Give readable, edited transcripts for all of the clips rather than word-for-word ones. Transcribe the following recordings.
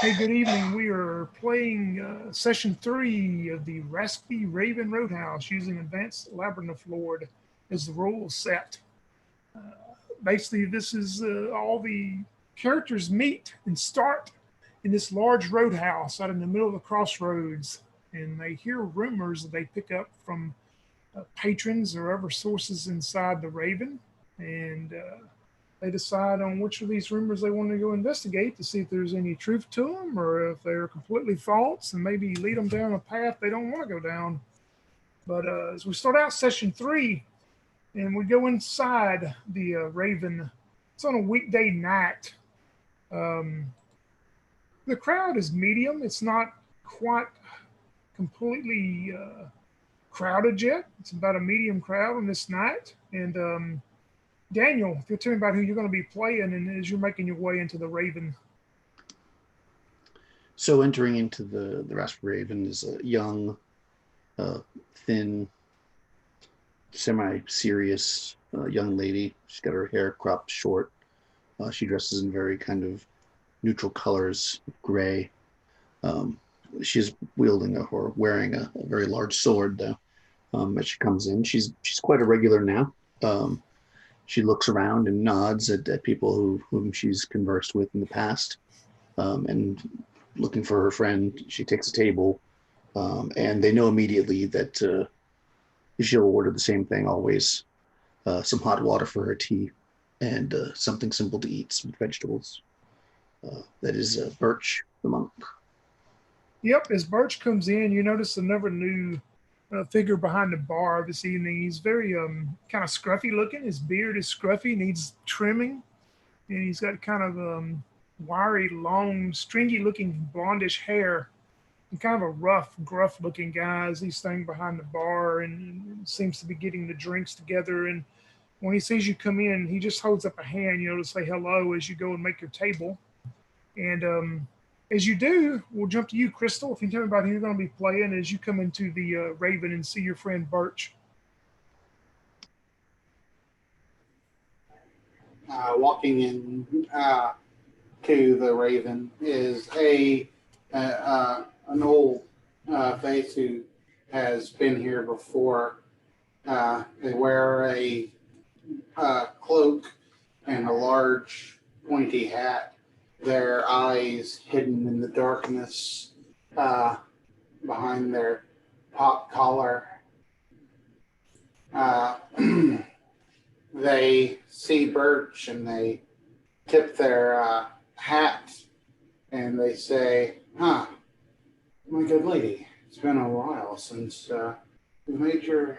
Hey, good evening. We are playing session 3 of the Raspy Raven Roadhouse using Advanced Labyrinth Lord as the rule set. Basically, this is all the characters meet and start in this large roadhouse out in the middle of the crossroads, and they hear rumors that they pick up from patrons or other sources inside the Raven, and they decide on which of these rumors they want to go investigate to see if there's any truth to them or if they're completely false and maybe lead them down a path they don't want to go down. But as we start out session 3 and we go inside the Raven, it's on a weekday night. Um, the crowd is medium. It's not quite completely crowded yet. It's about a medium crowd on this night. And Daniel, if you'll tell me about who you're going to be playing and as you're making your way into the Raven. So entering into the Raspy Raven is a young, uh, thin, semi-serious young lady. She's got her hair cropped short. She dresses in very kind of neutral colors, gray. Um, she's wielding or wearing a very large sword, though. As she comes in, she's quite a regular now. Um, she looks around and nods at people whom she's conversed with in the past, and looking for her friend, she takes a table, and they know immediately that she'll order the same thing always: some hot water for her tea, and something simple to eat, some vegetables. That is Birch the monk. Yep, as Birch comes in, you notice another new figure behind the bar this evening. He's very kind of scruffy looking. His beard is scruffy, needs trimming, and he's got kind of wiry, long, stringy looking blondish hair. And kind of a rough, gruff looking guy as he's standing behind the bar and seems to be getting the drinks together. And when he sees you come in, he just holds up a hand, to say hello as you go and make your table. And as you do, we'll jump to you, Crystal. If you can tell me about who you're going to be playing as you come into the Raven and see your friend Birch. Walking in to the Raven is an old face who has been here before. They wear a cloak and a large pointy hat. Their eyes hidden in the darkness uh, behind their pop collar. Uh, they see Birch and they tip their hat and they say, "Huh, my good lady, it's been a while since we've made your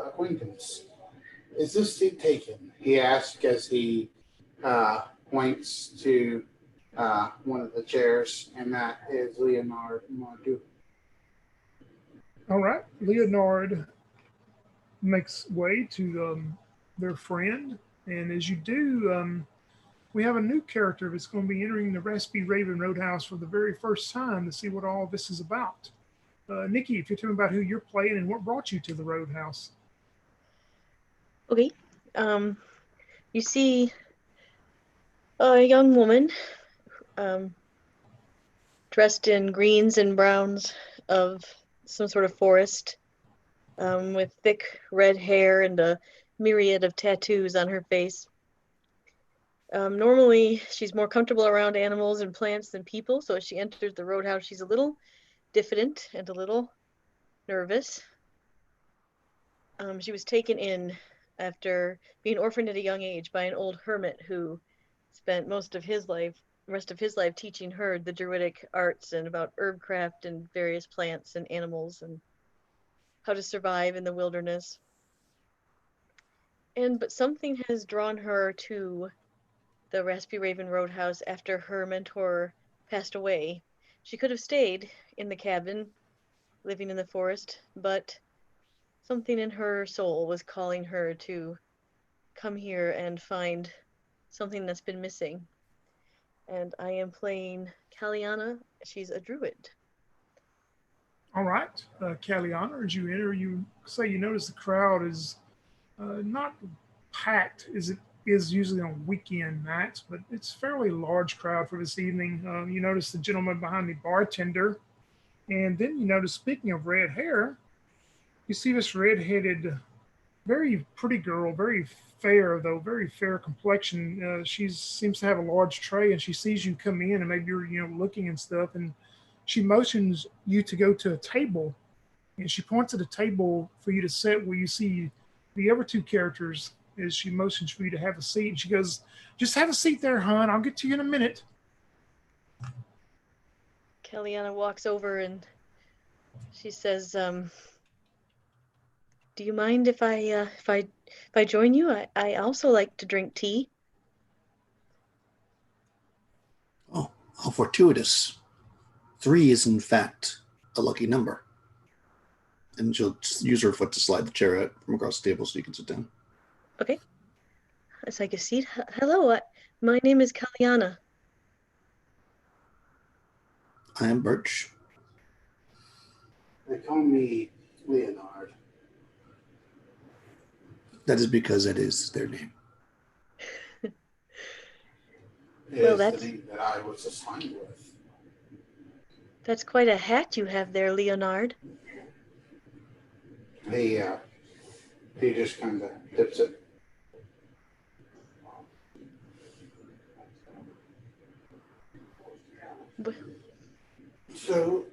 acquaintance. Is this seat taken?" He asks as he points to one of the chairs, and that is Leonard Mardu. All right. Leonard makes way to their friend. And as you do, we have a new character that's going to be entering the Raspy Raven Roadhouse for the very first time to see what all this is about. Nikki, if you tell me about who you're playing and what brought you to the Roadhouse. Okay. Um, you see a young woman, um, dressed in greens and browns of some sort of forest, with thick red hair and a myriad of tattoos on her face. Normally, she's more comfortable around animals and plants than people, so as she enters the roadhouse, she's a little diffident and a little nervous. She was taken in after being orphaned at a young age by an old hermit who spent rest of his life teaching her the druidic arts and about herbcraft and various plants and animals and how to survive in the wilderness. And but something has drawn her to the Raspy Raven Roadhouse after her mentor passed away. She could have stayed in the cabin, living in the forest, but something in her soul was calling her to come here and find something that's been missing. And I am playing Kaliana. She's a druid. All right. Caliana, as you enter, you say you notice the crowd is not packed. Is it is usually on weekend nights, but it's a fairly large crowd for this evening. You notice the gentleman behind the bartender, and then you notice, speaking of red hair, you see this red-headed, very pretty girl, very fair though, very fair complexion. She seems to have a large tray, and she sees you come in, and maybe you're looking and stuff, and she motions you to go to a table, and she points at a table for you to sit where you see the other two characters. As she motions for you to have a seat, and she goes, "Just have a seat there, hon. I'll get to you in a minute." Kellyanna walks over and she says, "Do you mind if I join you? I also like to drink tea." Oh, how fortuitous. 3 is, in fact, a lucky number. And she'll use her foot to slide the chair out from across the table so you can sit down. Okay. I take a seat. Hello, my name is Kellyanna. I am Birch. They call me Leonard. That is because that is their name. It Well, is that's- the name that I was assigned with. That's quite a hat you have there, Leonard. He just kind of dips it. Wh- So,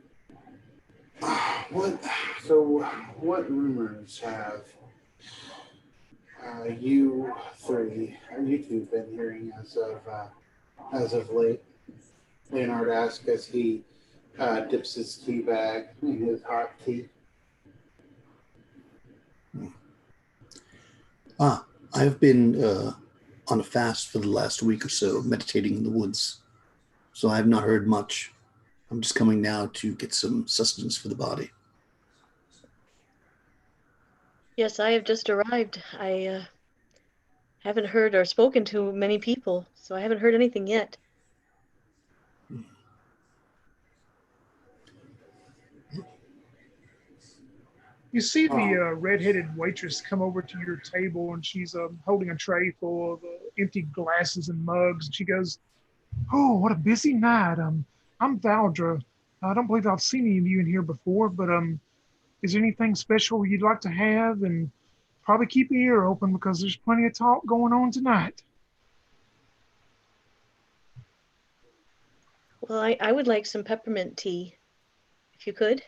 what? So, what rumors have you two been hearing as of late? Leonard asks as he dips his tea bag in his hot tea. I've been on a fast for the last week or so, meditating in the woods. So I have not heard much. I'm just coming now to get some sustenance for the body. Yes, I have just arrived. I haven't heard or spoken to many people, so I haven't heard anything yet. You see the red-headed waitress come over to your table, and she's holding a tray full of empty glasses and mugs. And she goes, "Oh, what a busy night. I'm Valdra. I don't believe I've seen any of you in here before, but is there anything special you'd like to have? And probably keep your ear open because there's plenty of talk going on tonight." Well, I would like some peppermint tea, if you could.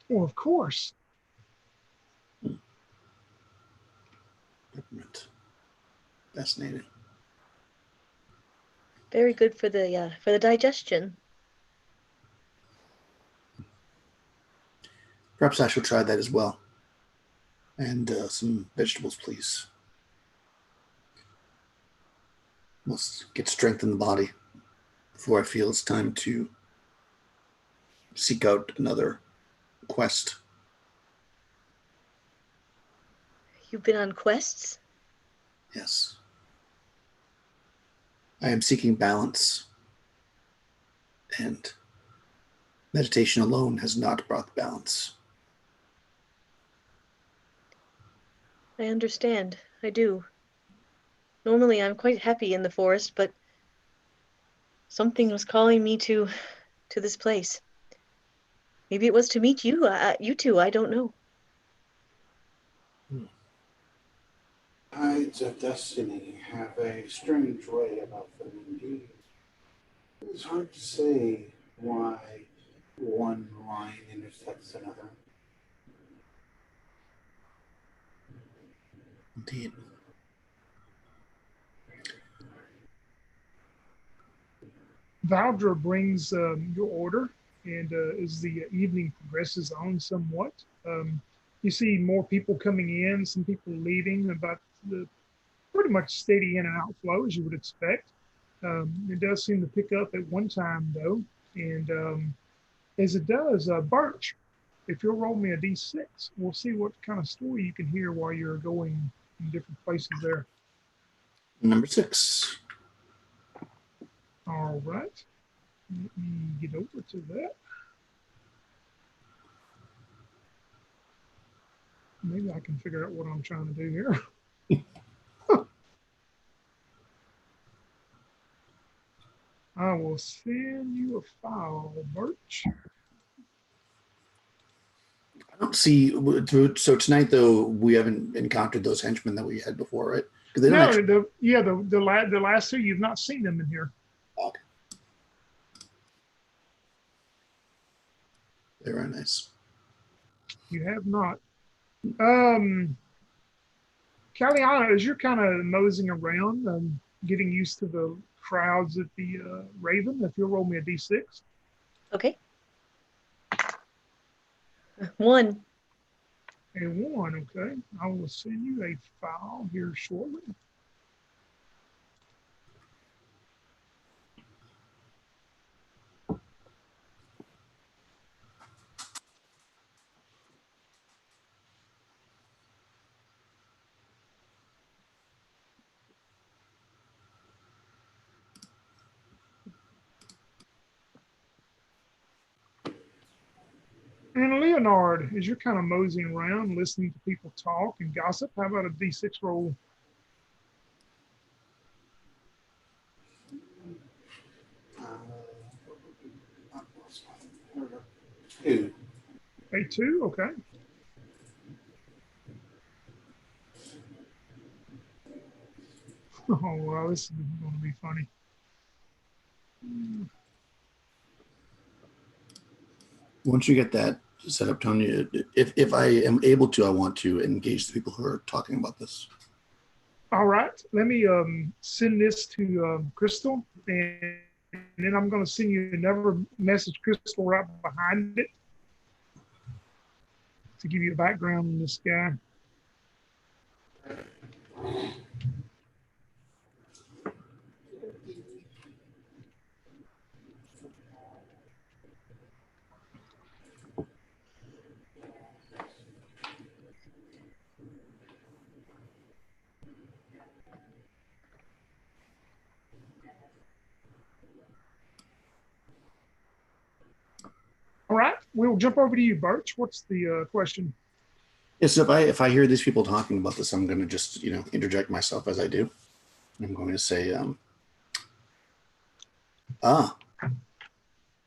Well, of course. Peppermint. Fascinating. Very good for the digestion. Perhaps I shall try that as well. And some vegetables, please. Must get strength in the body before I feel it's time to seek out another quest. You've been on quests? Yes. I am seeking balance, and meditation alone has not brought balance. I understand. I do. Normally, I'm quite happy in the forest, but something was calling me to this place. Maybe it was to meet you, you two. I don't know. Tides of destiny have a strange way about them indeed. It's hard to say why one line intersects another. Indeed. Valdra brings your order, and as the evening progresses on somewhat, you see more people coming in, some people leaving, about the pretty much steady in and out flow as you would expect. It does seem to pick up at one time though, and as it does, Birch, if you'll roll me a d6, we'll see what kind of story you can hear while you're going in different places there. Number 6. All right. Let me get over to that. Maybe I can figure out what I'm trying to do here. I will send you a file, Birch. I don't see so tonight though we haven't encountered those henchmen that we had before, right? Because they don't No, actually. the last two you've not seen them in here. Okay. They're very nice. You have not. Caliana, as you're kind of moseying around, getting used to the crowds at the Raven, if you'll roll me a d6. Okay. 1. A 1, okay. I will send you a file here shortly. And Leonard, as you're kind of moseying around, listening to people talk and gossip, how about a d6 roll? Two. A 2, okay. Oh, well, this is going to be funny. Once you get that set up, Tony, if I am able to, I want to engage the people who are talking about this. All right, let me send this to Crystal, and then I'm going to send you another message, Crystal, right behind it to give you a background on this guy. All right, we'll jump over to you, Birch. What's the question? Yeah, so if I hear these people talking about this, I'm going to just interject myself as I do. I'm going to say, to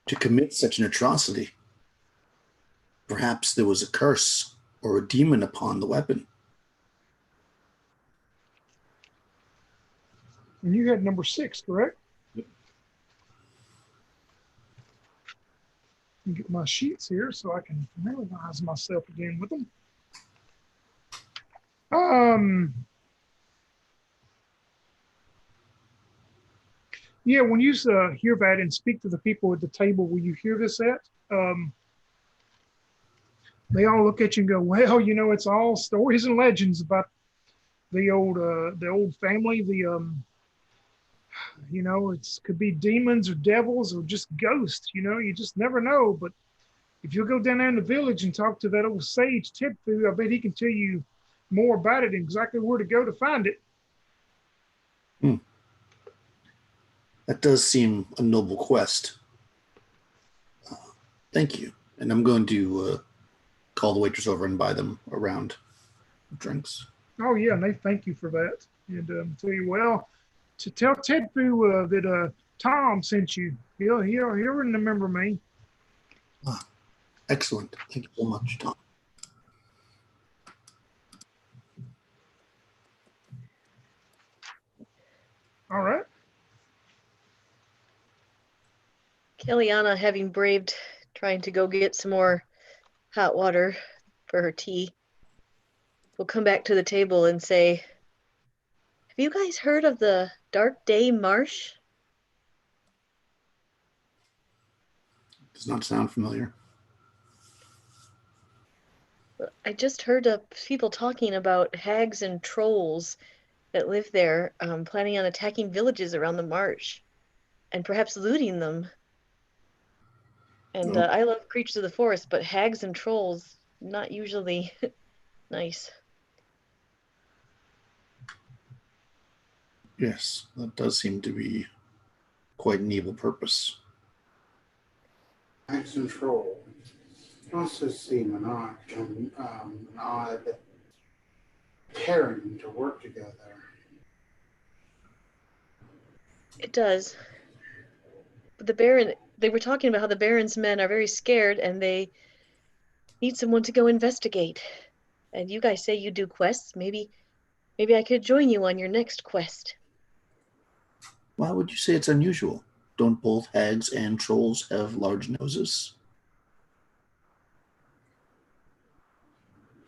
commit such an atrocity, perhaps there was a curse or a demon upon the weapon. And you had number 6, correct? Yep. Get my sheets here so I can familiarize myself again with them. Yeah, when you hear that and speak to the people at the table where you hear this at, they all look at you and go, "Well, it's all stories and legends about the old family. It could be demons or devils or just ghosts. You just never know. But if you'll go down there in the village and talk to that old sage Tidfu, I bet he can tell you more about it and exactly where to go to find it." That does seem a noble quest. Thank you. And I'm going to call the waitress over and buy them a round of drinks. Oh yeah, and they thank you for that. And tell you, well, to tell Tidfu that Tom sent you. He'll remember me. Excellent. Thank you so much, Tom. All right. Kellyanna, having braved trying to go get some more hot water for her tea, will come back to the table and say, "Have you guys heard of the Dark Day Marsh?" Does not sound familiar. I just heard of people talking about hags and trolls that live there, planning on attacking villages around the marsh and perhaps looting them. And I love creatures of the forest, but hags and trolls, not usually nice. Yes, that does seem to be quite an evil purpose. Hags and troll. Also seem an odd pairing to work together. It does. the Baron, they were talking about how the Baron's men are very scared and they need someone to go investigate. And you guys say you do quests. Maybe I could join you on your next quest. Why would you say it's unusual? Don't both hags and trolls have large noses?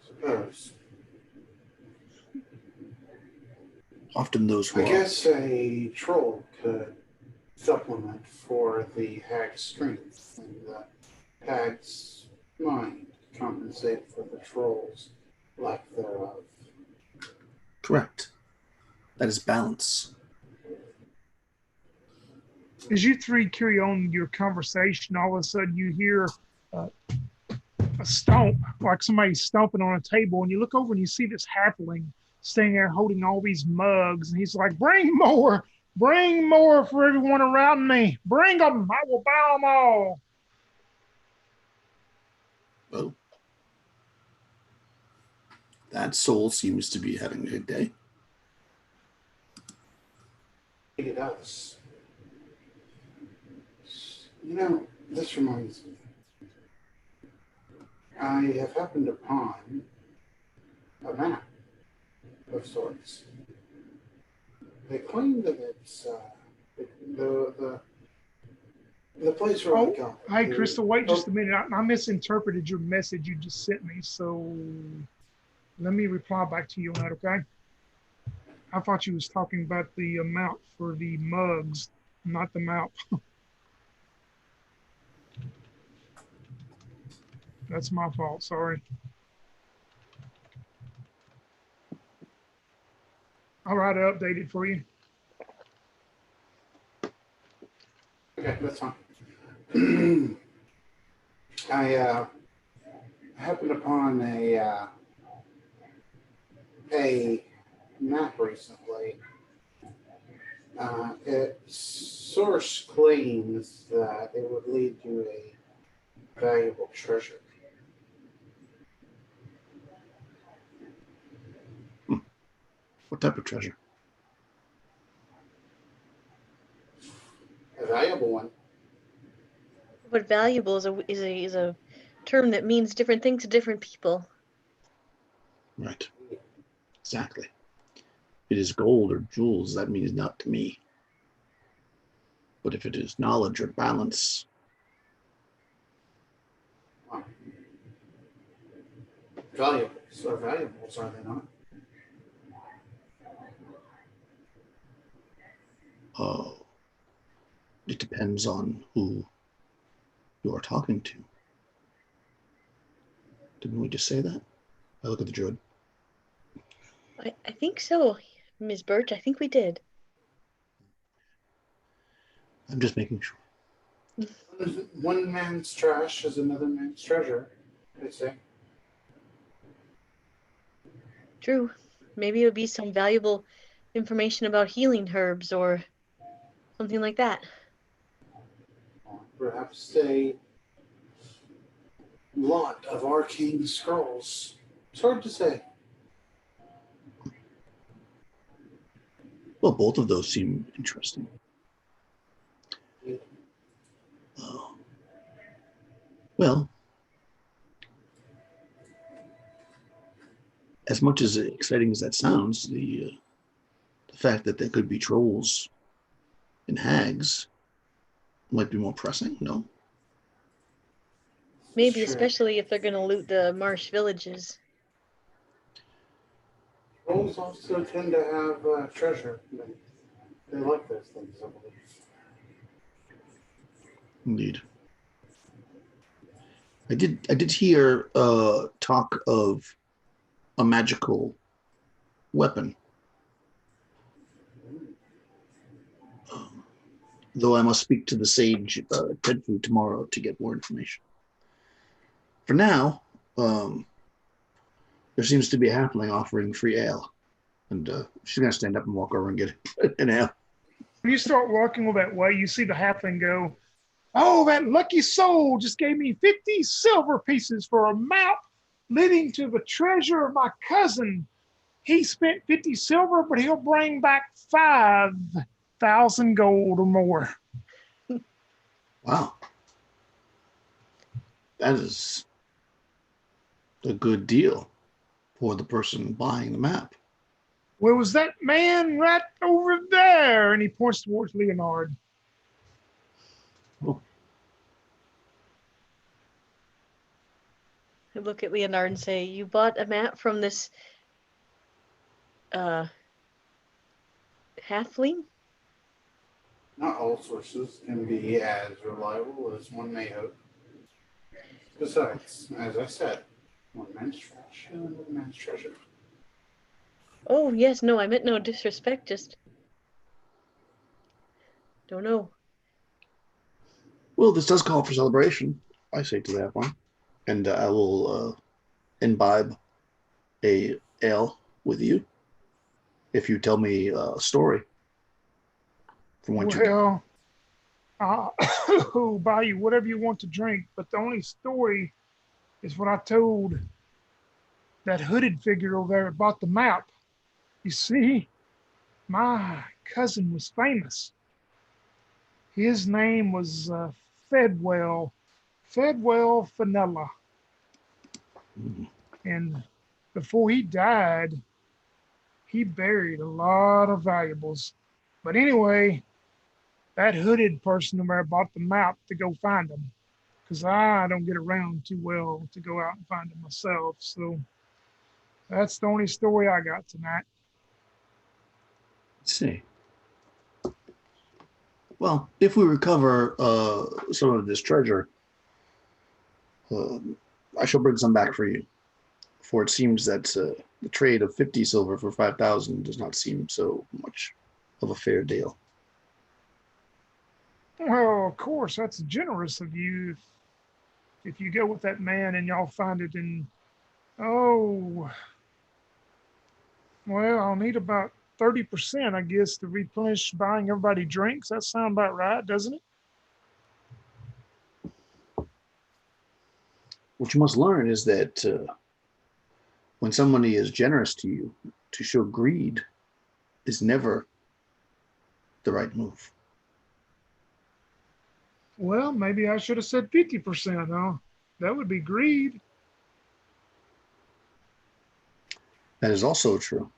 Suppose. Often those who I are guess a troll could supplement for the hag's strength and the hag's mind compensate for the troll's lack thereof. correct. That is balance. As you three carry on your conversation, all of a sudden you hear a stomp, like somebody stomping on a table, and you look over and you see this halfling standing there holding all these mugs, and he's like, bring more for everyone around me. Bring them, I will buy them all. Well, that soul seems to be having a good day. It does. You know, this reminds me. I have happened upon a map of sorts. They claim that it's the place where I go. Hey, Crystal, wait just a minute. I misinterpreted your message you just sent me, so let me reply back to you on that, okay? I thought you was talking about the amount for the mugs, not the mount. That's my fault, sorry. All right, I'll update it for you. Okay, that's fine. I happened upon a map recently. Its source claims that it would lead to a valuable treasure. What type of treasure? A valuable one. But valuable is a term that means different things to different people. Right. Exactly. If it is gold or jewels, that means not to me. But if it is knowledge or balance, Valuables are valuables, are they not? it depends on who you are talking to. Didn't we just say that? I look at the druid. I think so, Ms. Birch. I think we did. I'm just making sure. One man's trash is another man's treasure, they say. True. Maybe it would be some valuable information about healing herbs or something like that. Perhaps a lot of arcane scrolls. It's hard to say. Well, both of those seem interesting. Well, as much as exciting as that sounds, the fact that there could be trolls and hags might be more pressing, no? Maybe, Sure. especially if they're going to loot the marsh villages. Trolls also tend to have treasure. They like those things, I believe. Indeed. I did hear talk of a magical weapon. Though I must speak to the sage Tedfu tomorrow to get more information. For now, there seems to be a halfling offering free ale. And she's going to stand up and walk over and get an ale. When you start walking all that way, you see the halfling go, oh, that lucky soul just gave me 50 silver pieces for a map leading to the treasure of my cousin. He spent 50 silver, but he'll bring back 5,000 gold or more. Wow. That is a good deal for the person buying the map. Where was that man right over there? And he points towards Leonard. Oh, I look at Leonard and say, "You bought a map from this uh halfling?" Not all sources can be as reliable as one may hope. Besides, as I said, one man's trash and another man's treasure. Oh, yes, no, I meant no disrespect, just don't know. well, this does call for celebration, I say to that one. And I will imbibe a ale with you if you tell me a story from what you. Well, I'll buy you whatever you want to drink, but the only story is what I told that hooded figure over there that bought the map. You see, my cousin was famous. His name was Fedwell, Fedwell Fenella. Mhm. And before he died, he buried a lot of valuables. But anyway, that hooded person over there bought the map to go find them because I don't get around too well to go out and find them myself. So that's the only story I got tonight. Let's see. Well, if we recover some of this treasure, uh, I shall bring some back for you. For it seems that the trade of 50 silver for 5,000 does not seem so much of a fair deal. Well, of course, that's generous of you. If you go with that man and y'all find it in, oh, well, I'll need about 30%, I guess, to replenish buying everybody drinks. That sound about right, doesn't it? What you must learn is that when somebody is generous to you, to show greed is never the right move. Well, maybe I should have said 50%, huh? That would be greed. That is also true.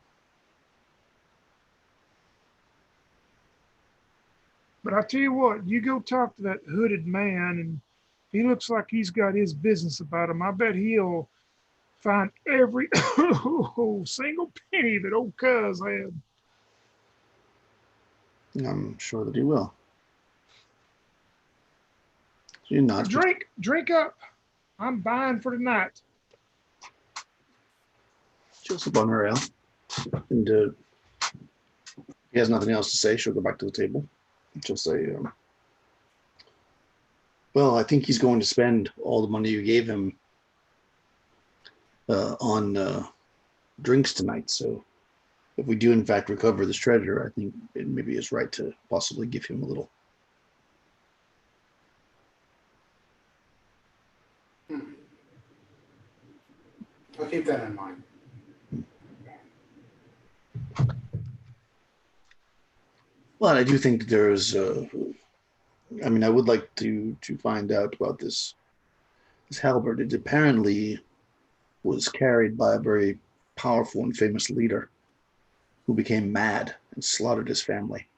But I tell you what, you go talk to that hooded man, and he looks like he's got his business about him. I bet he'll find every single penny that old Cuz had. I'm sure that he will. You're not Drink up. I'm buying for tonight. just upon her ale. And he has nothing else to say. She'll go back to the table. She'll say, well, I think he's going to spend all the money you gave him on drinks tonight. So if we do, in fact, recover this treasure, I think it maybe is right to possibly give him a little. I'll keep that in mind. Well, I do think there's. I mean, I would like to find out about this halberd. It apparently was carried by a very powerful and famous leader who became mad and slaughtered his family.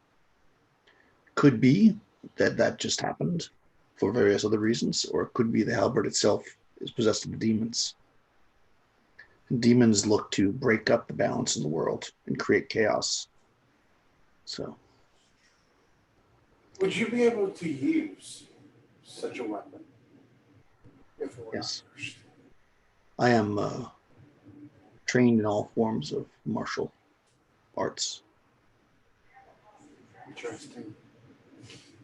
Could be that that just happened for various other reasons, or it could be the halberd itself is possessed of demons. And demons look to break up the balance in the world and create chaos. So, Would you be able to use such a weapon? If it were yes, not cursed? I am trained in all forms of martial arts. Interesting.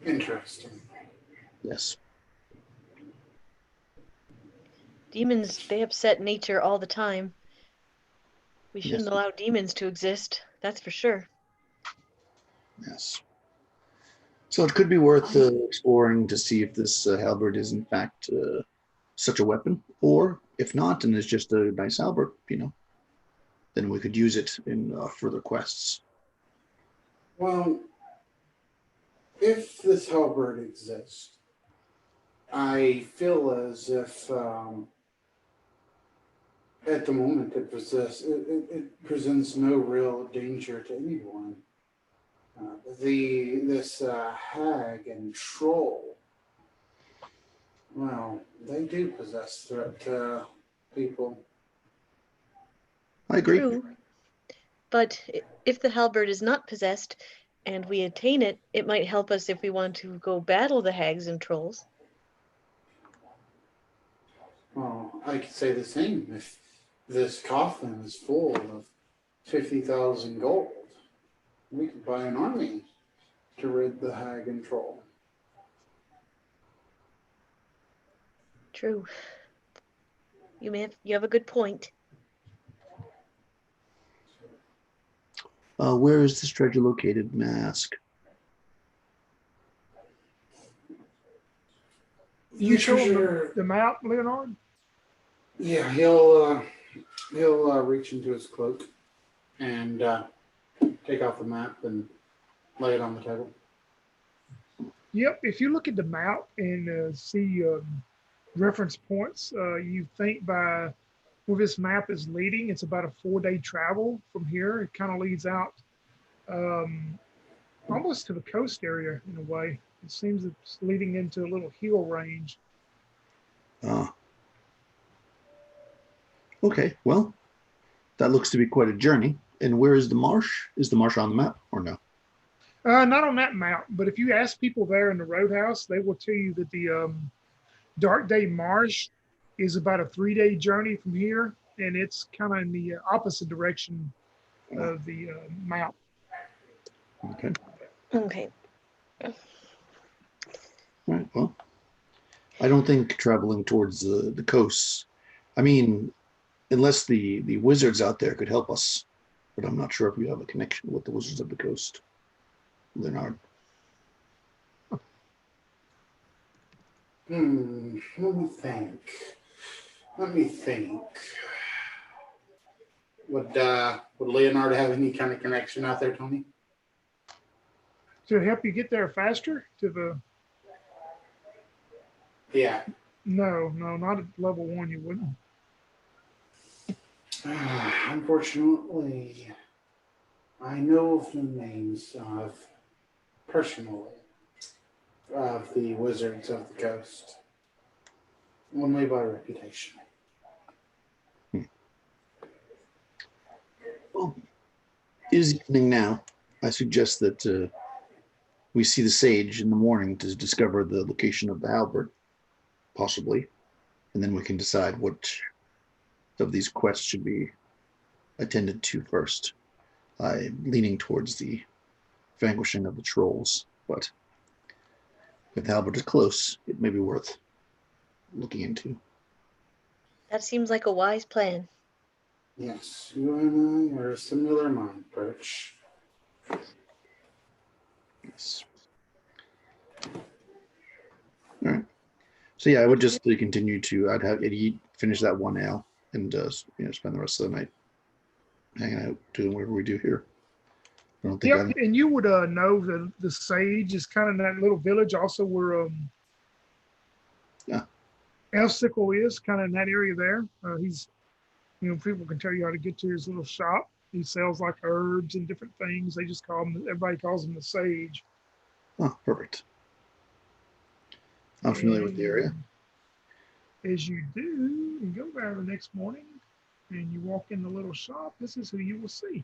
Interesting. Yes. Demons, they upset nature all the time. We shouldn't Yes. allow demons to exist, that's for sure. Yes. So it could be worth exploring to see if this halberd is in fact such a weapon, or if not, and it's just a nice halberd, then we could use it in further quests. Well, if this halberd exists, I feel as if at the moment it presents no real danger to anyone. This hag and troll, well, they do possess threat to people. I agree. True. But if the halberd is not possessed and we attain it, it might help us if we want to go battle the hags and trolls. Well, I could say the same. If this coffin is full of 50,000 gold, we could buy an army to rid the hag and troll. True. You have a good point. Where is this treasure located, may I ask? You show him the map, Leonard? Yeah, he'll reach into his cloak and take off the map and lay it on the table. Yep. If you look at the map and see reference points, you think by where this map is leading, it's about a 4-day travel from here. It kind of leads out almost to the coast area in a way. It seems it's leading into a little hill range. Okay, well, that looks to be quite a journey. And where is the marsh? Is the marsh on the map or no? Not on that map, but if you ask people there in the Roadhouse, they will tell you that the Dark Day Marsh is about a 3-day journey from here, and it's kind of in the opposite direction of the map. Okay. Okay. All right, well, I don't think traveling towards the coast, I mean, unless the wizards out there could help us, but I'm not sure if we have a connection with the wizards of the coast, Leonard. Let me think. Would Leonard have any kind of connection out there, Tony? To help you get there faster to the... Yeah. No, not at level 1, you wouldn't. Unfortunately, I know of the names personally, of the wizards of the coast, only by reputation. Well, it is evening now. I suggest that we see the sage in the morning to discover the location of the halberd, possibly, and then we can decide which of these quests should be attended to first. I'm leaning towards the vanquishing of the trolls, but if the halberd is close, it may be worth looking into. That seems like a wise plan. Yes, you and I are a similar mind, Birch. Yes. All right. So yeah, I would just continue to. I'd have Eddie finish that one ale and spend the rest of the night hanging out, doing whatever we do here. I don't think. Yep, and you would know that the sage is kind of in that little village also where Elsicle is, kind of in that area there. He's, people can tell you how to get to his little shop. He sells like herbs and different things. They just call him, everybody calls him the sage. Oh, perfect. I'm familiar with the area. As you do, you go there the next morning and you walk in the little shop, this is who you will see.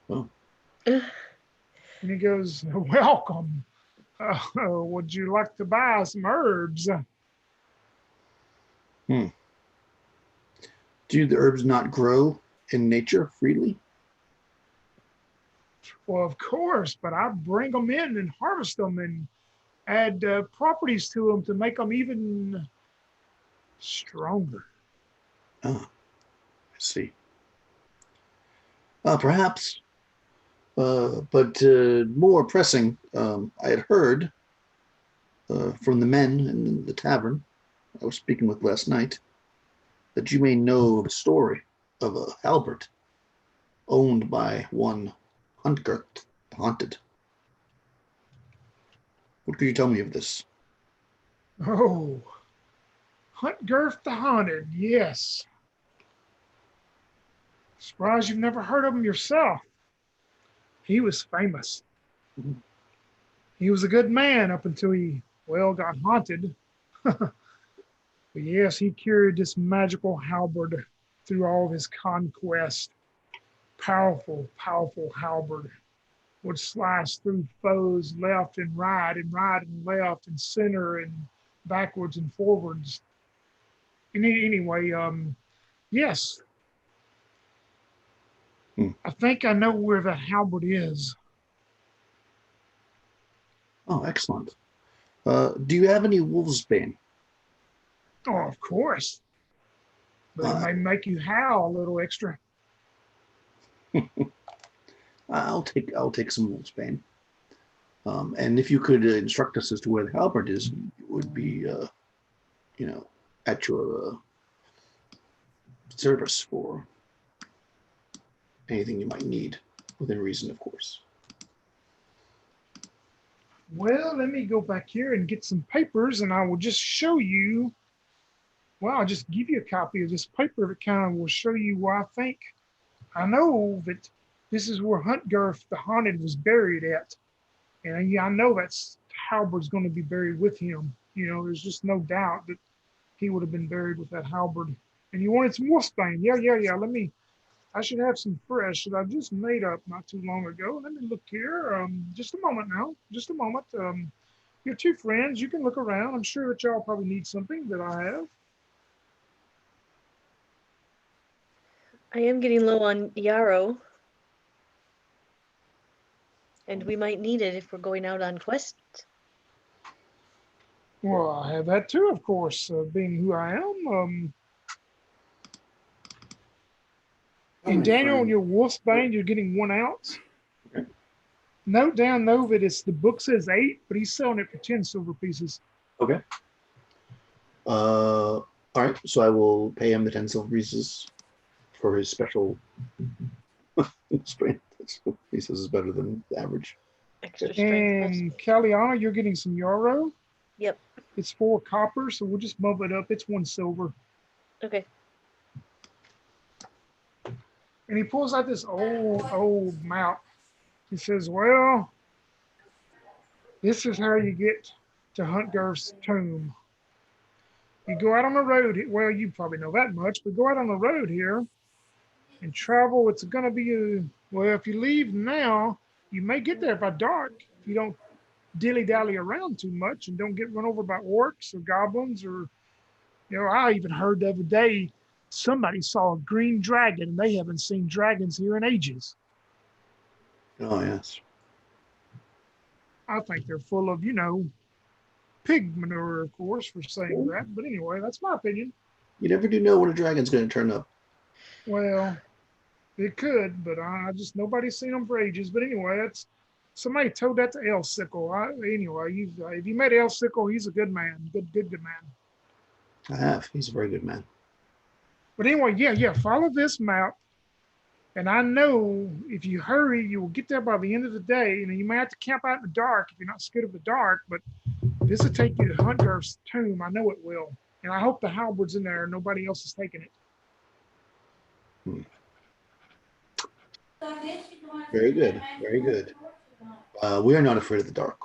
Oh. And he goes, welcome. Would you like to buy some herbs? Do the herbs not grow in nature freely? Well, of course, but I bring them in and harvest them and add properties to them to make them even stronger. Ah, I see. Perhaps, but more pressing, I had heard from the men in the tavern I was speaking with last night that you may know the story of a halberd owned by one Huntgert the Haunted. What could you tell me of this? Oh, Huntgirth the Haunted, yes. Surprised you've never heard of him yourself. He was famous. Mhm. He was a good man up until he, well, got haunted. But yes, he carried this magical halberd through all of his conquest. Powerful, powerful halberd. Would slice through foes left and right and left and center and backwards and forwards. Anyway, yes, Hmm. I think I know where the halberd is. Oh, excellent. Do you have any wolfsbane? Oh, of course, but it Uh, may make you howl a little extra. I'll take some wolfsbane. And if you could instruct us as to where the halberd is, it would be at your service for anything you might need, within reason, of course. Well, let me go back here and get some papers, and I will just show you. Well, I'll just give you a copy of this paper that kind of will show you why I think I know that this is where Huntgirth the Haunted was buried at. And yeah, I know that's Halberd's going to be buried with him. There's just no doubt that he would have been buried with that halberd. And you wanted some wolfsbane. Yeah. I should have some fresh that I just made up not too long ago. Let me look here. Just a moment now. Just a moment. Your two friends, you can look around. I'm sure that y'all probably need something that I have. I am getting low on yarrow, and we might need it if we're going out on quests. Well, I have that too, of course, being who I am. And Daniel, on your wolfsbane, you're getting 1 ounce. Okay. Note down though that the book says 8, but he's selling it for 10 silver pieces. Okay. All right. So I will pay him the 10 silver pieces for his special strength. He says is better than the average. Extra strength. And Caliana, you're getting some yarrow. Yep. It's 4 copper, so we'll just bump it up. It's 1 silver. Okay. And he pulls out this old map. He says, well, this is how you get to Huntgirth's tomb. You go out on the road. Well, you probably know that much, but go out on the road here and travel. It's going to be well, if you leave now, you may get there by dark if you don't dilly-dally around too much and don't get run over by orcs or goblins or, I even heard the other day somebody saw a green dragon and they haven't seen dragons here in ages. Oh, yes. I think they're full of, pig manure, of course, for saying that. But anyway, that's my opinion. You never do know when a dragon's going to turn up. Well, it could, but nobody's seen them for ages. But anyway, somebody told that to Elsicle. Anyway, if you met Elsicle, he's a good man, good man. I have. He's a very good man. But anyway, yeah, follow this map. And I know if you hurry, you will get there by the end of the day. And you may have to camp out in the dark if you're not scared of the dark, but this will take you to Huntgirth's tomb. I know it will. And I hope the halberd's in there and nobody else is taking it. Very good. Very good. We are not afraid of the dark.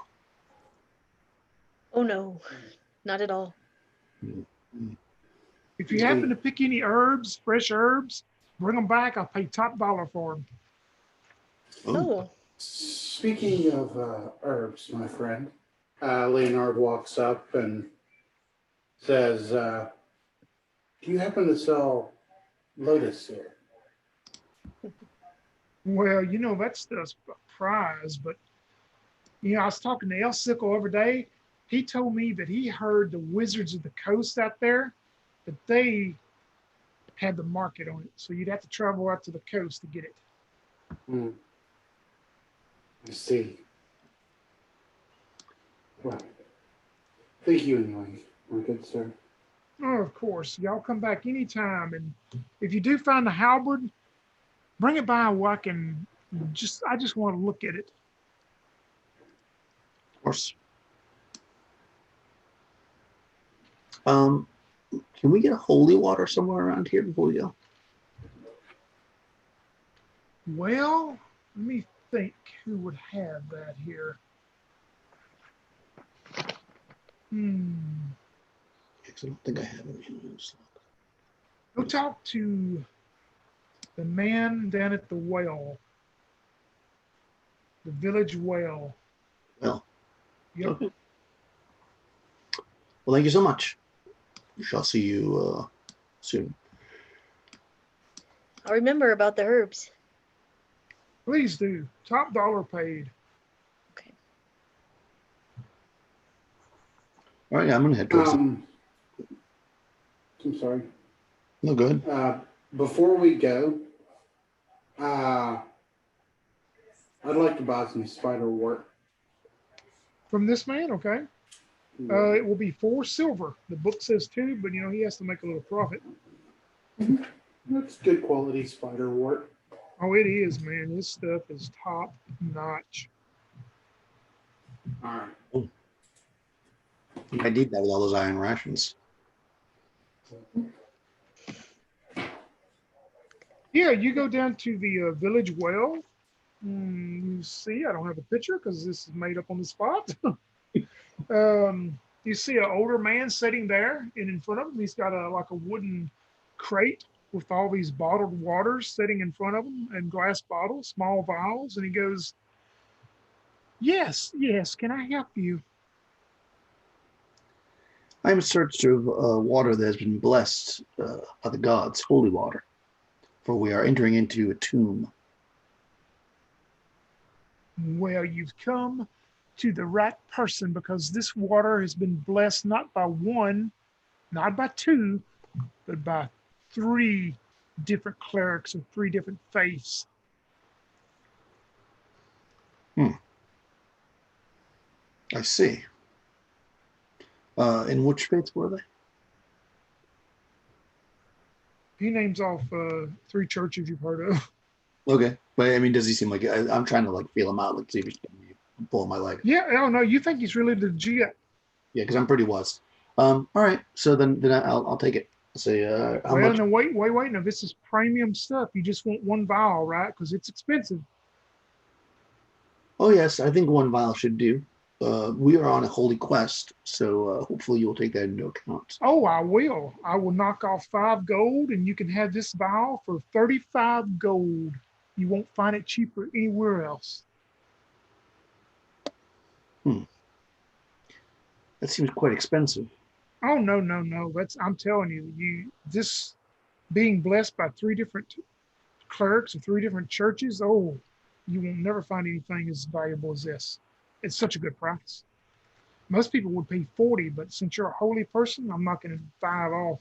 Oh no, not at all. If you happen to pick any herbs, fresh herbs, bring them back. I'll pay top dollar for them. Oh. Speaking of herbs, my friend, Leonard walks up and says, do you happen to sell lotus here? Well, that stuff's a prize, but, I was talking to Elsicle every day. He told me that he heard the Wizards of the Coast out there, that they had the market on it. So you'd have to travel out to the coast to get it. I see. Well, thank you anyway, my good sir. Oh, of course. Y'all come back anytime. And if you do find the halberd, bring it by where I just want to look at it. Of course. Um, can we get a holy water somewhere around here before we go? Well, let me think who would have that here. Because I don't think I have any. Let's look. Go talk to the man down at the well, the village well. Well, Yep. okay. Well, thank you so much. We shall see you soon. I'll remember about the herbs. Please do. Top dollar paid. Okay. All right, yeah, I'm gonna head towards. I'm sorry. No, go ahead. Before we go, I'd like to buy some spider wort. From this man, okay? It will be 4 silver. The book says 2, but he has to make a little profit. That's good quality spider wort. Oh, it is, man. This stuff is top notch. All right. I need that with all those iron rations. Yeah, you go down to the village well. You see, I don't have a picture because this is made up on the spot. You see an older man sitting there, and in front of him, he's got like a wooden crate with all these bottled waters sitting in front of him, and glass bottles, small vials, and he goes, "Yes, yes, can I help you?" I'm in search of water that has been blessed by the gods, holy water, for we are entering into a tomb. Well, you've come to the right person because this water has been blessed not by one, not by two, but by 3 different clerics of 3 different faiths. I see. In which faiths were they? He names off 3 churches you've heard of. Okay, but I mean, does he seem like I'm trying to like feel him out, like see if he's pulling my leg? Yeah, I don't know. You think he's really legit? Yeah, because I'm pretty was. All right, so then I'll take it. I'll say how Well, much? no, wait. Now, this is premium stuff. You just want 1 vial, right? Because it's expensive. Oh yes, I think 1 vial should do. We are on a holy quest, so hopefully you will take that into account. Oh, I will. I will knock off 5 gold, and you can have this vial for 35 gold. You won't find it cheaper anywhere else. That seems quite expensive. Oh, no. I'm telling you, this being blessed by 3 different clerics of 3 different churches. Oh, you will never find anything as valuable as this. It's such a good price. Most people would pay 40, but since you're a holy person, I'm knocking it 5 off.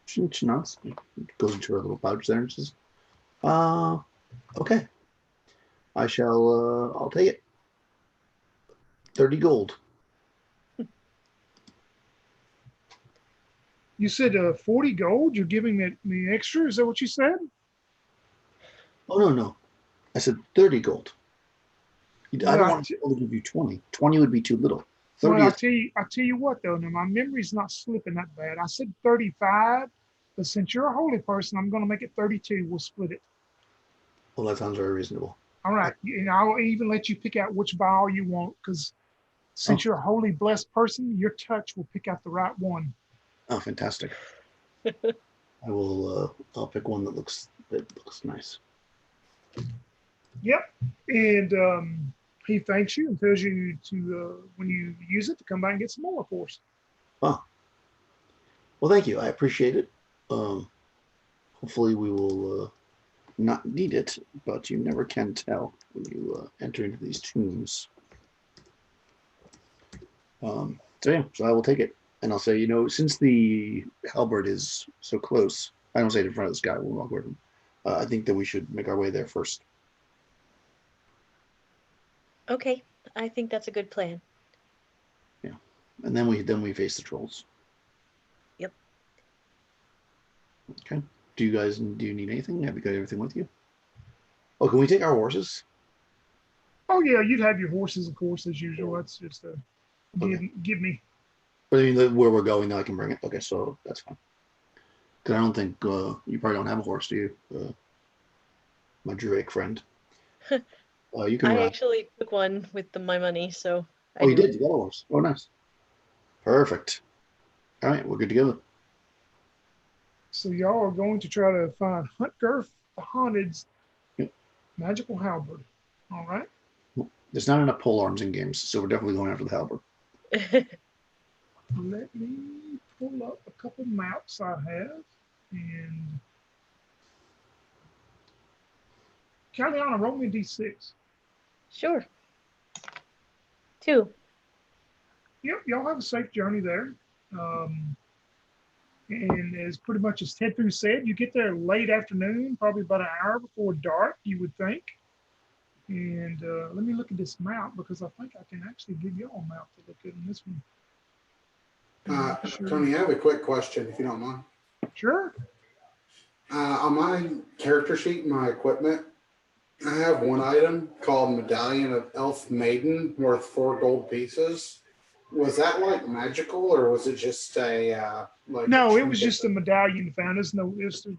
She nods. Goes into her little pouch there and says, okay. I shall, I'll take it. 30 gold. You said 40 gold. You're giving me extra. Is that what you said? Oh, no. I said 30 gold. I Well, don't want to only give you 20. 20 would be too little. 30 well, is I tell you what though. Now my memory's not slipping that bad. I said 35, but since you're a holy person, I'm going to make it 32. We'll split it. well, that sounds very reasonable. All right, and I'll even let you pick out which vial you want because since you're a holy blessed person, your touch will pick out the right one. Oh, fantastic. I will I'll pick one that looks nice. Yep, and he thanks you and tells you to when you use it to come back and get some more for us. Oh. Well, thank you. I appreciate it. Hopefully we will not need it, but you never can tell when you enter into these tombs. So I will take it. And I'll say, since the halberd is so close, I don't say it in front of this guy, we'll walk with him. I think that we should make our way there first. Okay, I think that's a good plan. Yeah. And then we face the trolls. Yep. Okay. Do you need anything? Have you got everything with you? Oh, can we take our horses? Oh yeah, you'd have your horses, of course, as usual. That's just a give me. But I mean, where we're going, now I can bring it. Okay, so that's fine. Because I don't think you probably don't have a horse, do you? My Drake friend. You can I ride. actually took one with my money, so I Oh, you do. did. You got a horse. Oh, nice. Perfect. All right, we're good to go. So y'all are going to try to find Huntgirth the Haunted's Yep. magical halberd. All right. There's not enough pole arms in games, so we're definitely going after the halberd. Let me pull up a couple maps I have and Caliana, roll me a d6. Sure. 2. Yep, y'all have a safe journey there. And as pretty much as Ted Fu said, you get there late afternoon, probably about an hour before dark, you would think. And let me look at this map because I think I can actually give you all a map to look at in this one. Sure. Tony, I have a quick question, if you don't mind. Sure. On my character sheet, my equipment, I have one item called Medallion of Elf Maiden worth 4 gold pieces. Was that like magical, or was it just a like? No, it was just a medallion found. There's no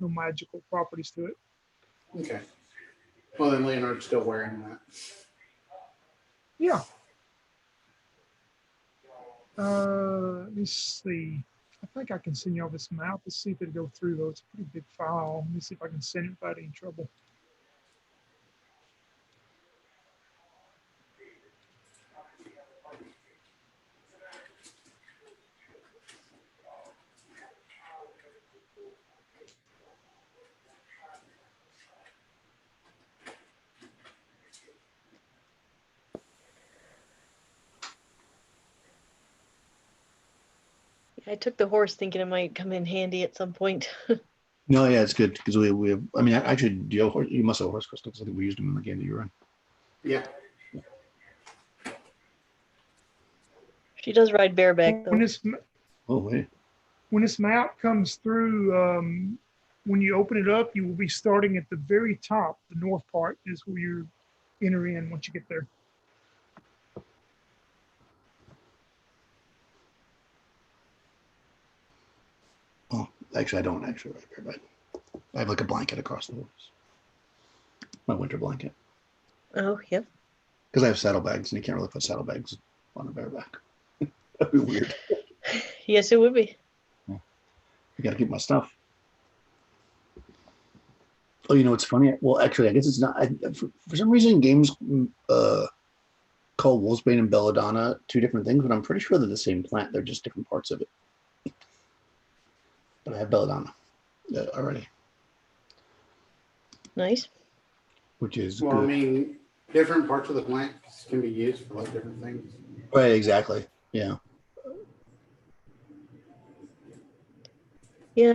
magical properties to it. Okay. Well, then Leonard's still wearing that. Yeah. Let me see. I think I can send you all this map. Let's see if it'll go through though. It's a pretty big file. Let me see if I can send it without any trouble. I took the horse thinking it might come in handy at some point. No, yeah, it's good because we have. I mean, actually, do you have a horse? You must have a horse, Crystal, because I think we used them in the game that you were in. Yeah. She does ride bareback When though. this Oh, wait. when this map comes through, when you open it up, you will be starting at the very top. The north part is where you enter in once you get there. Oh, actually, I don't actually ride bareback. I have like a blanket across the horse. My winter blanket. Oh, yep. Because I have saddlebags, and you can't really put saddlebags on a bareback. That'd be weird. Yes, it would be. I got to keep my stuff. Oh, you know what's funny? Well, actually, I guess it's not. For some reason, games call Wolfsbane and Belladonna 2 different things, but I'm pretty sure they're the same plant. They're just different parts of it. But I have Belladonna already, Nice. which is Well, good. I mean, different parts of the plant can be used for like different things. Right, exactly. Yeah. Yeah,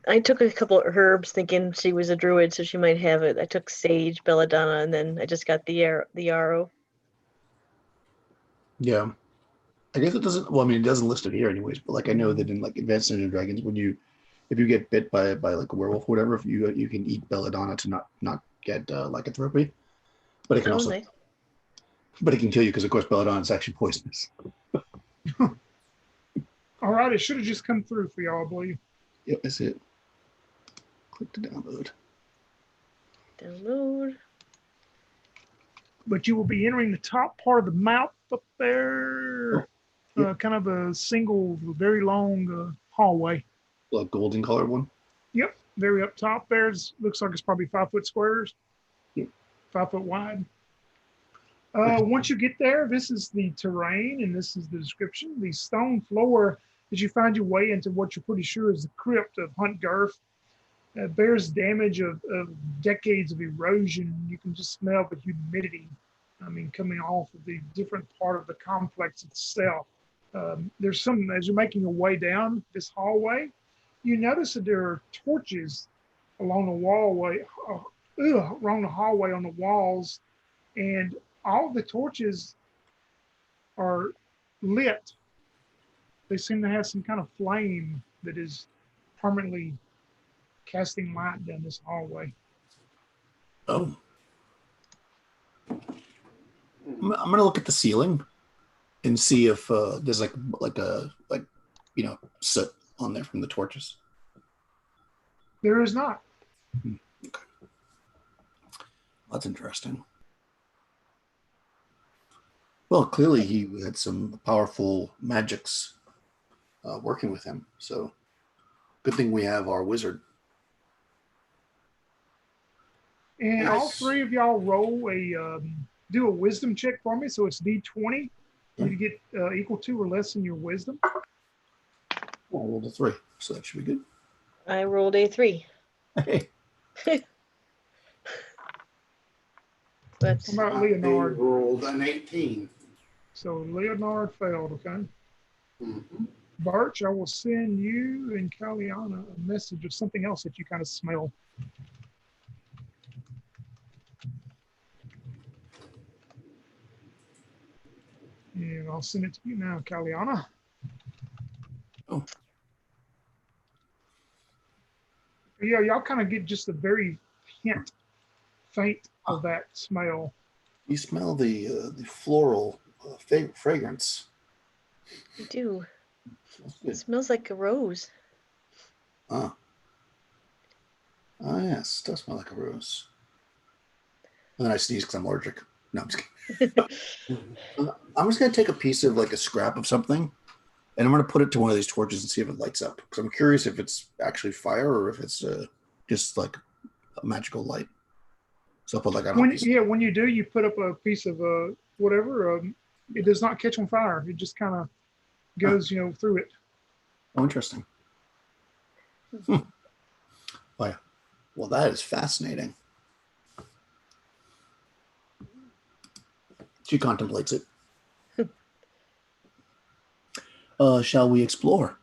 I took a couple of herbs thinking she was a druid, so she might have it. I took sage, belladonna, and then I just got the yarrow. Yeah. I guess it doesn't. Well, I mean, it doesn't list it here, anyways. But like, I know that in like Advanced Dungeons and Dragons, if you get bit by like a werewolf or whatever, if you can eat belladonna to not get lycanthropy, but it can Oh, also nice. but it can kill you because of course belladonna is actually poisonous. All right, it should have just come through for y'all, I believe. Yep, that's it. Click to download. Download. But you will be entering the top part of the map up there. Yep. Kind of a single, very long hallway. Like golden colored one. Yep, very up top there. Looks like it's probably 5-foot squares, Yep. 5 foot wide. Once you get there, this is the terrain and this is the description. The stone floor, as you find your way into what you're pretty sure is the crypt of Huntgirth, bears damage of decades of erosion. You can just smell the humidity, I mean, coming off of the different part of the complex itself. There's some, as you're making your way down this hallway, you notice that there are torches along along the hallway on the walls, and all the torches are lit. They seem to have some kind of flame that is permanently casting light down this hallway. Oh. I'm gonna look at the ceiling and see if there's like soot on there from the torches. There is not. Okay. That's interesting. Well, clearly he had some powerful magics working with him. So good thing we have our wizard. And all Nice. three of y'all roll do a wisdom check for me. So it's D20. You get equal to or less in your wisdom. Well, I rolled a 3, so that should be good. I rolled a 3. Hey, That's What about I Leonard? rolled an 18. So Leonard failed, okay? Mm-hmm. Birch, I will send you and Kaliana a message of something else that you kind of smell. And I'll send it to you now, Kaliana. Oh. Yeah, y'all kind of get just a very faint of that smell. you smell the floral fragrance. I do. Smells It good. smells like a rose. Ah. Oh, yes, it does smell like a rose. And then I sneeze because I'm allergic. No, I'm just kidding. I'm just going to take a piece of like a scrap of something and I'm going to put it to one of these torches and see if it lights up. Because I'm curious if it's actually fire or if it's just like a magical light. So I'll put like on a piece. When you do, you put up a piece of whatever. It does not catch on fire. It just kind of goes, through it. Oh, interesting. Oh, yeah. Well, that is fascinating. She contemplates it. Shall we explore?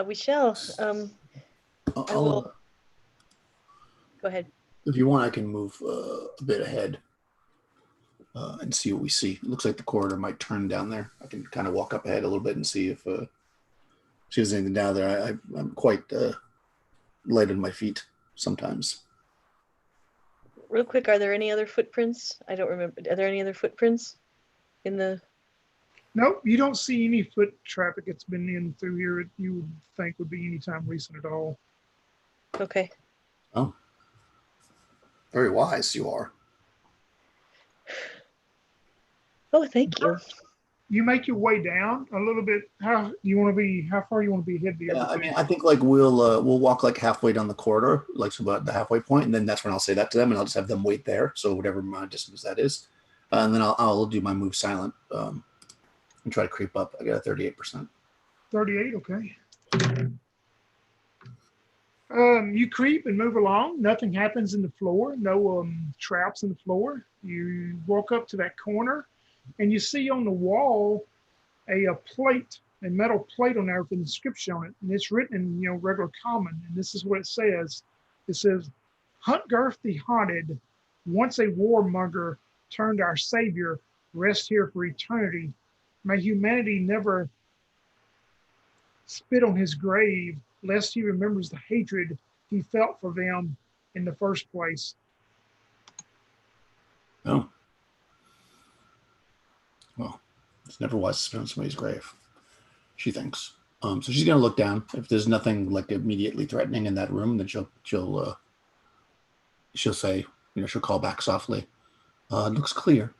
We shall. I will. Go ahead. If you want, I can move a bit ahead and see what we see. It looks like the corridor might turn down there. I can kind of walk up ahead a little bit and see if there's anything down there. I'm quite light on my feet sometimes. Real quick, are there any other footprints? I don't remember. Are there any other footprints in the? Nope, you don't see any foot traffic that's been in through here. You would think would be any time recent at all. Okay. Oh, very wise you are. Oh, thank you. You make your way down a little bit. How far you want to be ahead of Yeah, I everything? mean, I think like we'll walk like halfway down the corridor, like so about the halfway point, and then that's when I'll say that to them, and I'll just have them wait there. So whatever amount of distance that is, and then I'll do my move silent and try to creep up. I got a 38%. 38, okay. You creep and move along. Nothing happens in the floor. No traps in the floor. You walk up to that corner, and you see on the wall a metal plate on there with an inscription on it, and it's written in regular common. And this is what it says. It says, "Huntgarth the Haunted, once a warmonger turned our savior, rest here for eternity. May humanity never spit on his grave, lest he remembers the hatred he felt for them in the first place." Oh, well, it's never wise to spit on somebody's grave, she thinks. So she's gonna look down. If there's nothing like immediately threatening in that room, then she'll say, she'll call back softly. It looks clear.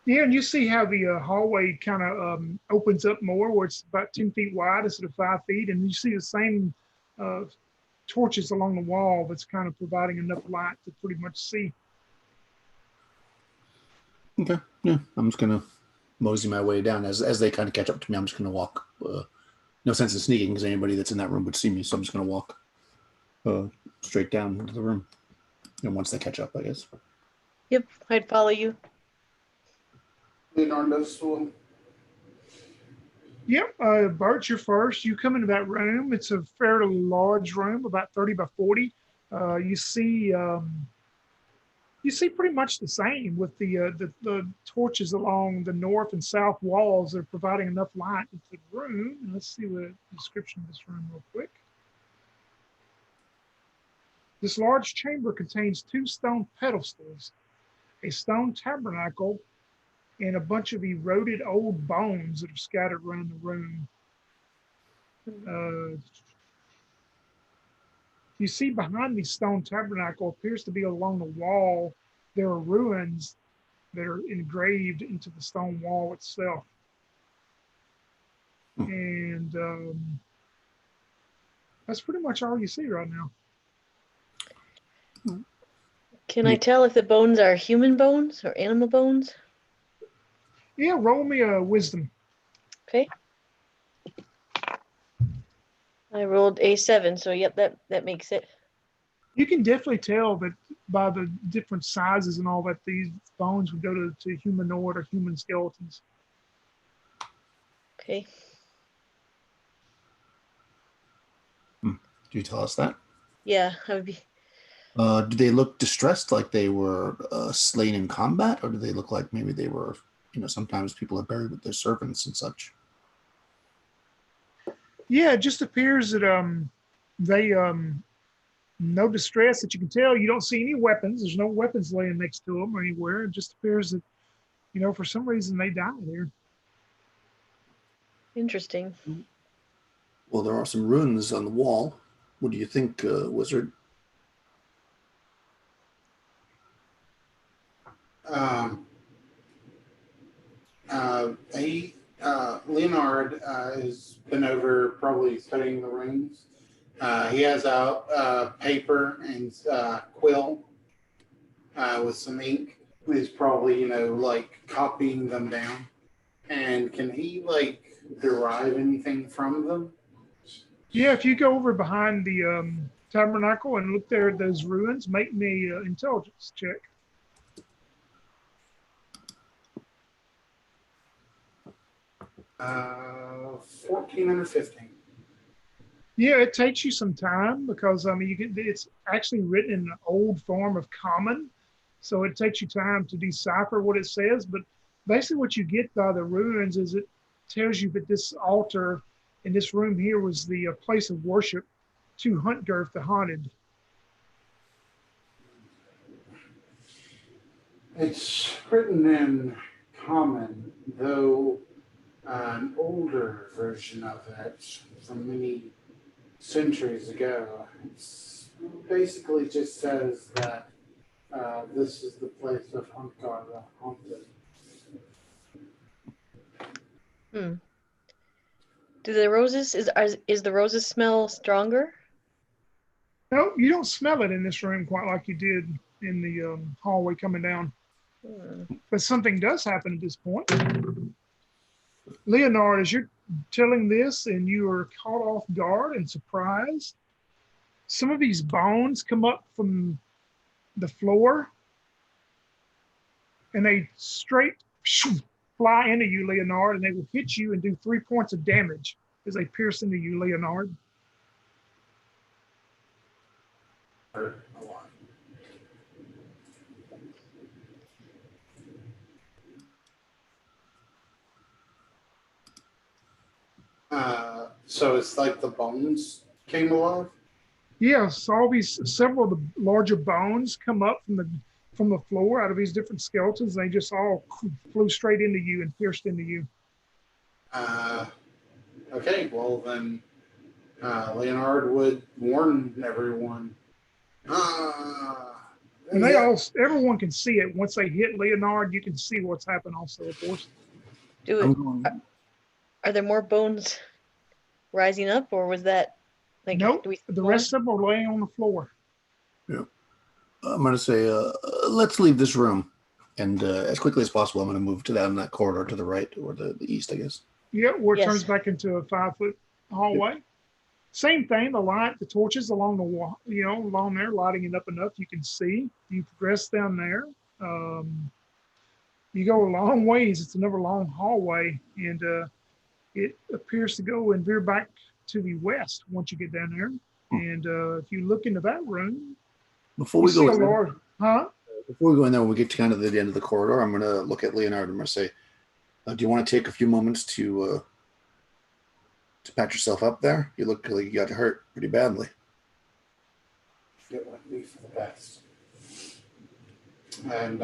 Yeah, and you see how the hallway kind of opens up more, where it's about 10 feet wide instead of 5 feet, and you see the same torches along the wall that's kind of providing enough light to pretty much see. Okay, yeah, I'm just gonna mosey my way down as they kind of catch up to me. I'm just gonna walk. No sense in sneaking because anybody that's in that room would see me, so I'm just gonna walk straight down into the room. And once they catch up, I guess. Yep, I'd follow you. Leonard does as well. Yep, Bert, you're first. You come into that room. It's a fairly large room, about 30 by 40. You see pretty much the same with the torches along the north and south walls. They're providing enough light into the room. And let's see the description of this room real quick. This large chamber contains 2 stone pedestals a stone tabernacle, and a bunch of eroded old bones that are scattered around the room. You see behind the stone tabernacle appears to be along the wall. There are ruins that are engraved into the stone wall itself. And that's pretty much all you see right now. Can I tell if the bones are human bones or animal bones? Yeah, roll me a wisdom. Okay. I rolled a 7, so yep, that makes it. You can definitely tell that by the different sizes and all that these bones would go to humanoid or human skeletons. Okay. Do you tell us that? Yeah, I would be. Do they look distressed, like they were slain in combat, or do they look like maybe they were, sometimes people are buried with their servants and such? Yeah, it just appears that they no distress that you can tell. You don't see any weapons. There's no weapons laying next to them or anywhere. It just appears that, for some reason they died here. Interesting. Well, there are some runes on the wall. What do you think, wizard? Leonard has been over probably studying the runes. He has out paper and quill with some ink. He's probably, like copying them down. And can he derive anything from them? Yeah, if you go over behind the tabernacle and look there at those ruins, make me an intelligence check. 14 under 15. Yeah, it takes you some time because it's actually written in an old form of common, so it takes you time to decipher what it says. But basically, what you get by the ruins is it tells you that this altar in this room here was the place of worship to Huntgirth the Haunted. It's written in common, though an older version of it from many centuries ago. It basically just says that this is the place of Huntgar the Haunted. Do the roses is the roses smell stronger? No, you don't smell it in this room quite like you did in the hallway coming down. But something does happen at this point. Leonard, as you're telling this and you are caught off guard and surprised, some of these bones come up from the floor and they straight fly into you, Leonard, and they will hit you and do 3 points of damage as they pierce into you, Leonard. Hurt a lot. So it's like the bones came alive? Yes, several of the larger bones come up from the floor out of these different skeletons. They just all flew straight into you and pierced into you. Okay, well then Leonard would warn everyone. And everyone can see it. Once they hit Leonard, you can see what's happened also, of course. Are there more bones rising up, or was that nope, the rest of them are laying on the floor. Yeah. I'm going to say, let's leave this room. And as quickly as possible, I'm going to move down that corridor to the right or the east, I guess. Yeah, where it turns back into a 5-foot hallway. Yep. Same thing, the torches along the wall, along there, lighting it up enough you can see. You progress down there. You go a long ways. It's another long hallway, and it appears to go and veer back to the west once you get down there. And if you look into that room, before we go in there, when we get to kind of the end of the corridor, I'm going to look at Leonard and I'm going to say, do you want to take a few moments to patch yourself up there? You look like you got hurt pretty badly. It would be for the best. And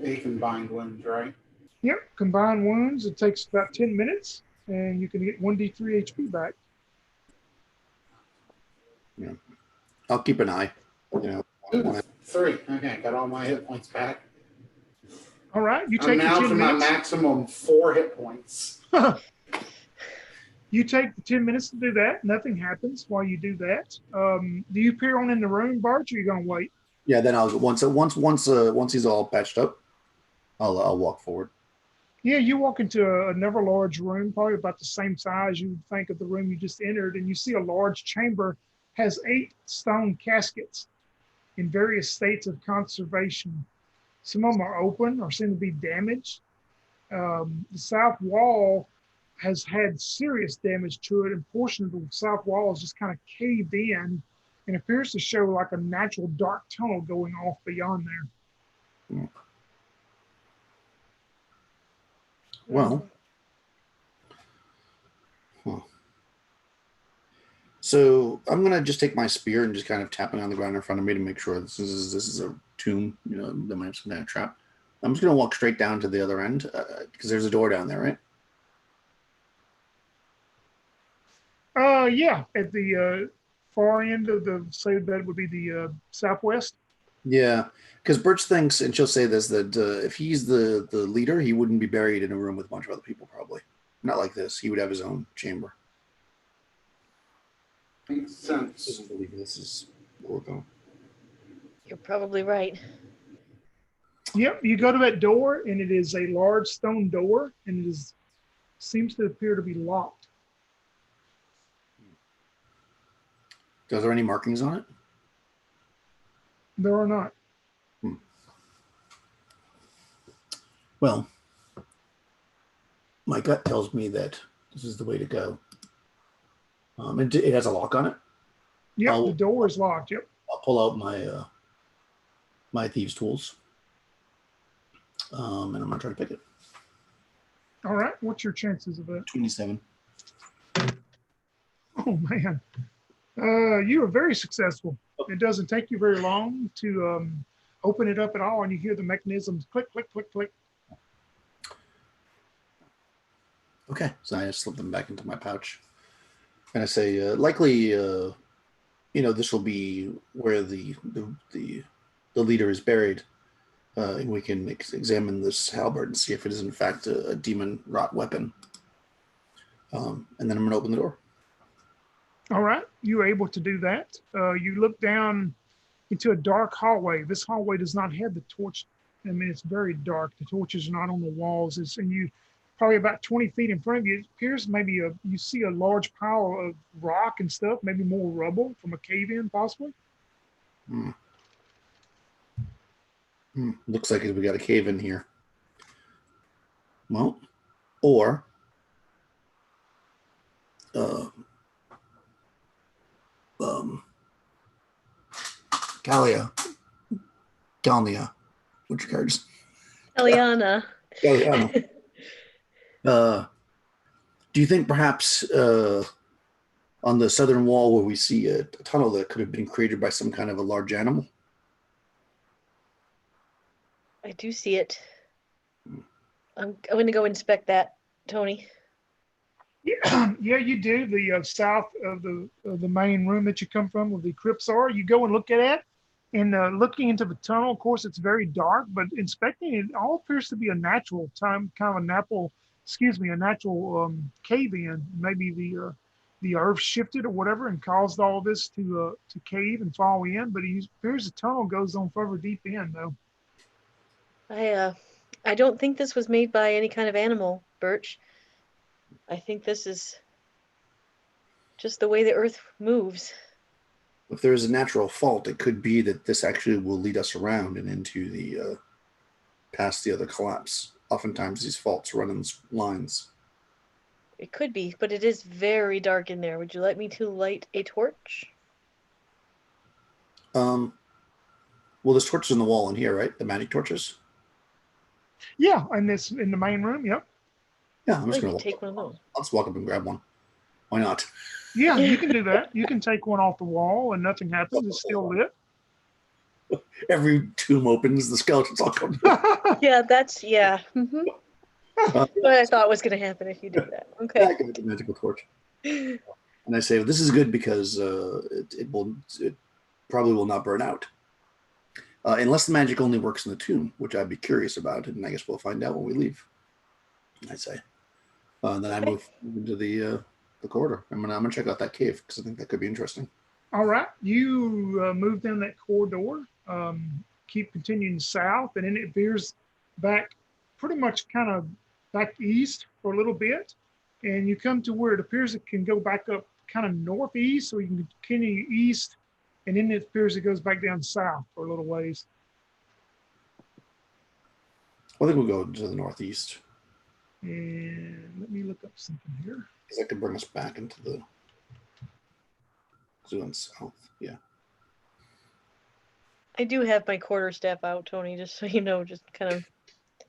He can bind wounds, right? Yep, combined wounds. It takes about 10 minutes, and you can get 1d3 HP back. Yeah. I'll keep an eye. Ooh, 3. Okay, got all my hit points back. All right, you I'm take the now 10 to my minutes. maximum 4 hit points. You take the 10 minutes to do that. Nothing happens while you do that. Do you peer on in the room, Bart, or are you going to wait? Yeah, then I'll once he's all patched up, I'll walk forward. Yeah, you walk into another large room, probably about the same size you would think of the room you just entered, and you see a large chamber has 8 stone caskets in various states of conservation. Some of them are open or seem to be damaged. The south wall has had serious damage to it, and portion of the south wall is just kind of caved in and appears to show like a natural dark tunnel going off beyond there. Well, so I'm gonna just take my spear and just kind of tap it on the ground in front of me to make sure this is a tomb. There might have some kind of trap. I'm just gonna walk straight down to the other end because there's a door down there, right? Yeah, at the far end of the, say that would be the southwest. Yeah, because Birch thinks, and she'll say this, that if he's the leader, he wouldn't be buried in a room with a bunch of other people, probably. Not like this. He would have his own chamber. Makes sense. Doesn't believe this is where we're going. You're probably right. Yep, you go to that door, and it is a large stone door, and it seems to appear to be locked. Are there any markings on it? There are not. Well, my gut tells me that this is the way to go. It has a lock on it. Yep, the door is locked. Yep. I'll pull out my my thieves' tools, and I'm gonna try to pick it. All right. What's your chances of that? 27. Oh man, you are very successful. It doesn't take you very long to open it up at all, and you hear the mechanisms click, click, click, click. Okay, so I just slip them back into my pouch, and I say, likely, this will be where the leader is buried, and we can examine this halberd and see if it is in fact a demon wrought weapon. And then I'm gonna open the door. All right, you are able to do that. You look down into a dark hallway. This hallway does not have the torch. I mean, it's very dark. The torches are not on the walls. And you, probably about 20 feet in front of you, it appears maybe you see a large pile of rock and stuff, maybe more rubble from a cave-in, possibly. Looks like we got a cave in here. Well, or Galnia, what's your cards? Eliana. Galliana. Do you think perhaps on the southern wall where we see a tunnel that could have been created by some kind of a large animal? I do see it. I'm going to go inspect that, Tony. Yeah, yeah, you do. The south of the main room that you come from, where the crypts are, you go and look at it. And looking into the tunnel, of course, it's very dark. But inspecting it, all appears to be a natural time, kind of a natural cave-in. Maybe the earth shifted or whatever and caused all this to cave and fall in. But it appears the tunnel goes on further deep in, though. I don't think this was made by any kind of animal, Birch. I think this is just the way the earth moves. If there is a natural fault, it could be that this actually will lead us around and into the past the other collapse. Oftentimes these faults run in lines. It could be, but it is very dark in there. Would you like me to light a torch? Well, there's torches on the wall in here, right? The magic torches? Yeah, in the main room, yep. Yeah, I'm just going to take one of those. I'll just walk up and grab one. Why not? Yeah, you can do that. You can take one off the wall and nothing happens. It's still lit. Every tomb opens, the skeletons all come. Yeah, Mm-hmm. Uh, What I thought was going to happen if you did that. Okay. I got the magical torch, and I say, well, "This is good because it probably will not burn out, unless the magic only works in the tomb, which I'd be curious about, and I guess we'll find out when we leave." I say, and then I move into the corridor. I'm gonna check out that cave because I think that could be interesting. All right, you move down that corridor, keep continuing south, and then it veers back pretty much kind of back east for a little bit. And you come to where it appears it can go back up kind of northeast, so you can continue east, and then it appears it goes back down south for a little ways. I think we'll go to the northeast. And let me look up something here. Because that could bring us back into the zoo and south. Yeah. I do have my quarterstaff out, Tony, just so you know, just kind of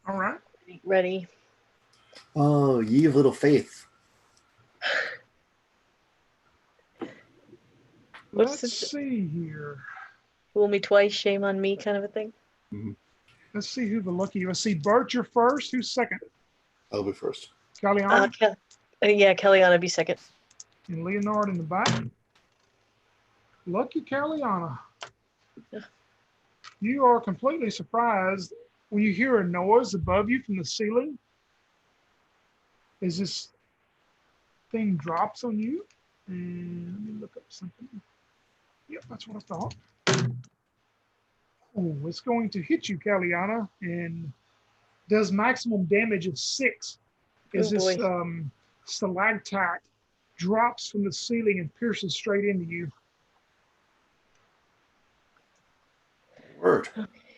All right. ready. Oh, ye of little faith. Let's see here. Fool me twice, shame on me, kind of a thing. Mm-hmm. Let's see who the lucky. Let's see. Bert, you're first. Who's second? I'll be first. Caliana? Yeah, Kellyanna be second. And Leonard in the back. Lucky Caliana. You are completely surprised when you hear a noise above you from the ceiling. As this thing drops on you. And let me look up something. Yep, that's what I thought. Oh, it's going to hit you, Caliana, and does maximum damage of 6. As this stalactite drops from the ceiling and pierces straight into you. Word.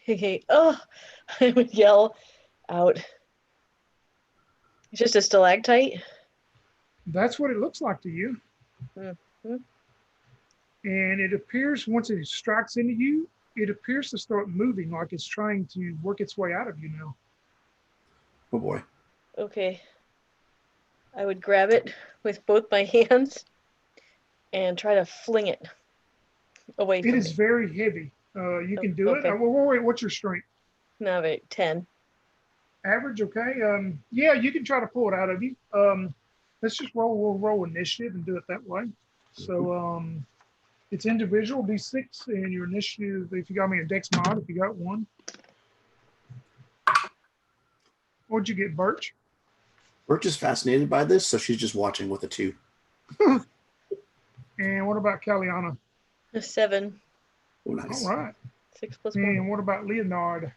Okay. Oh, I would yell out. It's just a stalactite. That's what it looks like to you. Mm-hmm. And it appears once it strikes into you, it appears to start moving like it's trying to work its way out of you now. Oh boy. Okay. I would grab it with both my hands and try to fling it away from me. It is very heavy. You can do okay. it. Wait, what's your strength? No, wait, 10. Average, okay. Yeah, you can try to pull it out of you. Let's just roll initiative and do it that way. So it's individual D6 and your initiative. If you got me a Dex mod, if you got one. What'd you get, Birch? Birch is fascinated by this, so she's just watching with a 2. And what about Caliana? A 7. Oh, nice. All right. 6 plus 1. And what about Leonard?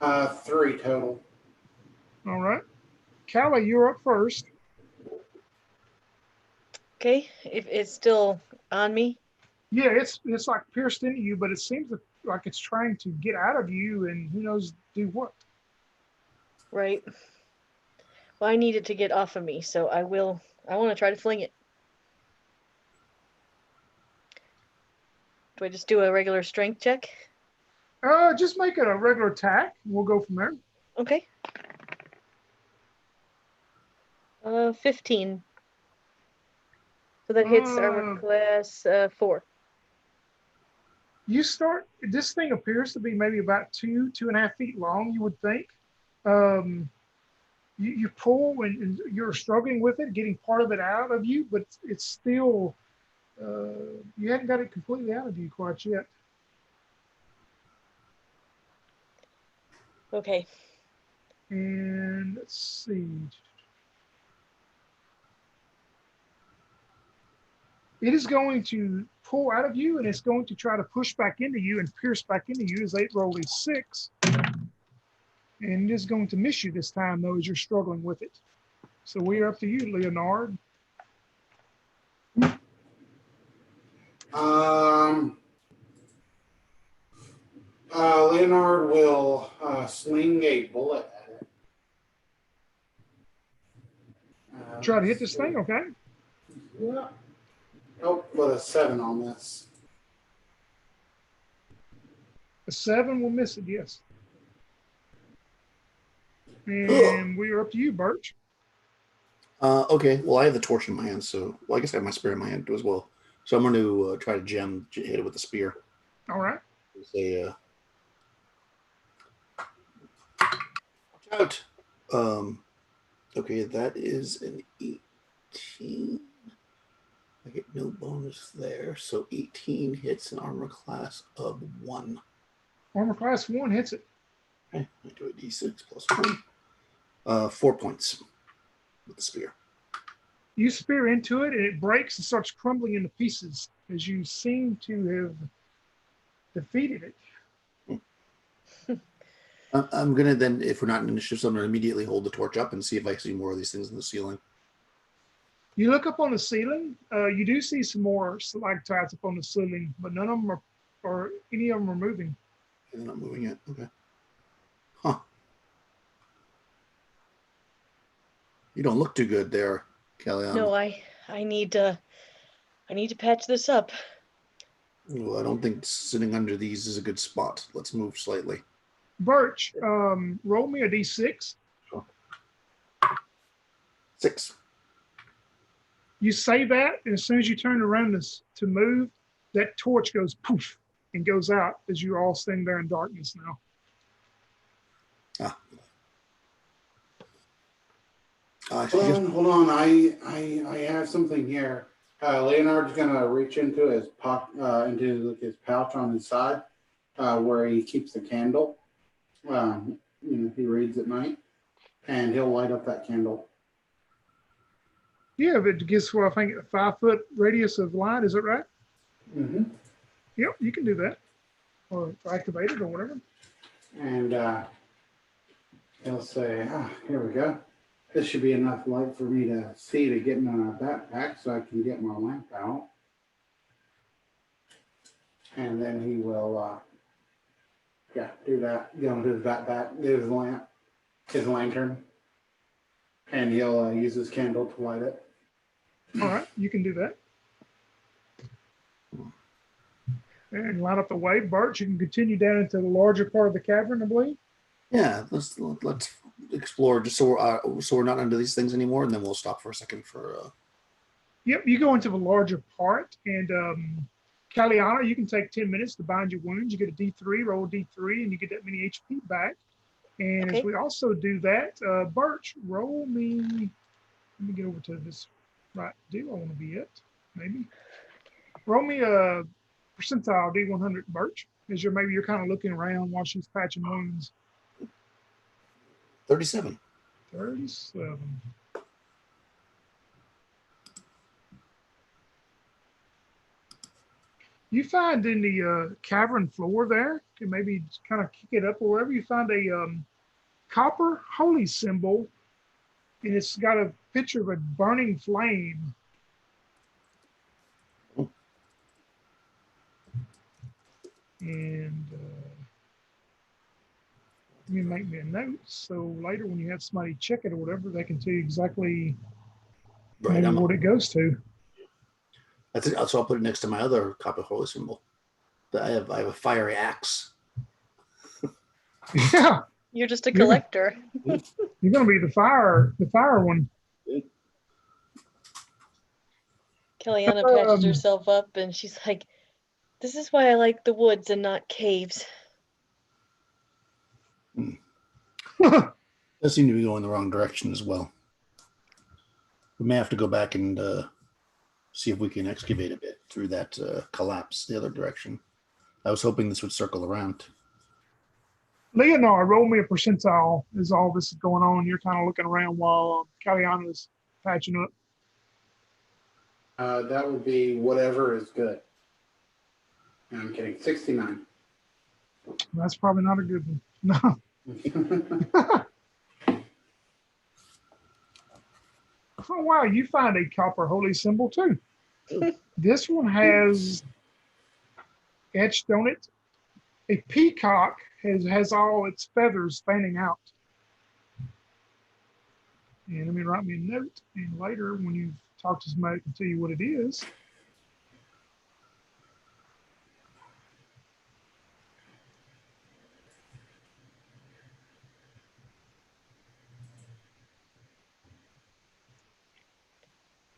3 total. All right. Callie, you're up first. Okay, if it's still on me. Yeah, it's like pierced into you, but it seems like it's trying to get out of you, and who knows do what. Right. Well, I need it to get off of me, so I want to try to fling it. Do I just do a regular strength check? Just make it a regular attack. We'll go from there. Okay. 15. So that hits armor class 4. You start, this thing appears to be maybe about 2.5 feet long, you would think. You pull and you're struggling with it, getting part of it out of you, but it's still, you haven't got it completely out of you quite yet. Okay. And let's see. It is going to pull out of you, and it's going to try to push back into you and pierce back into you as 8 roll a 6. And it is going to miss you this time, though, as you're struggling with it. So we are up to you, Leonard. Leonard will sling a bullet at it. Try to hit this thing, okay? Yeah. Oh, with a 7 on this. A 7 will miss it, yes. And we are up to you, Birch. Okay, well, I have the torch in my hand, so I guess I have my spear in my hand as well. So I'm going to try to hit it with the spear. All right. There's a watch out. Okay, that is an 18. I get no bonus there, so 18 hits an armor class of 1. Armor class 1 hits it. Okay, I do a d6 plus 1. 4 points with the spear. You spear into it, and it breaks and starts crumbling into pieces as you seem to have defeated it. I'm gonna then, if we're not in initiative, I'm gonna immediately hold the torch up and see if I see more of these things in the ceiling. You look up on the ceiling. You do see some more stalactites up on the ceiling, but none of them are, or any of them are moving. They're not moving yet. Okay. Huh. You don't look too good there, Kellyanne. No, I need to patch this up. Well, I don't think sitting under these is a good spot. Let's move slightly. Birch, roll me a d6. 6. You say that, and as soon as you turn around to move, that torch goes poof and goes out as you're all standing there in darkness now. Hold on. I have something here. Leonard's gonna reach into his his pouch on his side, where he keeps the candle. He reads at night, and he'll light up that candle. Yeah, but it gives, well, I think, a 5-foot radius of light. Is it right? Mm-hmm. Yep, you can do that, or activate it, or whatever. And he'll say, here we go. This should be enough light for me to see to get in my backpack so I can get my lamp out. And then he will, do that. Go into his backpack, get his lamp, his lantern, and he'll use his candle to light it. All right, you can do that. And light up the way. Bart, you can continue down into the larger part of the cavern, I believe. Yeah, let's explore just so we're not under these things anymore, and then we'll stop for a second for. Yep, you go into the larger part, and Caliana, you can take 10 minutes to bind your wounds. You get a D3, roll a D3, and you get that many HP back. And Okay. as we also do that, Birch, roll me. Let me get over to this right deal I want to be at, maybe. Roll me a percentile D100, Birch, as you're kind of looking around while she's patching wounds. 37. 37. You find in the cavern floor there, and maybe kind of kick it up or wherever, you find a copper holy symbol, and it's got a picture of a burning flame. And let me make me a note, so later when you have somebody check it or whatever, they can tell you exactly Right. what it goes to. That's it. So I'll put it next to my other copper holy symbol. I have a fiery axe. Yeah, You're just a collector. you're gonna be the fire one. Kellyanna patches herself up, and she's like, "This is why I like the woods and not caves." Does seem to be going the wrong direction as well. We may have to go back and see if we can excavate a bit through that collapse the other direction. I was hoping this would circle around. Leonard, roll me a percentile as all this is going on. You're kind of looking around while Caliana's patching up. That would be whatever is good. No, I'm kidding. 69. That's probably not a good one. No. Oh, wow, you find a copper holy symbol too. This one has etched on it a peacock has all its feathers fanning out. And let me write me a note, and later when you talk to somebody, I can tell you what it is.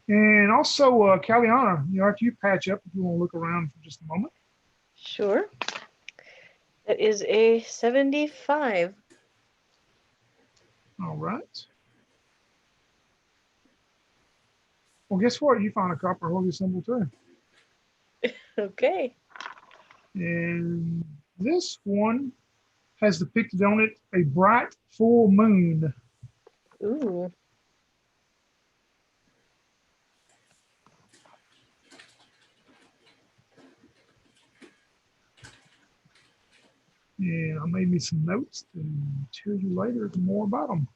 And also, Caliana, after you patch up, if you want to look around for just a moment. Sure. That is a 75. All right. Well, guess what? You found a copper holy symbol too. Okay. And this one has depicted on it a bright full moon. Ooh. And I made me some notes to tell you later more about them.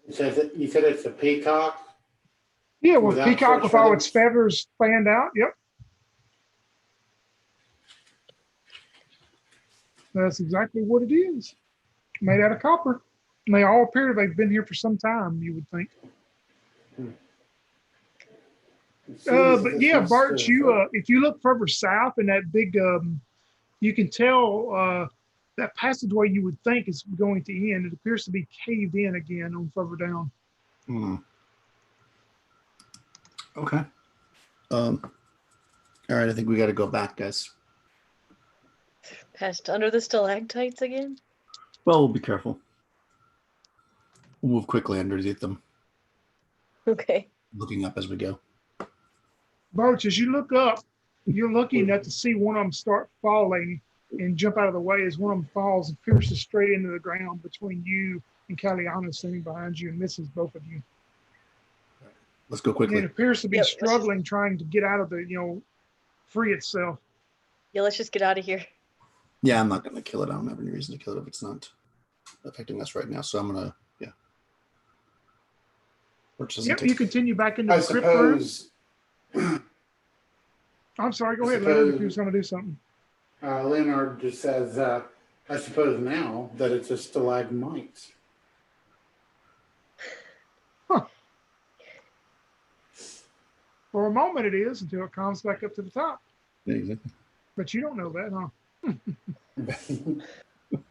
You said it's a peacock Yeah, with without peacock such with all its feathers? feathers fanned out. Yep. That's exactly what it is. Made out of copper. And they all appear they've been here for some time, you would think. It seems But this yeah, must Bart, have, if you look further south in that big, you can tell that passageway you would think is going to end. It appears to be caved in again on further down. Hmm. Okay. All right, I think we got to go back, guys. Past under the stalactites again? Well, we'll be careful. We'll move quickly underneath them, Okay. looking up as we go. Bart, as you look up, you're lucky enough to see one of them start falling and jump out of the way as one of them falls and pierces straight into the ground between you and Caliana standing behind you and misses both of you. Let's go And quickly. it appears to be Yep, let's just- struggling, trying to get out of the, free itself. Yeah, let's just get out of here. Yeah, I'm not going to kill it. I don't have any reason to kill it if it's not affecting us right now. So I'm going to, yeah. Which doesn't Yep, take. you continue back into I the crypt room. suppose I'm sorry, go I ahead, Leonard, if suppose- you was going to do something. Leonard just says, I suppose now that it's a stalagmite. For a moment it is until it comes back up to the top. Yeah, exactly. But you don't know that, huh?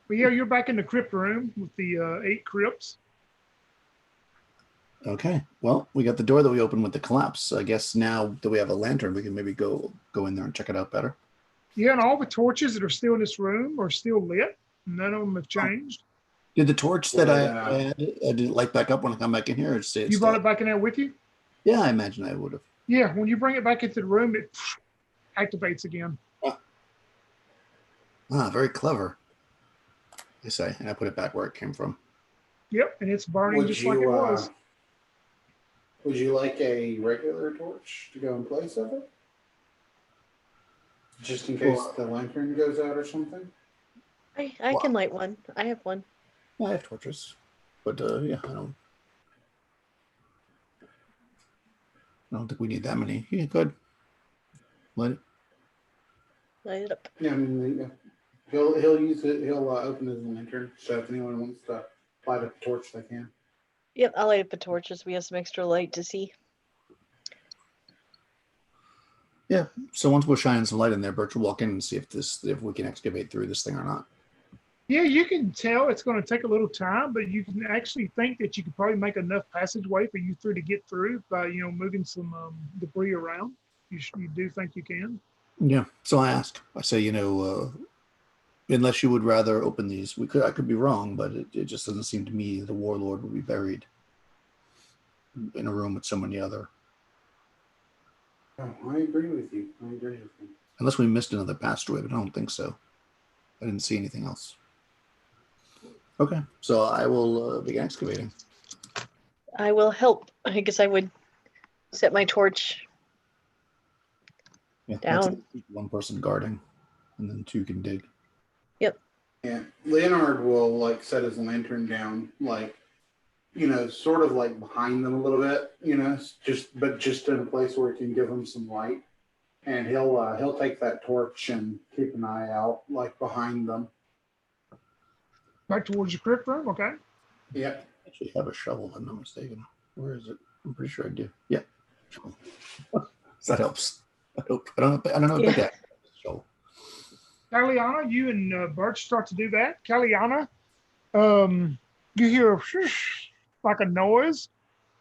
But yeah, you're back in the crypt room with the 8 crypts. Okay. Well, we got the door that we opened with the collapse. I guess now that we have a lantern, we can maybe go in there and check it out better. Yeah, and all the torches that are still in this room are still lit. None of them have changed. Did the torch that Yeah. I had, did it light back up when I come back in here? Or stay You brought it back in there with you? Yeah, I imagine I would have. Yeah, when you bring it back into the room, it activates again. Ah, very clever. I say, and I put it back where it came from. Yep, and it's burning Would just like it was. Would you like a regular torch to go in place of it? Just in case Well, the lantern goes out or something? I can light one. I have one. Yeah, I have torches, but yeah, I don't think we need that many. Yeah, good. Light it. Light it up. Yeah, I mean, he'll use it. He'll open his lantern, so if anyone wants to light up a torch, they can. Yep, I'll light up the torches. We have some extra light to see. Yeah. So once we're shining some light in there, Bert will walk in and see if we can excavate through this thing or not. Yeah, you can tell it's going to take a little time, but you can actually think that you could probably make enough passageway for you three to get through by, moving some debris around. You do think you can? Yeah. So I ask. I say, unless you would rather open these, I could be wrong, but it just doesn't seem to me the warlord would be buried in a room with so many other. Oh, I agree with you. Unless we missed another passageway, but I don't think so. I didn't see anything else. Okay, so I will begin excavating. I will help. I guess I would set my torch Yeah, down. that's one person guarding, and then 2 can dig. Yeah, Leonard will set his lantern down, sort of behind them a little bit, just in a place where it can give them some light, and he'll take that torch and keep an eye out behind them. Back towards the crypt room, okay? Yep. I actually have a shovel, if I'm not mistaken. Where is it? I'm pretty sure I do. Yeah, shovel. So that helps. I hope. I don't know if that shovel. Caliana, you and Birch start to do that. Caliana, you hear like a noise,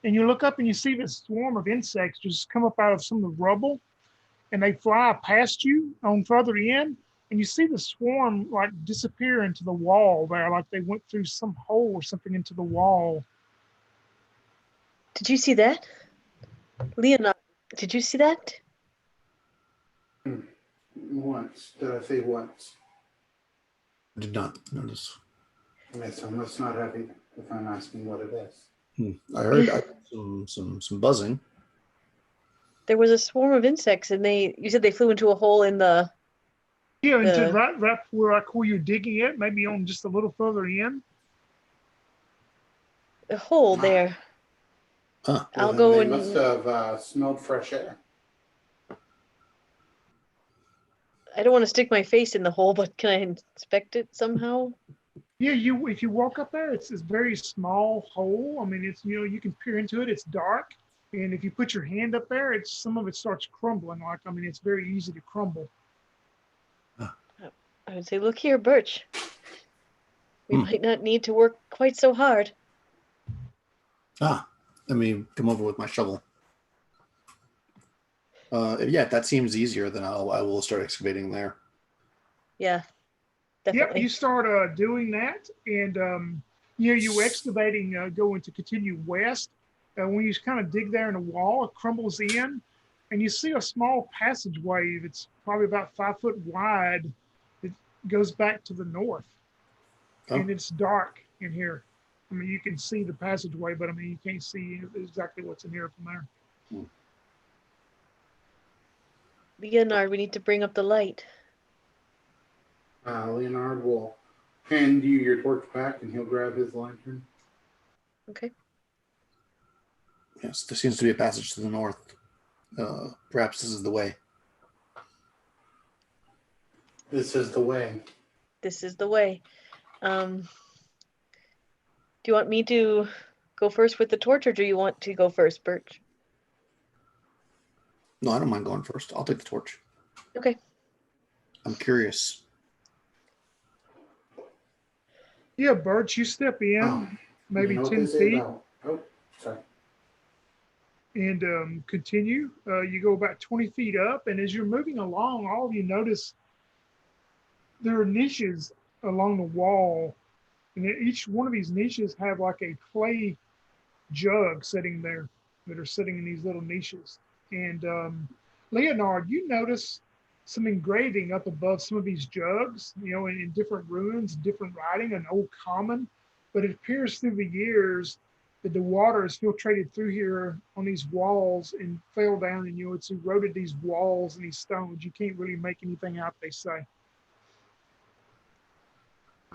and you look up and you see this swarm of insects just come up out of some of the rubble, and they fly past you on further in, and you see the swarm like disappear into the wall there, like they went through some hole or something into the wall. Did you see that? Leonard, did you see that? Once. Did I say once? I did not notice. Yes, I must not have it if I'm asking what it is. I heard some buzzing. There was a swarm of insects, and you said they flew into a hole in the. Yeah, into right where you're digging it, maybe on just a little further in. A hole there. Huh. I'll Well, go they and must have smelled fresh air. I don't want to stick my face in the hole, but can I inspect it somehow? Yeah, if you walk up there, it's this very small hole. I mean, it's you can peer into it. It's dark, and if you put your hand up there, some of it starts crumbling. Like I mean, it's very easy to crumble. I would say, look here, Birch. We might not need to work quite so hard. Let me come over with my shovel. If that seems easier, then I will start excavating there. Yeah, Yep, definitely. you start doing that, and you excavating going to continue west. When you kind of dig there in the wall, it crumbles in, and you see a small passageway that's probably about 5 foot wide. It goes back to the north, and it's dark in here. I mean, you can see the passageway, but I mean, you can't see exactly what's in here from there. Leonard, we need to bring up the light. Leonard will hand you your torch back, and he'll grab his lantern. Okay. Yes, there seems to be a passage to the north. Perhaps this is the way. This is the way. This is the way. Do you want me to go first with the torch, or do you want to go first, Birch? No, I don't mind going first. I'll take the torch. Okay. I'm curious. Yeah, Birch, you step in maybe you know 10 feet. Oh, sorry. And continue. You go about 20 feet up, and as you're moving along, all of you notice there are niches along the wall, and each one of these niches have like a clay jug sitting there that are sitting in these little niches. And Leonard, you notice some engraving up above some of these jugs, in different ruins, different writing, an old common, but it appears through the years that the water has filtrated through here on these walls and fell down, and it's eroded these walls and these stones. You can't really make anything out, they say.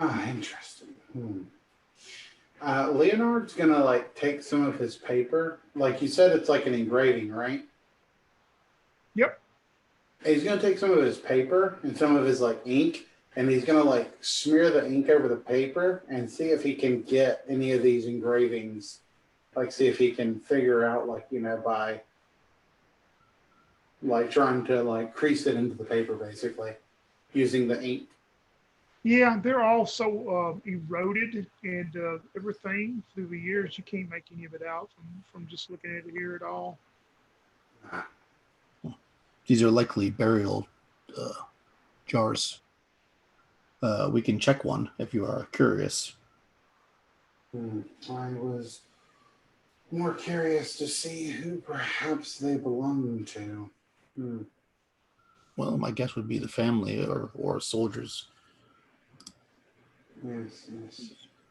Interesting. Leonard's gonna take some of his paper. Like you said, it's like an engraving, right? Yep. He's gonna take some of his paper and some of his ink, and he's gonna smear the ink over the paper and see if he can get any of these engravings. See if he can figure out by trying to crease it into the paper, basically using the ink. Yeah, they're all so eroded and everything through the years. You can't make any of it out from just looking at it here at all. These are likely burial jars. We can check one if you are curious. I was more curious to see who perhaps they belong to. Well, my guess would be the family or soldiers. Yes.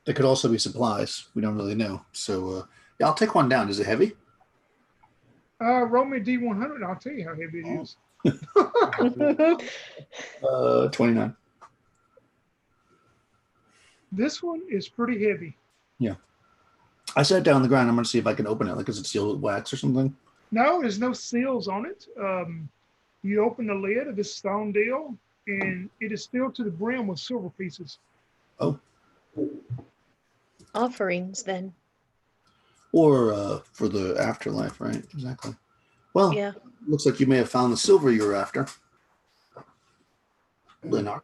They could also be supplies. We don't really know. So, I'll take one down. Is it heavy? Roll me D100, and I'll tell you how heavy it is. 29. This one is pretty heavy. Yeah. I set it down on the ground. I'm going to see if I can open it. Is it sealed with wax or something? No, there's no seals on it. You open the lid of this stone deal, and it is filled to the brim with silver pieces. Oh. Offerings, then. Or for the afterlife, right? Exactly. Well, yeah. Looks like you may have found the silver you were after. Leonard.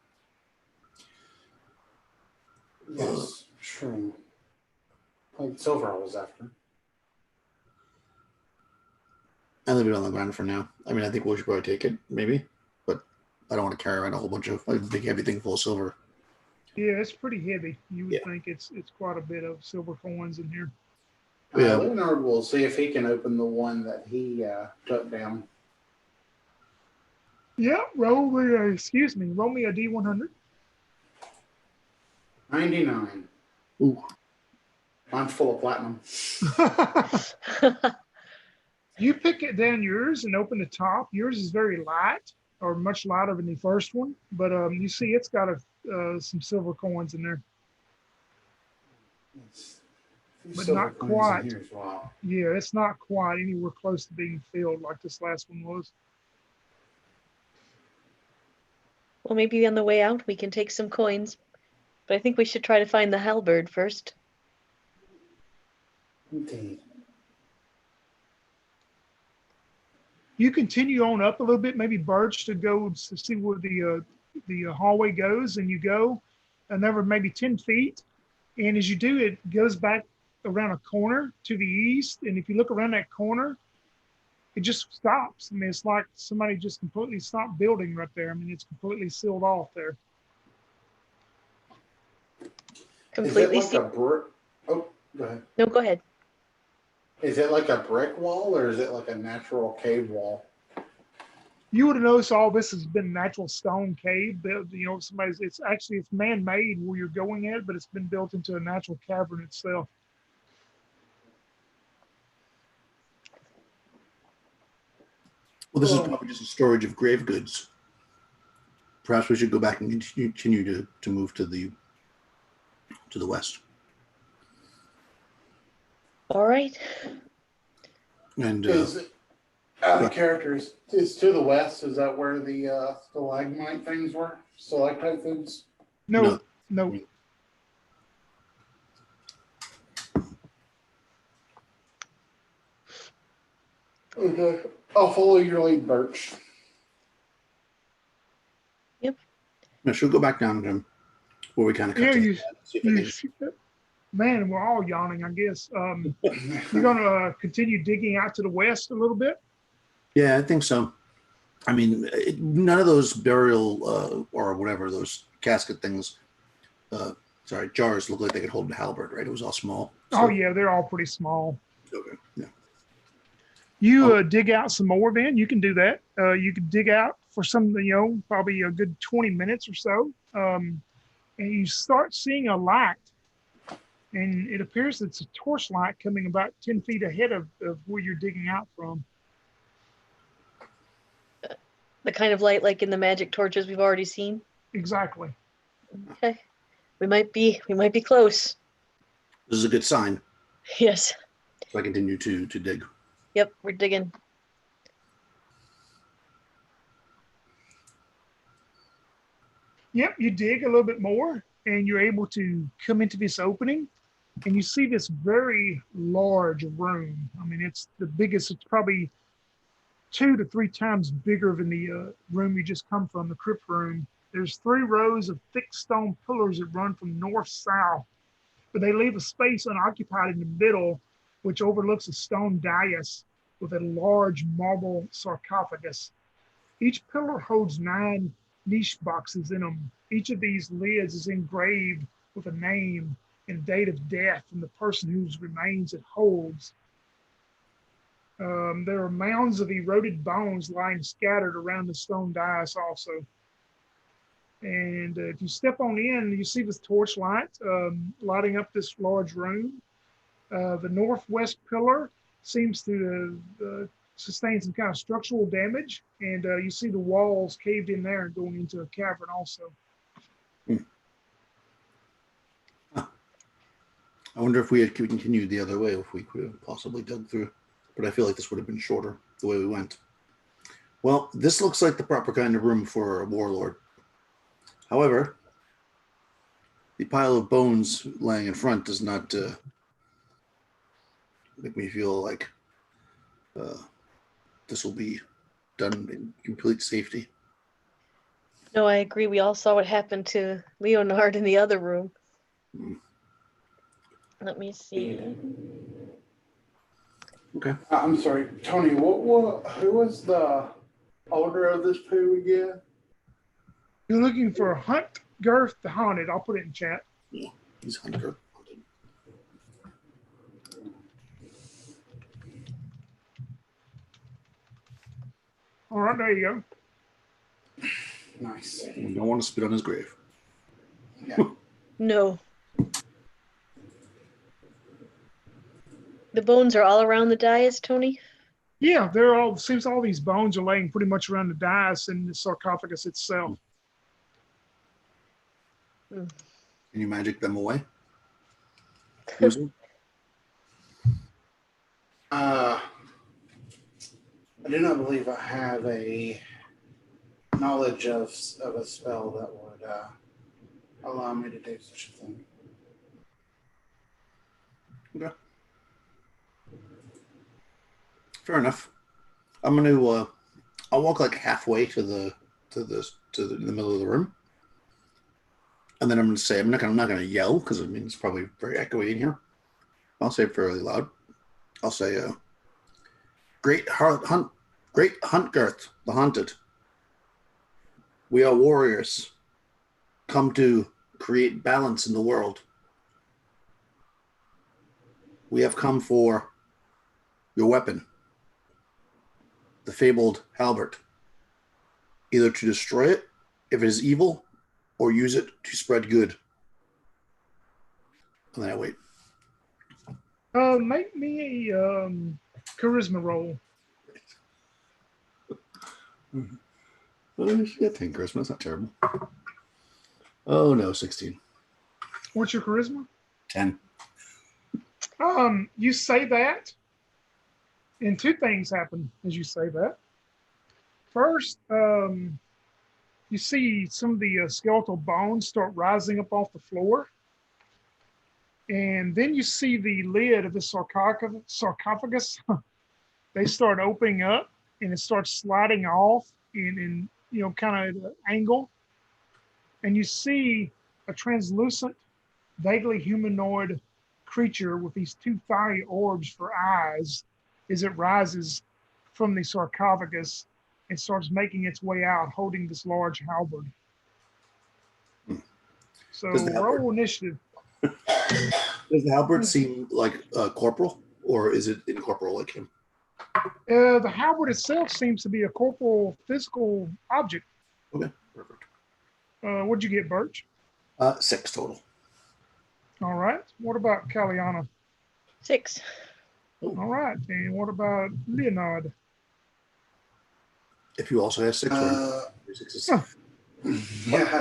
Yes, true. Silver I was after. I leave it on the ground for now. I mean, I think we should probably take it, maybe, but I don't want to carry around a whole bunch of like big heavy thing full of silver. Yeah, it's pretty heavy. You would Yeah. think it's quite a bit of silver coins in here. Yeah. Leonard will see if he can open the one that he took down. Yeah, roll me a D100. 99. Ooh. Mine's full of platinum. You pick it down yours and open the top. Yours is very light, or much lighter than the first one, but you see it's got some silver coins in there. But not quite. Here as well. Yeah, it's not quite anywhere close to being filled like this last one was. Well, maybe on the way out we can take some coins. But I think we should try to find the halberd first. Indeed. You continue on up a little bit, maybe Birch to go to see where the hallway goes, and you go another maybe 10 feet. And as you do, it goes back around a corner to the east. And if you look around that corner, it just stops. I mean, it's like somebody just completely stopped building right there. I mean, it's completely sealed off there. Completely. Is it like a brick? Oh, go ahead. No, go ahead. Is it like a brick wall or is it like a natural cave wall? You would have noticed all this has been natural stone cave built. You know, it's man-made where you're going at, but it's been built into a natural cavern itself. Well, this is probably just a storage of grave goods. Perhaps we should go back and continue to move to the west. All right. And Out of characters, is to the west. Is that where the stalagmite things were? Stalactite things? No. Okay. I'll follow your lead, Birch. Yep. no, she'll go back down to where we kind of cut Yeah, to see if I can- man, we're all yawning, I guess. You're going to continue digging out to the west a little bit? Yeah, I think so. I mean, none of those burial or whatever, those casket things, jars look like they could hold a halberd, right? It was all small. So. Oh, yeah, they're all pretty small. Okay, yeah. You dig out some more then. You can do that. You can dig out for some, probably a good 20 minutes or so. And you start seeing a light. And it appears it's a torchlight coming about 10 feet ahead of where you're digging out from. The kind of light like in the magic torches we've already seen. Exactly. Okay. We might be close. This is a good sign. Yes. So I continue to dig. Yep, we're digging. Yep, you dig a little bit more and you're able to come into this opening and you see this very large room. I mean, it's the biggest, it's probably 2 to 3 times bigger than the room you just come from, the crypt room. There's 3 rows of thick stone pillars that run from north-south, but they leave a space unoccupied in the middle, which overlooks a stone dais with a large marble sarcophagus. Each pillar holds 9 niche boxes in them. Each of these lids is engraved with a name and date of death from the person whose remains it holds. There are mounds of eroded bones lying scattered around the stone dais also. And if you step on in, you see this torchlight lighting up this large room. The northwest pillar seems to sustain some kind of structural damage, and you see the walls caved in there and going into a cavern also. I wonder if we had continued the other way, if we could have possibly dug through. But I feel like this would have been shorter the way we went. Well, this looks like the proper kind of room for a warlord. However, the pile of bones laying in front does not make me feel like this will be done in complete safety. No, I agree. We all saw what happened to Leonard in the other room. Mm. Let me see. Okay. I'm sorry, Tony. Who was the owner of this poo again? You're looking for Hunt Girth the Haunted. I'll put it in chat. Yeah, he's hunter. All right, there you go. Nice. We don't want to spit on his grave. Yeah. No. The bones are all around the dais, Tony? Yeah, seems all these bones are laying pretty much around the dais and the sarcophagus itself. Can you magic them away? User? I do not believe I have a knowledge of a spell that would allow me to do such a thing. Okay. Fair enough. I'm gonna I'll walk like halfway to the middle of the room. And then I'm gonna say I'm not gonna yell because I mean it's probably very echoey in here. I'll say it fairly loud. I'll say Great Hunt Girth, the Haunted. We are warriors, come to create balance in the world. We have come for your weapon, the fabled halberd, either to destroy it if it is evil, or use it to spread good. And then I wait. Make me a charisma roll. Oh, she got 10 charisma. That's not terrible. Oh no, 16. What's your charisma? 10. You say that, and two things happen as you say that. First, you see some of the skeletal bones start rising up off the floor. And then you see the lid of the sarcophagus. They start opening up and it starts sliding off in kind of an angle. And you see a translucent, vaguely humanoid creature with these two fiery orbs for eyes as it rises from the sarcophagus and starts making its way out holding this large halberd. So roll initiative. Does the halberd seem like corporal, or is it incorporeal like him? The halberd itself seems to be a corporal physical object. Okay, perfect. What'd you get, Birch? 6 total. All right. What about Kaliana? 6. All right. And what about Leonard? If you also have 6, Yeah.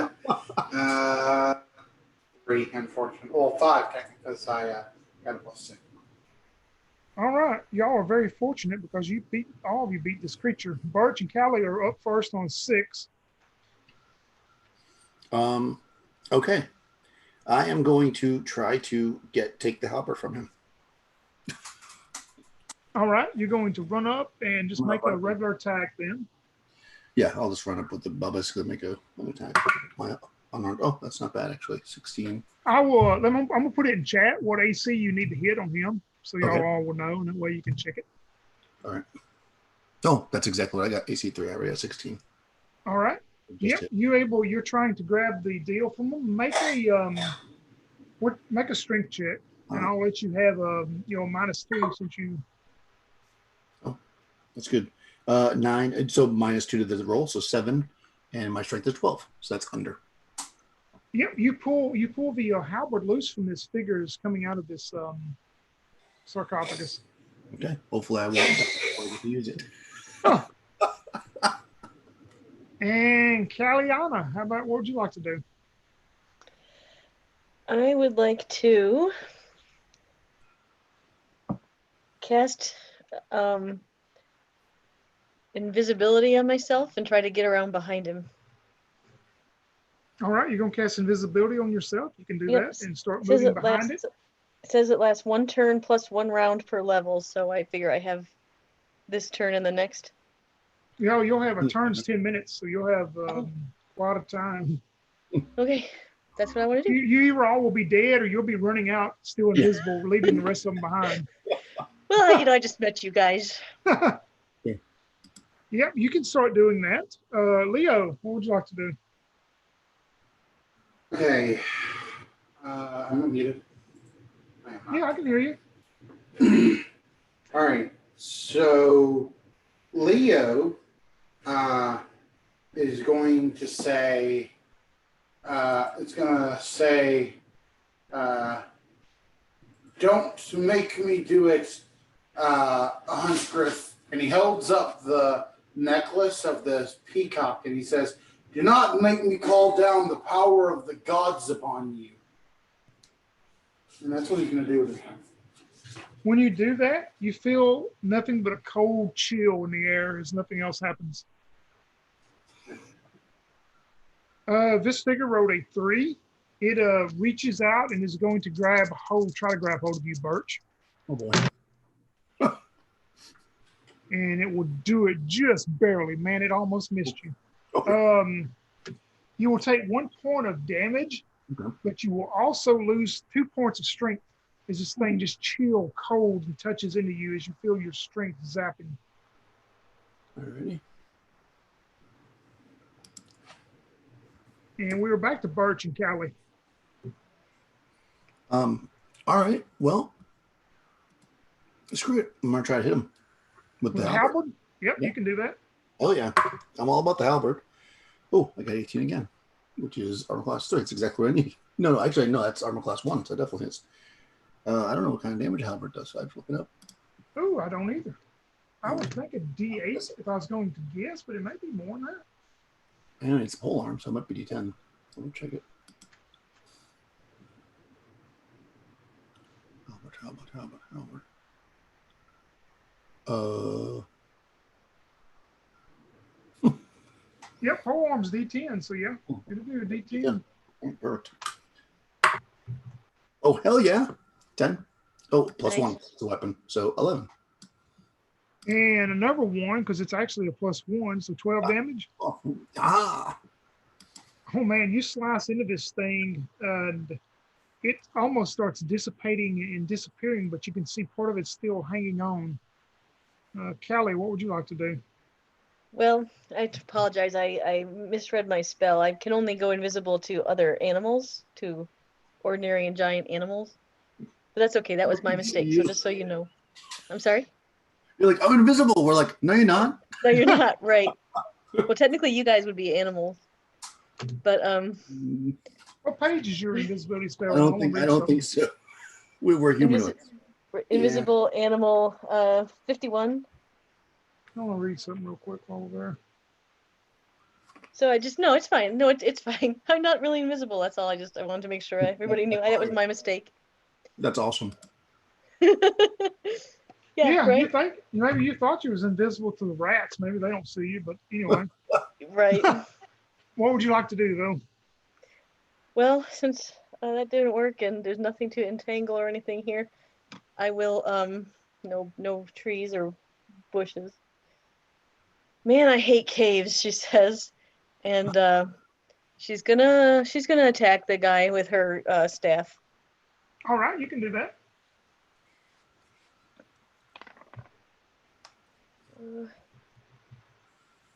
3, unfortunately. Well, 5 technically, because I got a +6. All right. Y'all are very fortunate because all of you beat this creature. Birch and Callie are up first on 6. Okay. I am going to try to take the halberd from him. All right. You're going to run up and just make a regular attack then. Yeah, I'll just run up with the basically make an attack. My unarmed. Oh, that's not bad actually. 16. I'm gonna put it in chat what AC you need to hit on him, so y'all all will know, and that way you can check it. All right. Oh, that's exactly what I got. AC 3. I already got 16. All right. Yep. You're trying to grab the deal from them. Make a strength check, and I'll let you have a -2 since you. Oh, that's good. 9. So -2 to the roll, so 7, and my strength is 12. So that's under. Yep. You pull the halberd loose from this figure is coming out of this sarcophagus. Okay. Hopefully, I won't use it. Huh. And Kaliana, what would you like to do? I would like to cast invisibility on myself and try to get around behind him. All right, you're going to cast invisibility on yourself. You can do that and start moving behind it. It says it lasts 1 turn plus 1 round per level, so I figure I have this turn and the next. You'll have a turn's 10 minutes, so you'll have a lot of time. Okay, that's what I want to do. You either all will be dead or you'll be running out still invisible, leaving the rest of them behind. Well, I just met you guys. Yep, you can start doing that. Leo, what would you like to do? Okay. I'm muted. Yeah, I can hear you. All right. So Leo is going to say, it's going to say, don't make me do it, Hunsgrove. And he holds up the necklace of the peacock and he says, do not make me call down the power of the gods upon you. And that's what he's going to do with it. When you do that, you feel nothing but a cold chill in the air as nothing else happens. This figure rolled a 3. It reaches out and is going to try to grab hold of you, Birch. Oh boy. And it will do it just barely. Man, it almost missed you. Okay. You will take 1 point of damage, Okay. but you will also lose 2 points of strength as this thing just chill, cold, and touches into you as you feel your strength zapping. Alrighty. And we are back to Birch and Callie. All right. Well, screw it. I'm gonna try to hit him with the halberd. Halberd? Yep, Yeah. you can do that. Oh yeah, I'm all about the halberd. Oh, I got 18 again, which is armor class 3. It's exactly what I need. No, actually, no, that's armor class 1, so it definitely is. I don't know what kind of damage halberd does, so I have to look it up. Oh, I don't either. I was thinking D8 if I was going to guess, but it may be more than that. And it's pole arm, so it might be D10. Let me check it. Halberd. Yep, polearm's D10, so yeah, it'll be a D10. Perfect. Oh, hell yeah. 10. Oh, plus Nice. 1. It's a weapon, so 11. And another 1, because it's actually a +1, so 12 damage. Oh, Oh man, you slice into this thing and it almost starts dissipating and disappearing, but you can see part of it still hanging on. Callie, what would you like to do? Well, I apologize. I misread my spell. I can only go invisible to other animals, to ordinary and giant animals. But that's okay. That was my mistake. So just so you know. I'm sorry? You're like, I'm invisible. We're like, no, you're not. No, you're not. Right. Well, technically you guys would be animals. But What page is your invisibility spell? I don't think so. We were humanoids. invisible animal 51. I want to read something real quick while we're there. So no, it's fine. No, it's fine. I'm not really invisible. That's all. I wanted to make sure everybody knew. That was my mistake. That's awesome. Yeah, right. you think maybe you thought you was invisible to the rats. Maybe they don't see you, but anyway. Right. What would you like to do though? Well, since that didn't work and there's nothing to entangle or anything here, I will no trees or bushes. Man, I hate caves, she says, and she's gonna attack the guy with her staff. All right, you can do that.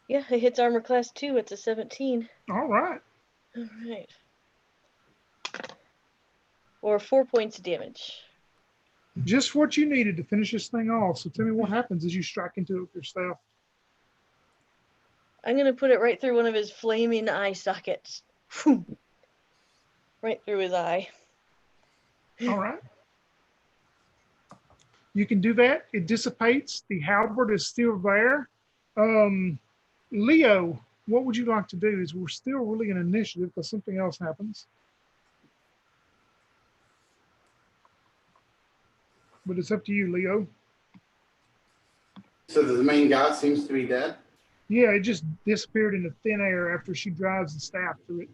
Yeah, it hits armor class 2. It's a 17. All right. All right. Or 4 points of damage. Just what you needed to finish this thing off. So tell me what happens as you strike into it with your staff. I'm gonna put it right through one of his flaming eye sockets. Right through his eye. All right. You can do that. It dissipates. The halberd is still there. Leo, what would you like to do? Is we're still really in initiative because something else happens. But it's up to you, Leo. So the main guy seems to be dead? Yeah, it just disappeared into thin air after she drives the staff through it.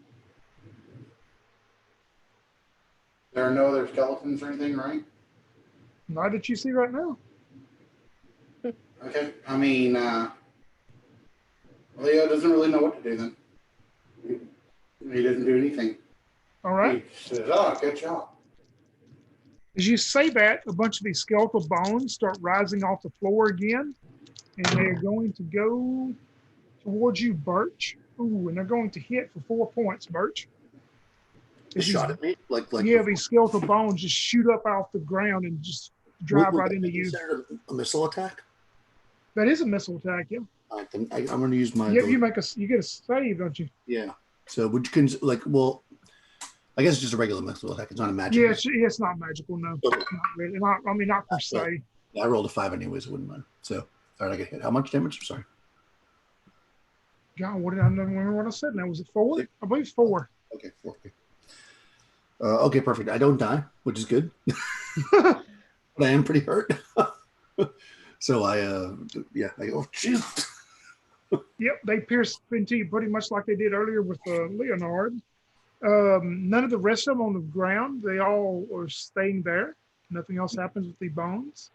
There are no other skeletons or anything, right? Not that you see right now. Okay. I mean, Leo doesn't really know what to do then. He doesn't do anything. All right. He says, oh, good job. As you say that, a bunch of these skeletal bones start rising off the floor again, and they're going to go towards you, Birch. Ooh, and they're going to hit for 4 points, Birch. They shot at me like Yeah, before. these skeletal bones just shoot up off the ground and just drive Would right that into be you. considered a missile attack? That is a missile attack, yeah. Then I'm going to use my. Yep, you get a save, don't you? Yeah. So would you like? Well, I guess it's just a regular missile attack. It's not a magic. Yeah, it's not magical, no. Okay. Not really. Not per se. Yeah, I rolled a 5 anyways. It wouldn't matter. So, all right, I get hit. How much damage? I'm sorry. God, what did I remember what I said now? Was it 4? I believe 4. Okay, 4. Okay. Okay, perfect. I don't die, which is good. But I am pretty hurt. So I go, jeez. Yep, they pierce into you pretty much like they did earlier with Leonard. None of the rest of them on the ground. They all are staying there. Nothing else happens with the bones.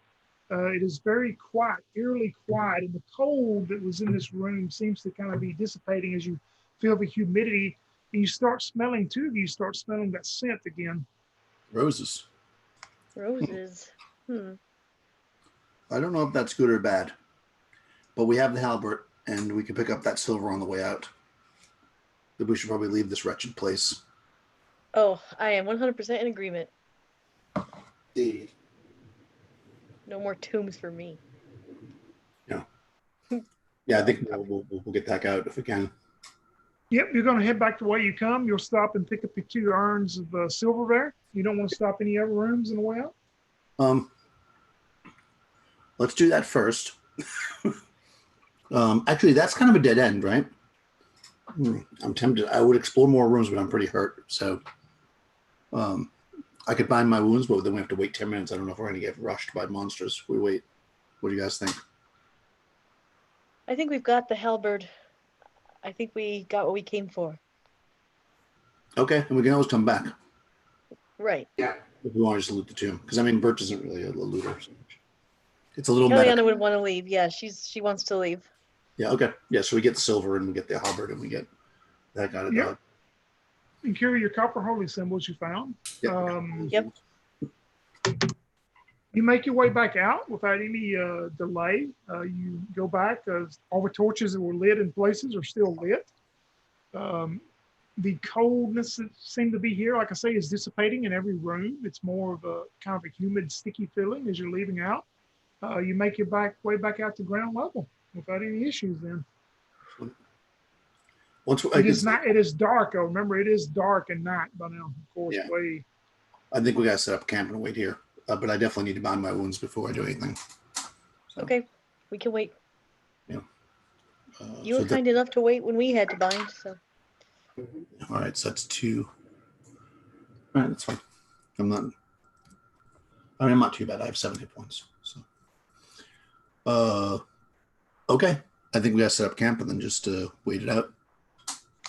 It is very quiet, eerily quiet, and the cold that was in this room seems to kind of be dissipating as you feel the humidity, and you start smelling, two of you start smelling that scent again. Roses. Roses. I don't know if that's good or bad, but we have the halberd, and we can pick up that silver on the way out. But we should probably leave this wretched place. Oh, I am 100% in agreement. Indeed. No more tombs for me. Yeah. Yeah, I think we'll get back out if we can. Yep, you're going to head back the way you come. You'll stop and pick up the 2 urns of silver there. You don't want to stop any other rooms on the way out? Let's do that first. Actually, that's kind of a dead end, right? I'm tempted. I would explore more rooms, but I'm pretty hurt. So I could bind my wounds, but then we have to wait 10 minutes. I don't know if we're going to get rushed by monsters. We wait. What do you guys think? I think we've got the halberd. I think we got what we came for. Okay, and we can always come back. Right. Yeah. If we want to just loot the tomb. Because, I mean, Birch isn't really a looter. So it's a little Kellyanna meta. would want to leave. Yeah, she wants to leave. Yeah, okay. Yeah, so we get the silver and we get the halberd and we get that kind of dog. And carry your copper holy symbols you found. Yep. You make your way back out without any delay. You go back. All the torches that were lit in places are still lit. The coldness that seemed to be here, like I say, is dissipating in every room. It's more of a kind of a humid, sticky feeling as you're leaving out. You make your way back out to ground level without any issues then. It is dark. Remember, it is dark and night by now, of course. Yeah. I think we got to set up camp and wait here. But I definitely need to bind my wounds before I do anything. So, okay, we can wait. Yeah. You were kind enough to wait when we had to bind, so. All right, so that's 2. All right, that's fine. I'm not too bad. I have 70 points. So, okay. I think we got to set up camp and then just wait it out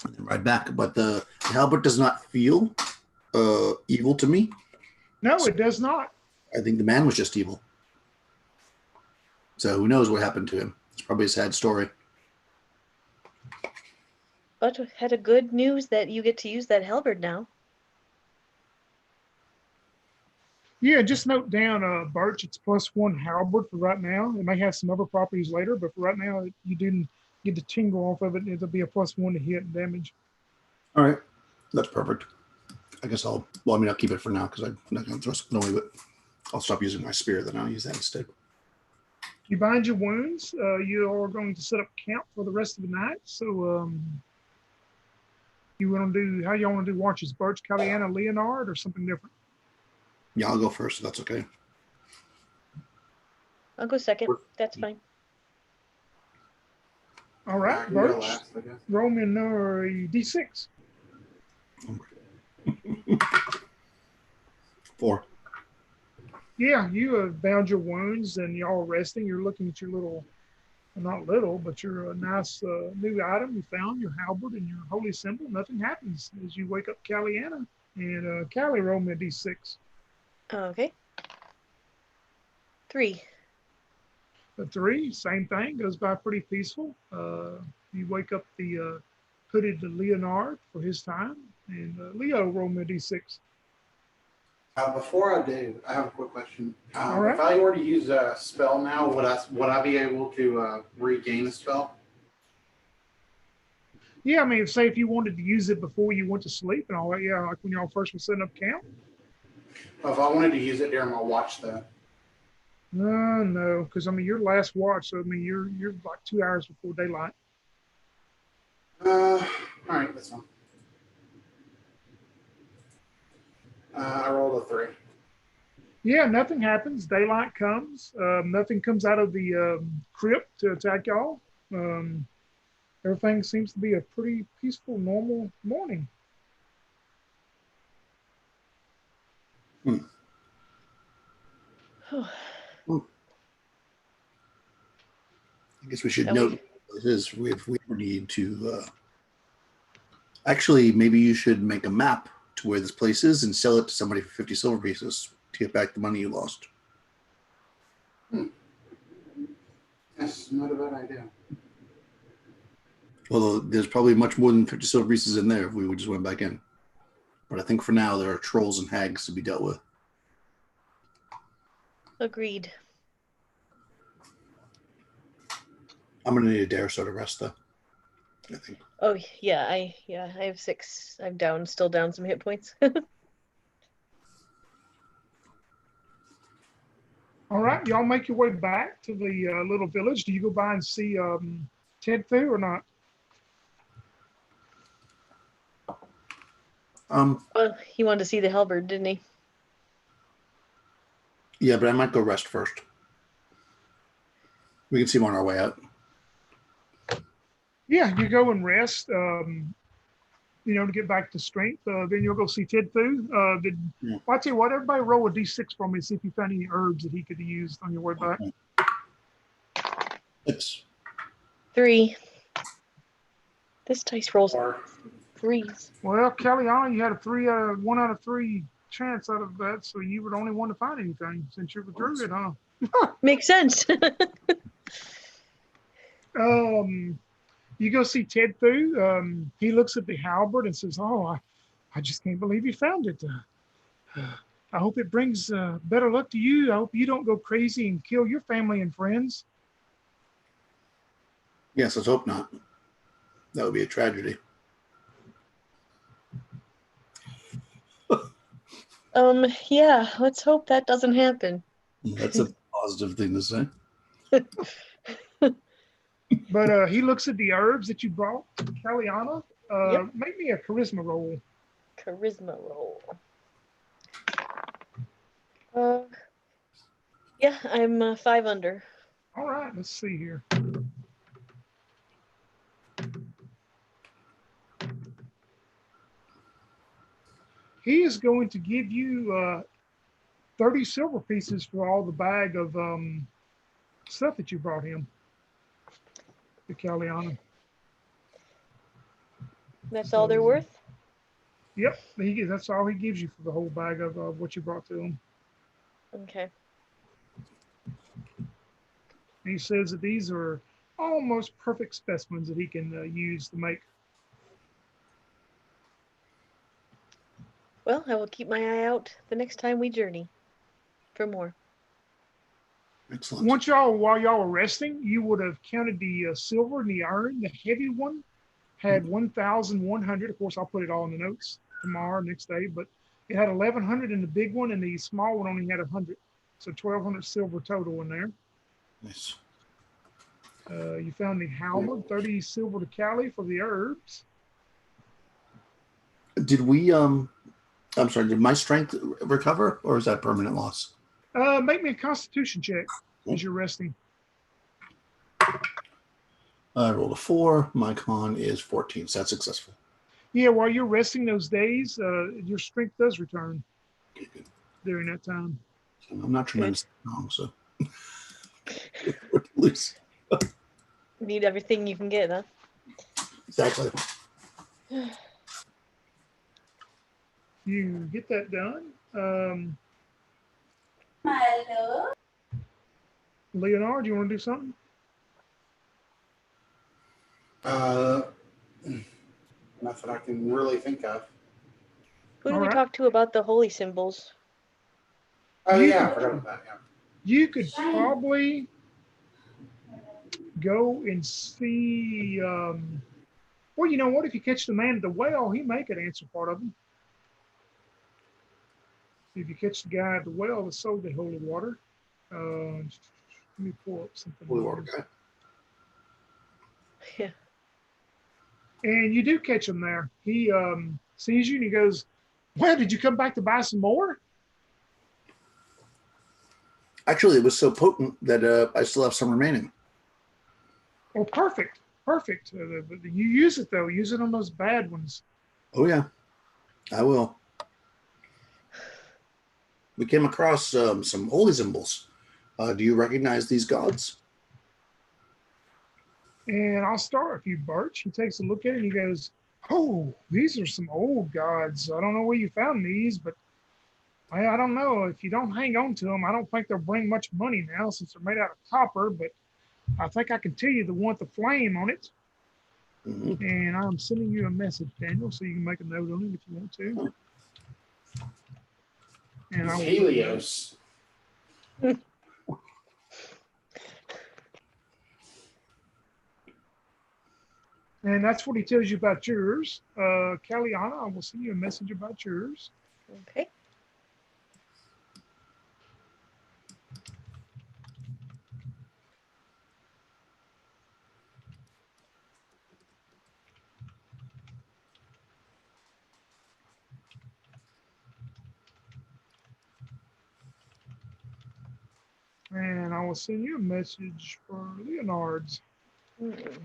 and then ride back. But the halberd does not feel evil to me. No, it does not. I think the man was just evil. So who knows what happened to him? It's probably a sad story. But had a good news that you get to use that halberd now. Yeah, just note down, Birch, it's +1 halberd for right now. It may have some other properties later, but for right now, you didn't get the tingle off of it. It'll be a +1 to hit and damage. All right, that's perfect. I guess I'll keep it for now because I'm not going to throw something away, but I'll stop using my spear, then I'll use that instead. You bind your wounds. You are going to set up camp for the rest of the night. So you want to do, how you want to do watches? Birch, Kellyanna, Leonard, or something different? Yeah, I'll go first if that's okay. I'll go second. That's fine. All right, Birch, roll me a D6. 4. Yeah, you have bound your wounds and you're all resting. You're looking at your little, not little, but your nice new item you found, your halberd and your holy symbol. Nothing happens as you wake up Kellyanna. And Callie, roll me a D6. Okay. 3. A 3, same thing, goes by pretty peaceful. You wake up the hooded Leonard for his time. And Leo, roll me a D6. Before I do, I have a quick question. All right. If I were to use a spell now, would I be able to regain a spell? Yeah, I mean, say if you wanted to use it before you went to sleep and all that, yeah, like when y'all first were setting up camp. If I wanted to use it during my watch, though. No, because I mean, your last watch, so I mean, you're like 2 hours before daylight. All right, that's fine. I rolled a 3. Yeah, nothing happens. Daylight comes. Nothing comes out of the crypt to attack y'all. Um, Everything seems to be a pretty peaceful, normal morning. Hmm. I guess we should note this. If we ever need to, actually, maybe you should make a map to where this place is and sell it to somebody for 50 silver pieces to get back the money you lost. That's not a bad idea. Although there's probably much more than 50 silver pieces in there if we just went back in. But I think for now there are trolls and hags to be dealt with. Agreed. I'm gonna need a dare sort of rest though, I think. Oh yeah, I have 6. I'm still down some hit points. All right, y'all make your way back to the little village. Do you go by and see Ted Fu or not? Well, he wanted to see the halberd, didn't he? Yeah, but I might go rest first. We can see him on our way out. Yeah, you go and rest. To get back to strength. Then you'll go see Ted Fu. Well, I tell you what, everybody roll a d6 for me, see if you found any herbs that he could have used on your way back. It's 3. This dice rolls 4. 3s. Well, Kellyanna, you had a 1 out of 3 chance out of that, so you were the only one to find anything since you're the druid, huh? Makes sense. You go see Ted Fu. He looks at the halberd and says, "Oh, I just can't believe you found it. I hope it brings better luck to you. I hope you don't go crazy and kill your family and friends." yes, let's hope not. That would be a tragedy. Yeah, let's hope that doesn't happen. That's a positive thing to say. But he looks at the herbs that you brought, Kellyanna. Yep. Make me a charisma roll. Charisma roll. Yeah, I'm 5 under. All right, let's see here. He is going to give you 30 silver pieces for all the bag of stuff that you brought him, to Kellyanna. That's all they're worth? Yep, that's all he gives you for the whole bag of what you brought to him. Okay. And he says that these are almost perfect specimens that he can use to make. Well, I will keep my eye out the next time we journey for more. Excellent. While y'all were resting, you would have counted the silver and the iron. The heavy one had 1,100. Of course, I'll put it all in the notes tomorrow, next day. But it had 1,100 in the big one, and the small one only had 100. So 1,200 silver total in there. Nice. You found the halberd, 30 silver to Cali for the herbs. Did we? I'm sorry. Did my strength recover, or is that permanent loss? Make me a Constitution check as you're resting. I rolled a 4. My con is 14, so that's successful. Yeah, while you're resting those days, your strength does return Okay, good. during that time. So I'm not tremendously strong, so loose. Need everything you can get, huh? Exactly. You get that done. Hello. Leonard, do you want to do something? Nothing I can really think of. Who do All we right. talk to about the holy symbols? Oh You yeah, I could, forgot about that. Yeah. you could probably go and see. Well, you know what? If you catch the man at the well, he may could answer part of them. If you catch the guy at the well that sold the holy water, let me pull up something Holy water here. guy. Yeah. And you do catch him there. He sees you and he goes, "Well, did you come back to buy some more?" Actually, it was so potent that I still have some remaining. Oh, perfect, perfect. You use it though. Use it on those bad ones. Oh yeah, I will. We came across some holy symbols. Do you recognize these gods? And I'll start with you, Birch. He takes a look at it and he goes, "Oh, these are some old gods. I don't know where you found these, but I don't know. If you don't hang on to them, I don't think they'll bring much money now since they're made out of copper. But I think I can tell you the one with the flame on it. Mm-hmm. And I'm sending you a message, Daniel, so you can make a note on it if you want to. And I It's will Helios. and that's what he tells you about yours. Caliana, I will send you a message about yours. Okay. And I will send you a message for Leonard's. Mm.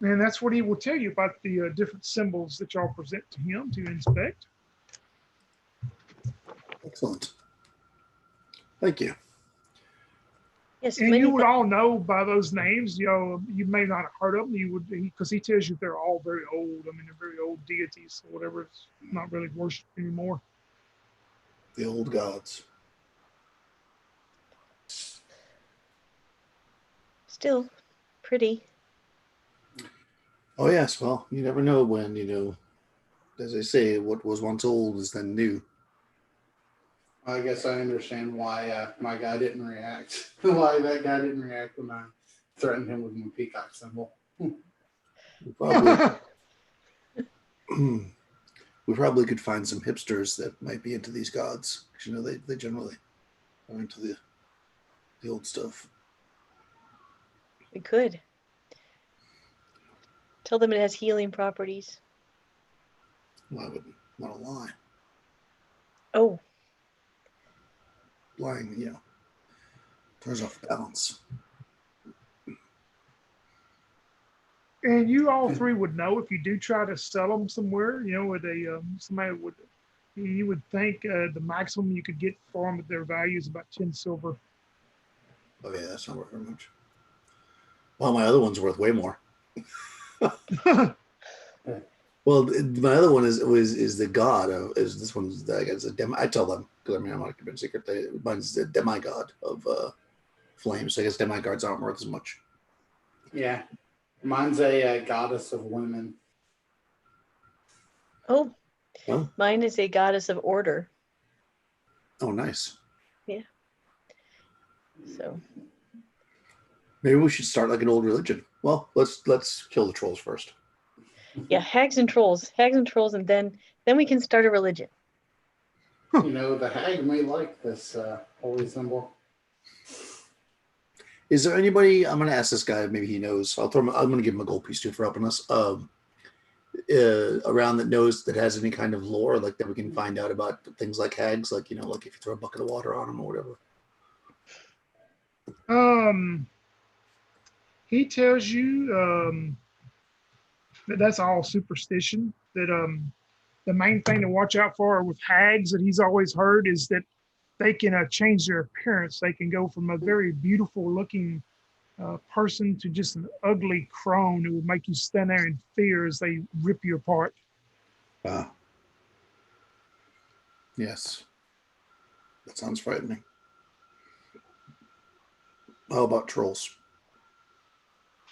And that's what he will tell you about the different symbols that y'all present to him to inspect. Excellent. Thank you. Yes, And many you would thanks. all know by those names, you know, you may not have heard of them. You would, because he tells you they're all very old. I mean, they're very old deities or whatever. It's not really worshipped anymore. The old gods. Still pretty. Oh yes. Well, you never know when, as they say, what was once old is then new. I guess I understand why my guy didn't react. Why that guy didn't react when I threatened him with my peacock symbol. We probably, we probably could find some hipsters that might be into these gods. 'Cause, they generally are into the old stuff. We could. Tell them it has healing properties. Well, I wouldn't want to lie. Oh, Lying, turns off balance. And you all three would know if you do try to sell them somewhere, with somebody would, you would think the maximum you could get for them at their value is about 10 silver. Oh yeah, that's not worth very much. Well, my other one's worth way more. Well, my other one is the god of is this one's I guess a dem. I tell them because I'm not keeping a secret. Mine's the demigod of flames. So I guess demigods aren't worth as much. Yeah. Mine's a goddess of women. oh, Well, mine is a goddess of order. oh, nice. Yeah. So Maybe we should start like an old religion. Well, let's kill the trolls first. yeah, hags and trolls, and then we can start a religion. The hag may like this holy symbol. Is there anybody? I'm going to ask this guy. Maybe he knows. I'm going to give him a gold piece too for helping us. Around that has any kind of lore, like that we can find out about things like hags, like like if you throw a bucket of water on them or whatever. He tells you that that's all superstition. That the main thing to watch out for with hags that he's always heard is that they can change their appearance. They can go from a very beautiful looking person to just an ugly crone who would make you stand there in fear as they rip you apart. Yes. That sounds frightening. How about trolls?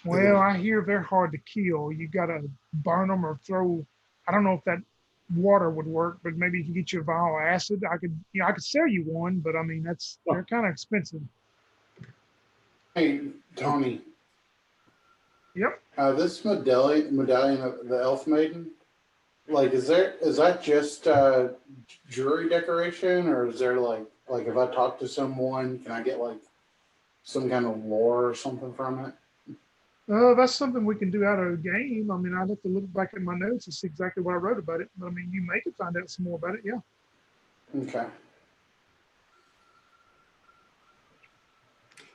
Well, I hear they're hard to kill. You gotta burn them or throw. I don't know if that water would work, but maybe you can get you a vial of acid. I could sell you one, but I mean they're kind of expensive. Hey, Tony, Yep. this medallion of the Elf Maiden, like, is that just jewelry decoration, or is there like if I talk to someone, can I get like some kind of lore or something from it? That's something we can do out of a game. I mean, I'd have to look back at my notes and see exactly what I wrote about it. But I mean, you may could find out some more about it. Yeah. Okay.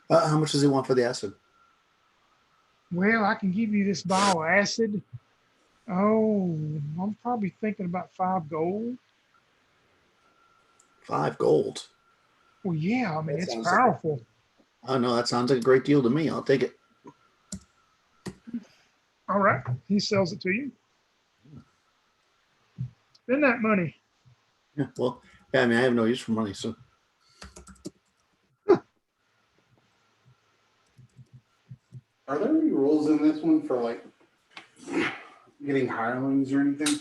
How much does he want for the acid? Well, I can give you this vial of acid. Oh, I'm probably thinking about 5 gold. 5 gold. Well, yeah, I mean, That it's sounds like powerful. Oh no, that sounds like a great deal to me. I'll take it. All right. He sells it to you. Spend that money. Yeah, well, yeah, I mean, I have no use for money, so Are there any rules in this one for like getting hirelings or anything?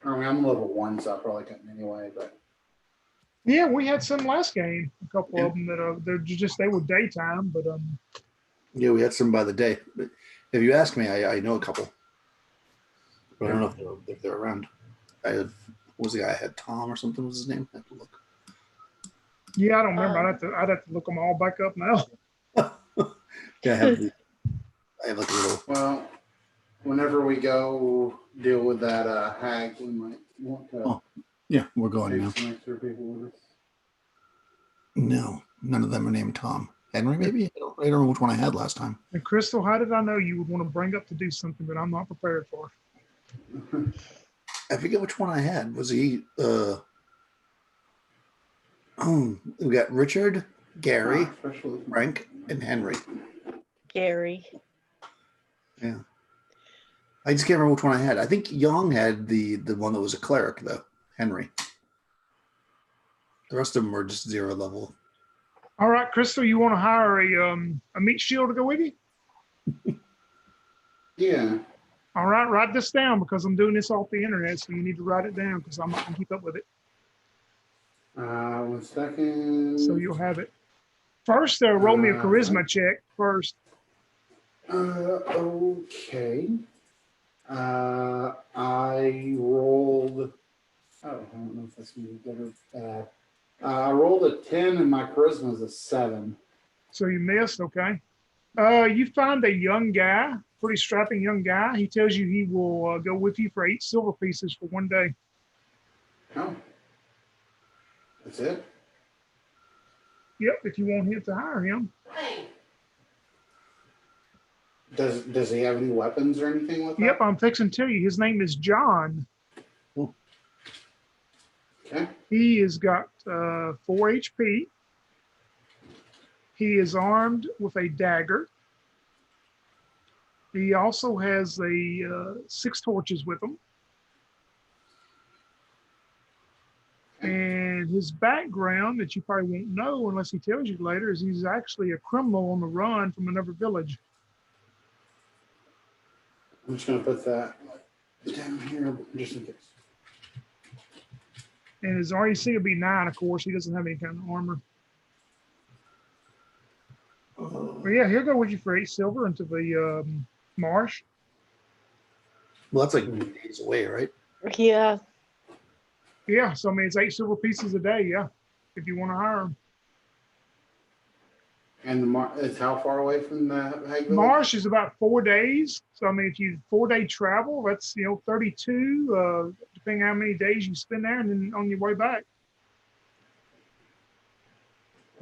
I mean, I'm level 1, so I probably couldn't anyway. But Yeah, we had some last game. A couple Yeah. of them that they were daytime, but yeah, we had some by the day. But if you ask me, I know a couple, but I don't know if they're around. I had, what was the guy I had? Tom or something was his name. I have to look. yeah, I don't remember. I'd have to look them all back up now. Yeah, I have like a little. well, whenever we go deal with that hag, we might want to Oh, yeah, we're going take now. some extra people with us. No, none of them are named Tom. Henry, maybe? I don't know which one I had last time. And Crystal, how did I know you would want to bring up to do something that I'm not prepared for? I forget which one I had. Was he? We got Richard, Gary, Especially Frank, and Henry. Gary. Yeah. I just can't remember which one I had. I think Young had the one that was a cleric, though. Henry. The rest of them were just 0 level. All right, Crystal, you want to hire a meat shield to go with you? yeah. All right, write this down because I'm doing this off the internet, so you need to write it down because I'm not gonna keep up with it. 1 second. So you'll have it. First, roll me a charisma check first. Okay. I rolled. Oh, I don't know if that's gonna be good or bad. I rolled a 10 and my charisma is a 7. So you missed, okay. You find a young guy, pretty strapping young guy. He tells you he will go with you for 8 silver pieces for 1 day. Oh. That's it? Yep, if you want him to hire him. Does he have any weapons or anything like that? Yep, I'm fixing to tell you. His name is John. Okay. He has got 4 HP. He is armed with a dagger. He also has 6 torches with him. And his background that you probably won't know unless he tells you later is he's actually a criminal on the run from another village. I'm just gonna put that down here just in case. And his REC will be 9, of course. He doesn't have any kind of armor. But yeah, he'll go with you for 8 silver into the marsh. Well, that's like days away, right? Yeah. Yeah, so I mean, it's 8 silver pieces a day, yeah, if you want to hire him. And it's how far away from the hag village? Marsh is about 4 days. So I mean, if you 4-day travel, that's 32, depending how many days you spend there, and then on your way back.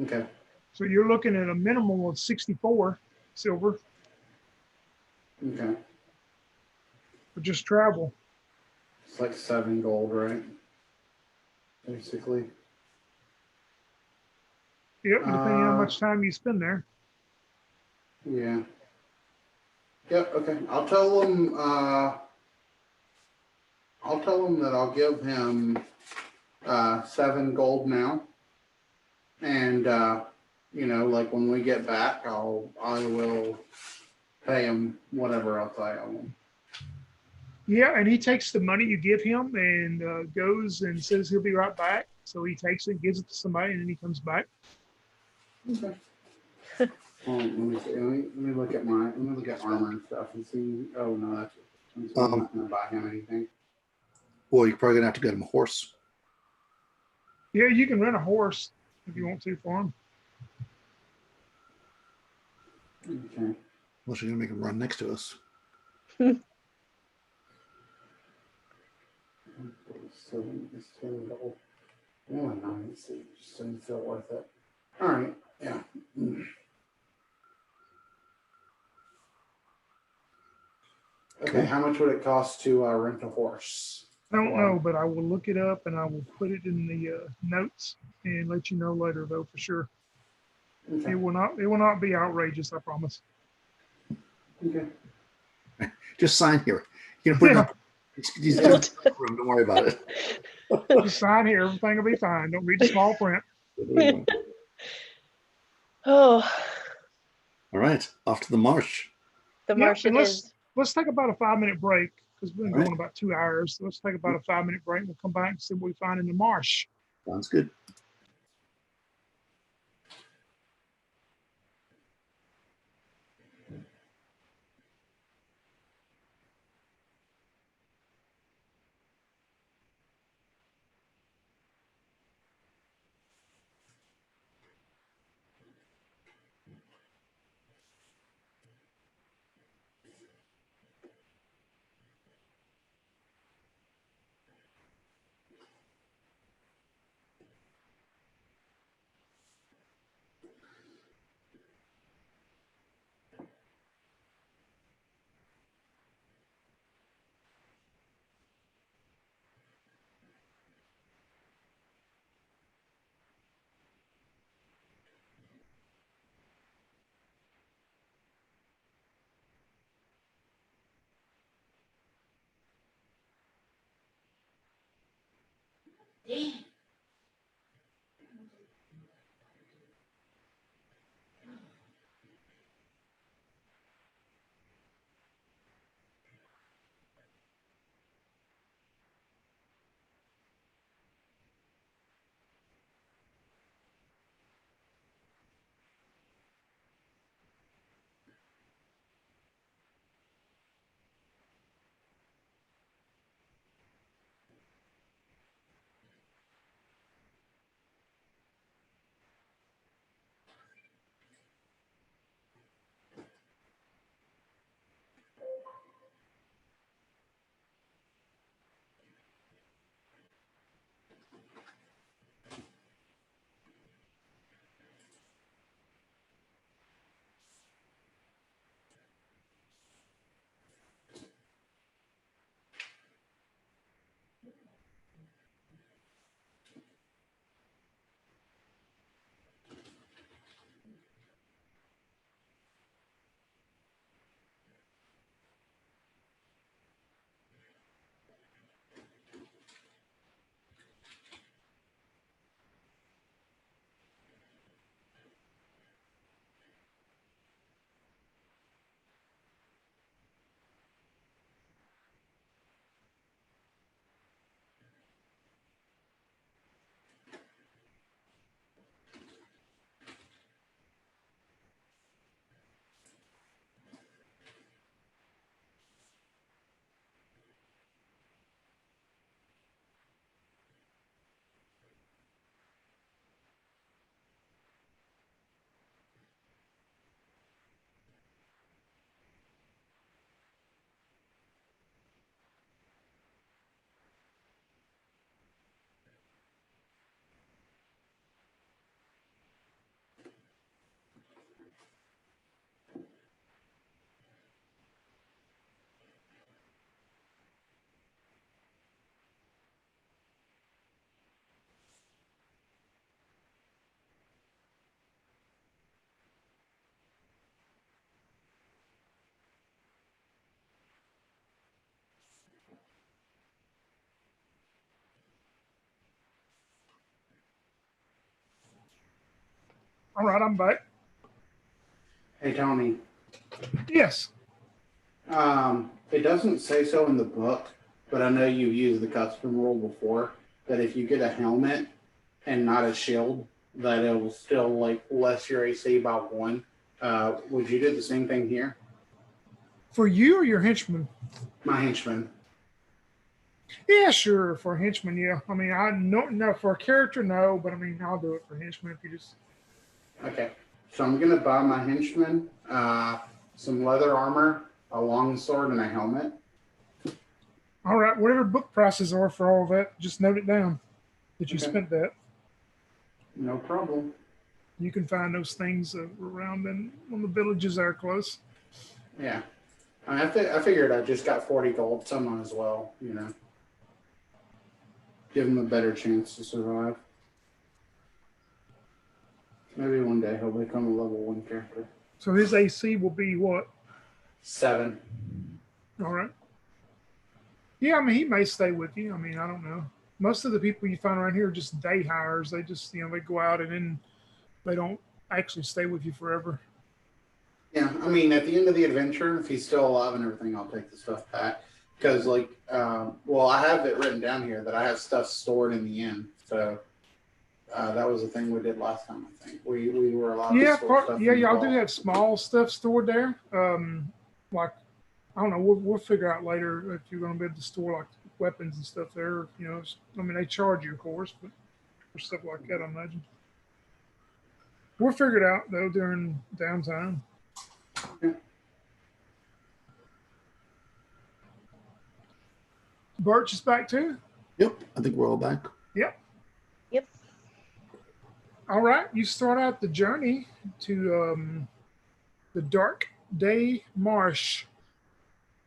Okay. So you're looking at a minimum of 64 silver Okay. for just travel. It's like 7 gold, right? Basically. Yep, depending on how much time you spend there. Yeah. Yep. Okay. I'll tell him that I'll give him 7 gold now, and like when we get back, I will pay him whatever else I owe him. Yeah, and he takes the money you give him and goes and says he'll be right back. So he takes it, gives it to somebody, and then he comes back. Okay. Well, let me see. Let me look at armor and stuff and see. Oh no, I'm not gonna buy him anything. Well, you're probably gonna have to get him a horse. Yeah, you can rent a horse if you want to for him. Okay. Unless you're gonna make him run next to us. So this $10. Oh, no, let's see. Just doesn't feel worth it. All right. Yeah. Okay. How much would it cost to rent a horse? I don't know, but I will look it up and I will put it in the notes and let you know later, though, for sure. Okay. It will not be outrageous, I promise. Okay. Just sign here. You can put it up. He's just in the room. Don't worry about it. Just sign here. Everything will be fine. Don't read the small print. Oh, All right, off to the marsh. the Yeah, marsh and it is. let's take about a 5-minute break because we've been All right. going about 2 hours. So let's take about a 5-minute break. We'll come back and see what we find in the marsh. Sounds good. All right, I'm back. Hey, Tony. Yes. It doesn't say so in the book, but I know you've used the custom rule before that if you get a helmet and not a shield, that it will still like less your AC by 1. Would you do the same thing here? For you or your henchman? My henchman. Yeah, sure. For a henchman, yeah. I mean, I no for a character, no, but I mean, I'll do it for henchman if you just. Okay. So I'm gonna buy my henchman some leather armor, a long sword, and a helmet. All right, whatever book prices are for all that, just note it down that you Okay. spent that. No problem. You can find those things around in on the villages that are close. Yeah. I figured I just got 40 gold, so I might as well, give him a better chance to survive. Maybe one day he'll become a level 1 character. So his AC will be what? 7. All right. Yeah, I mean, he may stay with you. I mean, I don't know. Most of the people you find around here are just day hires. They just, they go out and then they don't actually stay with you forever. Yeah, I mean, at the end of the adventure, if he's still alive and everything, I'll take the stuff back. Because, I have it written down here that I have stuff stored in the inn. So that was the thing we did last time, I think. We were allowed to store stuff. Yeah, in the y'all do vault. have small stuff stored there. Like, I don't know, we'll figure out later if you're going to be able to store like weapons and stuff there. I mean, they charge you, of course, but for stuff like that, I imagine. We'll figure it out though during downtime. Okay. Birch is back too. Yep, I think we're all back. Yep. Yep. All right, you start out the journey to the Dark Day Marsh.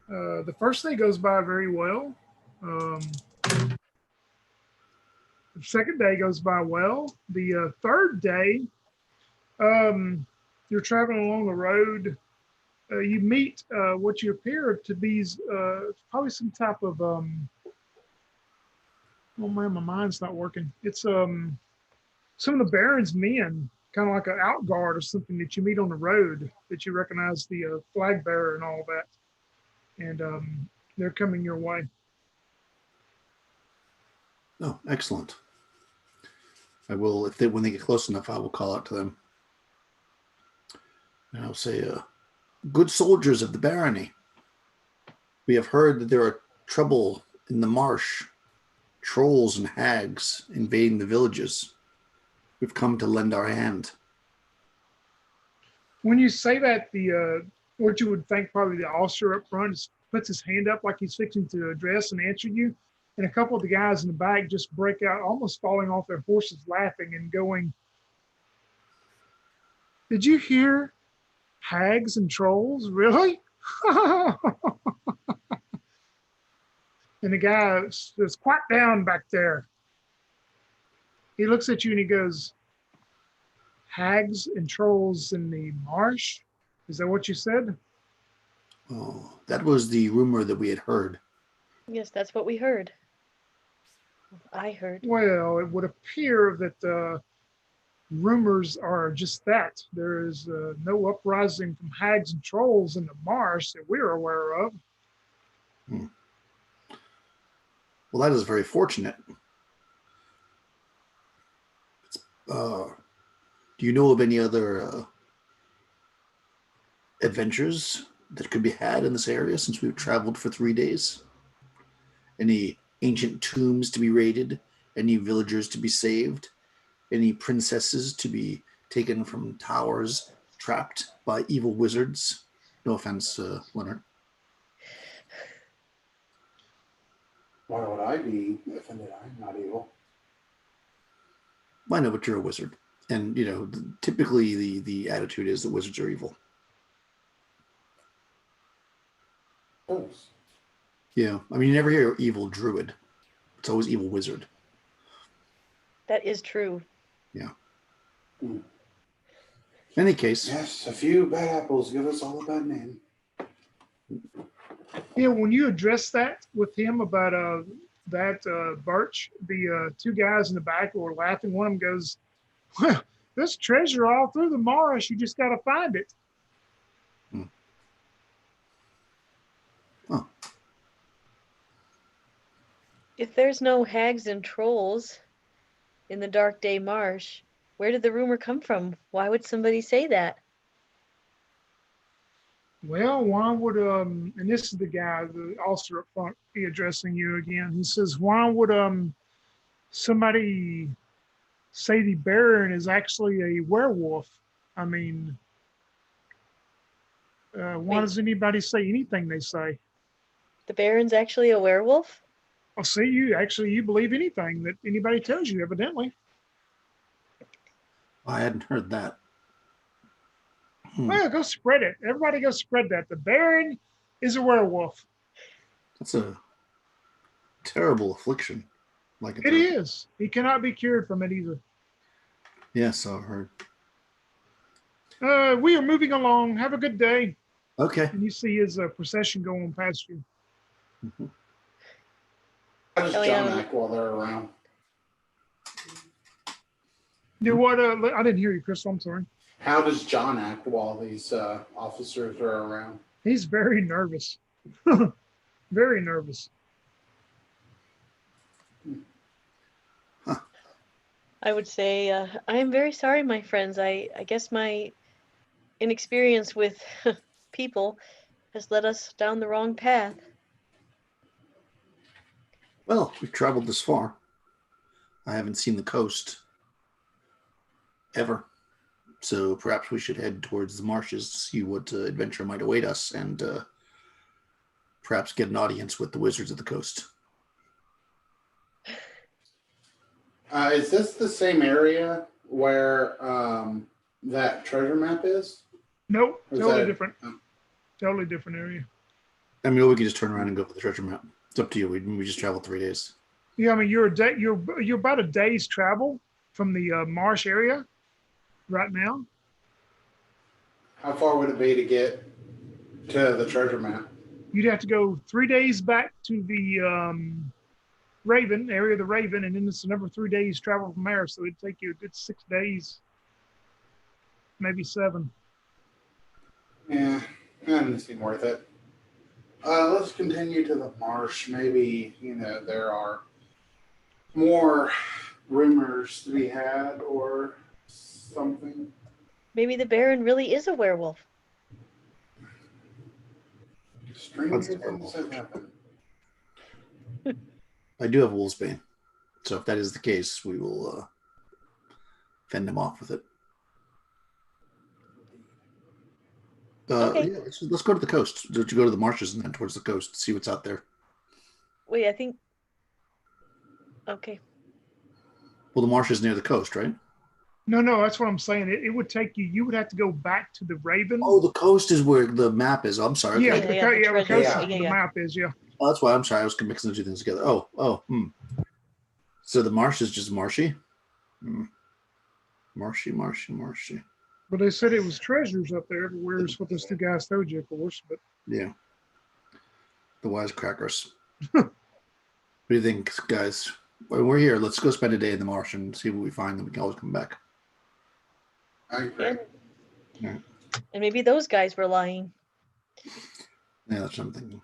The first day goes by very well. The second day goes by well. The third day, you're traveling along the road. You meet what you appear to be probably some type of oh man, my mind's not working. It's some of the Baron's men, kind of like an outguard or something that you meet on the road that you recognize the flag bearer and all that, and they're coming your way. Oh, excellent. I will, when they get close enough, I will call out to them. And I'll say, good soldiers of the barony, we have heard that there are trouble in the marsh, trolls and hags invading the villages. We've come to lend our hand. When you say that, the what you would think probably the officer up front puts his hand up like he's fixing to address and answer you, and a couple of the guys in the back just break out, almost falling off their horses, laughing and going, "Did you hear hags and trolls? Really?" And the guy is quite down back there. He looks at you and he goes, "Hags and trolls in the marsh? Is that what you said?" Oh, that was the rumor that we had heard. Yes, that's what we heard. I heard. Well, it would appear that rumors are just that. There is no uprising from hags and trolls in the marsh that we're aware of. Well, that is very fortunate. Do you know of any other adventures that could be had in this area since we've traveled for 3 days? Any ancient tombs to be raided? Any villagers to be saved? Any princesses to be taken from towers trapped by evil wizards? No offense, Leonard. Why would I be offended? I'm not evil. I know, but you're a wizard. And, typically the attitude is that wizards are evil. Those. Yeah. I mean, you never hear evil druid. It's always evil wizard. That is true. Yeah. Mm. In any case. Yes, a few bad apples give us all a bad name. Yeah, when you address that with him about Birch, the two guys in the back were laughing. One of them goes, There's treasure all through the marsh. You just got to find it. Oh, If there's no hags and trolls in the Dark Day Marsh, where did the rumor come from? Why would somebody say that? Well, why would and this is the guy, the officer up front, be addressing you again. He says, why would somebody say the Baron is actually a werewolf? I mean, why Wait, does anybody say anything they say? the Baron's actually a werewolf? I'll see you believe anything that anybody tells you, evidently. I hadn't heard that. Well, go spread it. Everybody go spread that. The Baron is a werewolf. That's a terrible affliction. Like It is. He cannot be cured from it either. Yes, I've heard. We are moving along. Have a good day. Okay. And you see his procession going past you. Mm-hmm. How does John act while they're around? Do what? I didn't hear you, Crystal. I'm sorry. How does John act while these officers are around? He's very nervous. Very nervous. I would say, I am very sorry, my friends. I guess my inexperience with people has led us down the wrong path. Well, we've traveled this far. I haven't seen the coast ever. So perhaps we should head towards the marshes to see what adventure might await us and perhaps get an audience with the wizards of the coast. Is this the same area where that treasure map is? Nope, Or is totally that- different. Totally different area. I mean, we could just turn around and go for the treasure map. It's up to you. We just traveled 3 days. Yeah, I mean you're about a day's travel from the marsh area right now. How far would it be to get to the treasure map? You'd have to go 3 days back to the Raven area of the Raven, and then it's another 3 days travel from there. So it'd take you a good 6 days, maybe 7. Yeah, that doesn't seem worth it. Let's continue to the marsh. Maybe, there are more rumors to be had or something. Maybe the Baron really is a werewolf. Stranger things have happened. I do have Wolfsbane. So if that is the case, we will fend him off with it. Okay. Yeah, let's go to the coast. To go to the marshes and then towards the coast, see what's out there. Wait, I think. Okay. Well, the marsh is near the coast, right? No, that's what I'm saying. It would take you. You would have to go back to the Raven. Oh, the coast is where the map is. I'm sorry. Yeah, Okay. the Yeah, coast the is treasure. where the map is. Yeah. Oh, that's why I'm sorry. I was mixing the two things together. So the marsh is just marshy? Marshy. But they said it was treasures up there everywhere. Is what those two guys told you, of course. But Yeah. The wisecrackers. What do you think, guys? When we're here, let's go spend a day in the marsh and see what we find, and we can always come back. I agree. And, Yeah. and maybe those guys were lying. Yeah, that's what I'm thinking.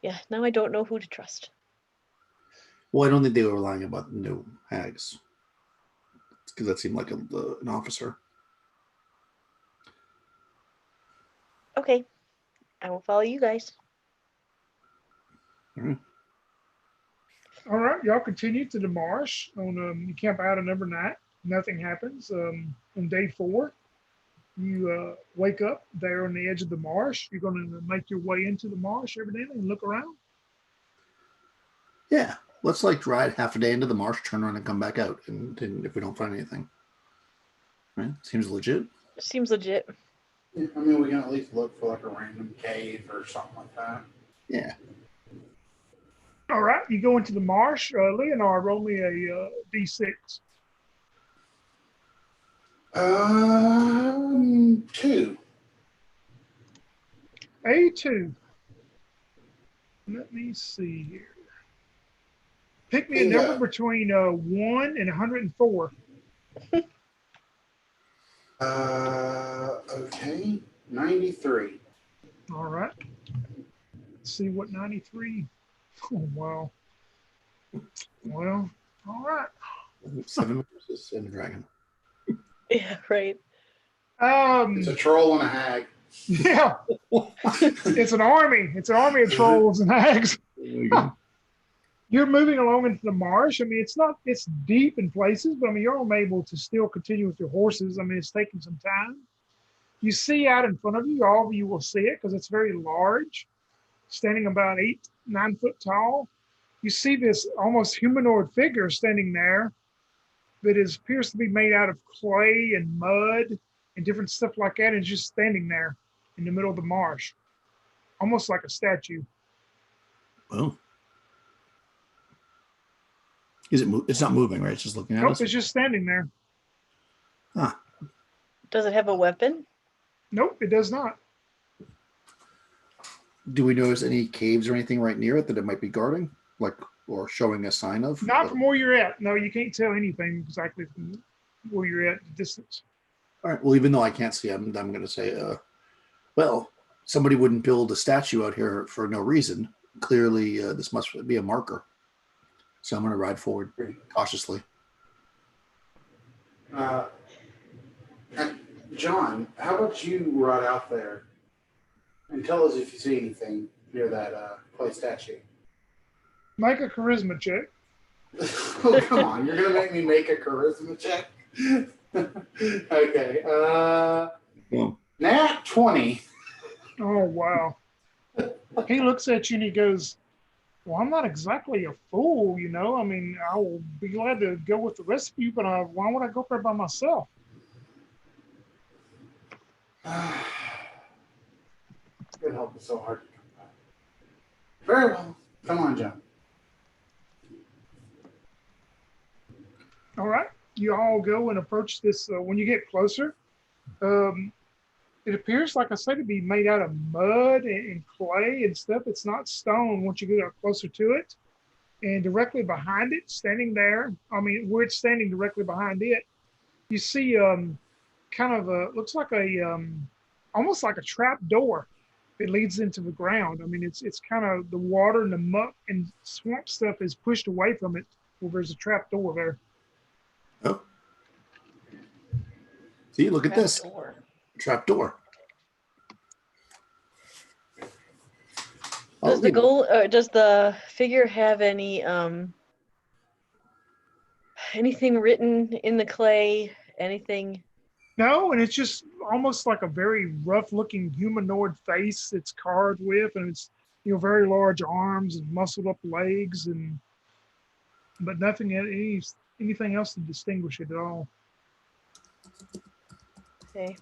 Yeah, now I don't know who to trust. Well, I don't think they were lying about no hags. Because that seemed like an officer. Okay. I will follow you guys. All right. all right, y'all continue to the marsh. You camp out another night. Nothing happens. On day 4, you wake up there on the edge of the marsh. You're going to make your way into the marsh evidently and look around. Yeah. Let's ride half a day into the marsh, turn around and come back out, and if we don't find anything. Right? Seems legit. Seems legit. Yeah, I mean, we can at least look for a random cave or something like that. Yeah. All right, you go into the marsh. Leonard, roll me a d6. 2. A2. Let me see here. Pick me a number between 1 and 104. Okay. 93. All right. Let's see what 93. Oh, wow. Well, all right. 7 versus and a dragon. Yeah, right. It's a troll and a hag. Yeah, it's an army. It's an army of trolls and hags. You're moving along into the marsh. I mean, it's deep in places, but I mean, you're all able to still continue with your horses. I mean, it's taking some time. You see out in front of you, all of you will see it because it's very large, standing about 8, 9 foot tall. You see this almost humanoid figure standing there that appears to be made out of clay and mud and different stuff like that, and it's just standing there in the middle of the marsh, almost like a statue. Oh. It's not moving, right? It's just looking at Nope, us. it's just standing there. Huh. Does it have a weapon? Nope, it does not. Do we notice any caves or anything right near it that it might be guarding, or showing a sign of? Not from where you're at. No, you can't tell anything exactly from where you're at, the distance. All right. Well, even though I can't see, I'm going to say, well, somebody wouldn't build a statue out here for no reason. Clearly, this must be a marker. So I'm going to ride forward cautiously. John, how about you ride out there and tell us if you see anything near that clay statue? Make a charisma check. Oh, come on. You're going to make me make a charisma check? Okay. Nat 20. Oh, wow. He looks at you and he goes, well, I'm not exactly a fool, you know. I mean, I will be glad to go with the rest of you, but why would I go up there by myself? Good help is so hard to come by. Very well. Come on, John. All right. You all go and approach this. When you get closer, it appears, like I said, to be made out of mud and clay and stuff. It's not stone once you get up closer to it. And directly behind it, standing there, I mean, where it's standing directly behind it, you see kind of looks like almost like a trap door that leads into the ground. I mean, it's kind of the water and the muck and swamp stuff is pushed away from it. Well, there's a trap door there. Oh. See, look at this. Trap door. Does does the figure have any anything written in the clay? Anything? No, and it's just almost like a very rough-looking humanoid face it's carved with, and it's very large arms and muscled up legs, but nothing anything else to distinguish it at all. Okay.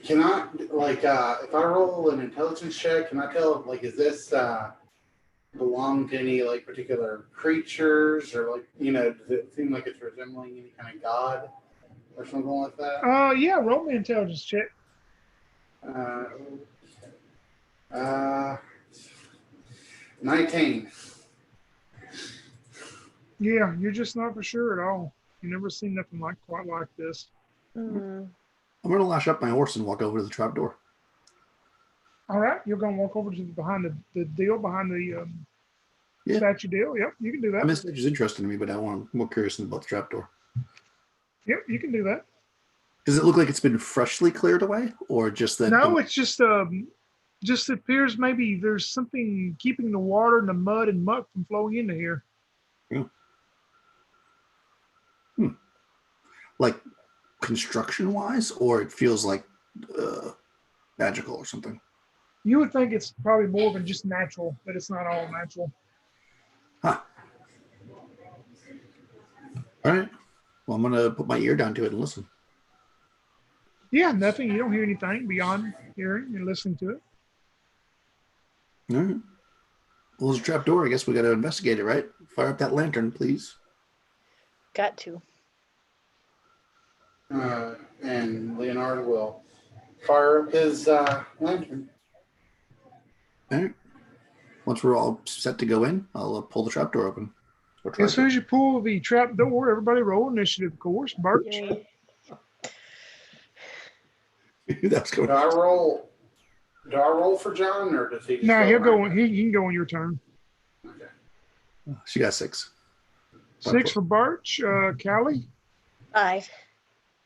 Can I, if I roll an intelligence check, can I tell, is this belong to any, particular creatures, or, does it seem like it's resembling any kind of god or something like that? Yeah, roll me an intelligence check. 19. Yeah, you're just not for sure at all. You've never seen nothing quite like this. Mm. I'm going to lash up my horse and walk over to the trap door. All right, you're going to walk over to behind the deal, behind the statue deal. Yep, you can do that. I mean, this is interesting to me, but I'm more curious about the trap door. Yep, you can do that. Does it look like it's been freshly cleared away, or just that? No, it's just appears maybe there's something keeping the water and the mud and muck from flowing into here. Yeah. Like construction-wise, or it feels like magical or something? You would think it's probably more than just natural, but it's not all natural. Huh. All right. Well, I'm going to put my ear down to it and listen. Yeah, nothing. You don't hear anything beyond hearing and listening to it. All right. Well, there's a trap door. I guess we got to investigate it, right? Fire up that lantern, please. Got to. And Leonardo will fire up his lantern. All right. Once we're all set to go in, I'll pull the trap door open. Or try As soon to. as you pull the trap door, everybody roll initiative, of course. Birch. Yay. That's going. Do I roll? Do I roll for John, or does he just No, go he'll go. around? He can go on your turn. Okay. She got 6. 6 for Birch. Callie. 5.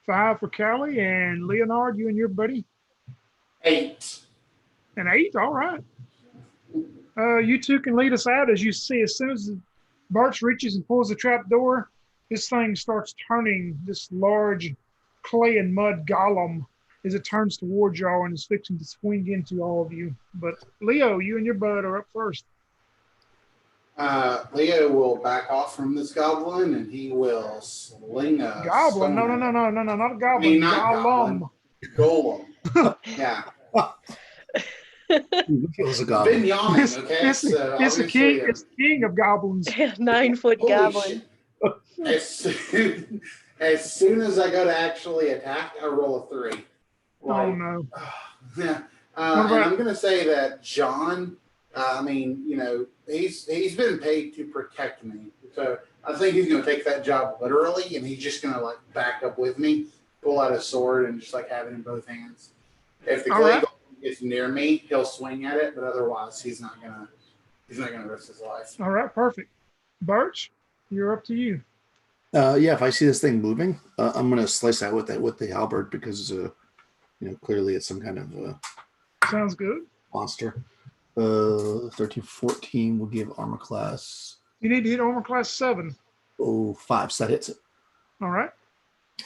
5 for Callie. And Leonard, you and your buddy. 8. An 8. All right. You two can lead us out. As you see, as soon as Birch reaches and pulls the trap door, this thing starts turning, this large clay and mud golem, as it turns towards y'all and is fixing to swing into all of you. But Leo, you and your bud are up first. Leo will back off from this goblin, and he will sling a Goblin? No, stone no, at no, it. no, no, no, not a I goblin. mean, not Golem. goblin. Golem. Yeah. It was a I've goblin. been yawning, okay? It's So the obviously, king of goblins. 9-foot holy goblin. shit. As soon as I go to actually attack, I roll a 3. Oh no. Yeah. What And about- I'm going to say that John, he's been paid to protect me. So I think he's going to take that job literally, and he's just going to like back up with me, pull out his sword, and just like have it in both hands. If the All clay right. golem gets near me, he'll swing at it, but otherwise he's not gonna risk his life. All right, perfect. Birch, you're up to you. Yeah, if I see this thing moving, I'm gonna slice out with the halberd because clearly it's some kind of Sounds good. monster. 13, 14 will give armor class You need to hit armor class 7. 5, so that hits it. All right.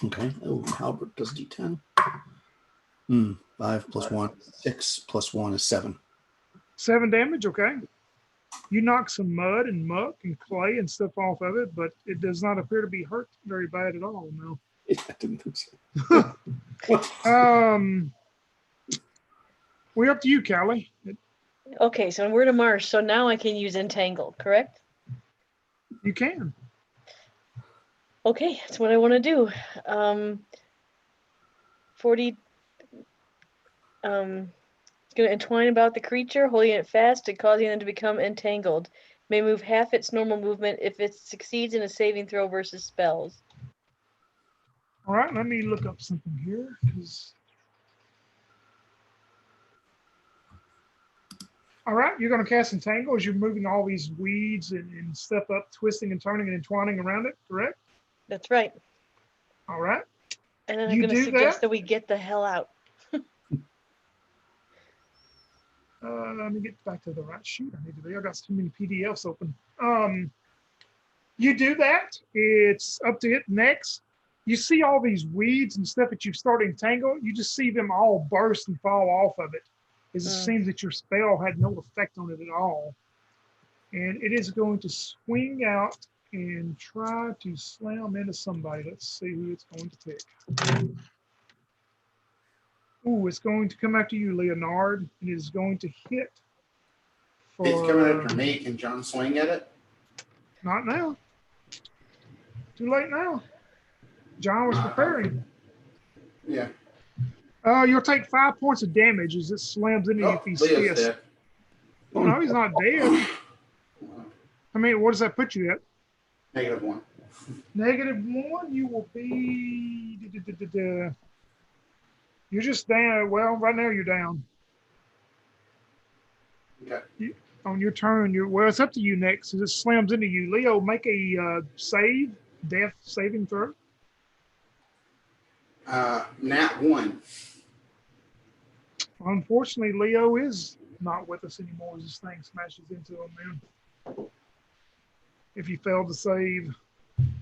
Okay. Oh, halberd does D10. 5 plus 1, 6 plus 1 is 7. 7 damage, okay. You knock some mud and muck and clay and stuff off of it, but it does not appear to be hurt very bad at all, no. I didn't think so. We're up to you, Callie. Okay, so we're to marsh, so now I can use entangle, correct? You can. Okay, that's what I want to do. 40. It's going to entwine about the creature, holding it fast and causing them to become entangled. May move half its normal movement if it succeeds in a saving throw versus spells. All right, let me look up something here. All right, you're going to cast Entangle as you're moving all these weeds and stuff up, twisting and turning and entwining around it, correct? That's right. All right. And then I'm You going to do suggest that? that we get the hell out. Let me get back to the right sheet I need to be. I got too many PDFs open. You do that. It's up to it next. You see all these weeds and stuff that you've started to entangle. You just see them all burst and fall off of it. It seems that your spell had no effect on it at all. And it is going to swing out and try to slam into somebody. Let's see who it's going to take. Ooh, it's going to come after you, Leonard. It is going to hit. It's coming after me. Can John swing at it? Not now. Too late now. John was preparing. Yeah. You'll take 5 points of damage as it slams into you Oh, if he's Leo's fist. dead. Oh, no, he's not dead. I mean, what does that put you at? -1. -1, you will be. You're just down. Well, right now you're down. Okay. On your turn, well, it's up to you next. As it slams into you, Leo, make a save, death saving throw. Nat 1. Unfortunately, Leo is not with us anymore as this thing smashes into him, man. If you failed to save.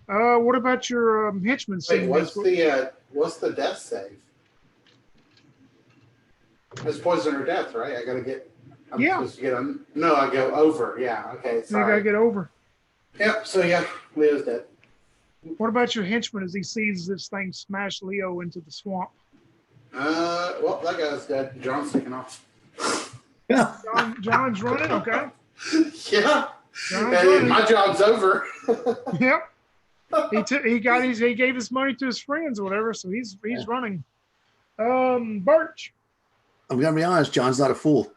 What about your henchman? Wait, seeing what's this? what's the death save? It's poison or death, right? I gotta get. I'm Yeah. supposed to get on. No, I go over. Yeah. Okay. You Sorry. gotta get over. Yep. So yeah, Leo's dead. What about your henchman as he sees this thing smash Leo into the swamp? Well, that guy's dead. John's taking off. John's running, okay? Yeah. John's Hey, running. my job's over. Yep. He gave his money to his friends or whatever, so he's running. Birch. I'm gonna be honest, John's not a fool.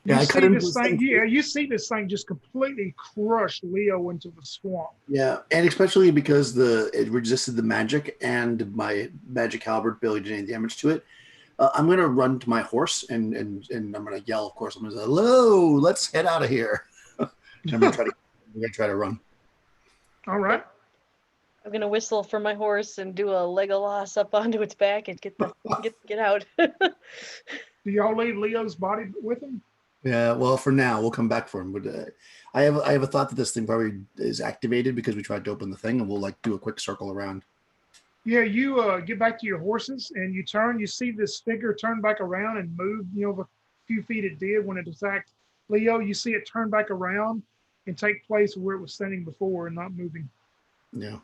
Yeah, You I cut see into this his thing. thing. Yeah, you see this thing just completely crush Leo into the swamp. Yeah, and especially because it resisted the magic and my magic halberd barely did any damage to it. I'm gonna run to my horse and I'm gonna yell. Of course, I'm gonna say, "Hello, let's head out of here." And I'm gonna try to run. All right. I'm gonna whistle for my horse and do a Legolas up onto its back and get out. Do y'all leave Leo's body with him? Yeah, well, for now, we'll come back for him. But I have a thought that this thing probably is activated because we tried to open the thing, and we'll like do a quick circle around. Yeah, you get back to your horses and you turn. You see this figure turn back around and move. The few feet it did when it attacked Leo. You see it turn back around and take place where it was standing before and not moving. Yeah,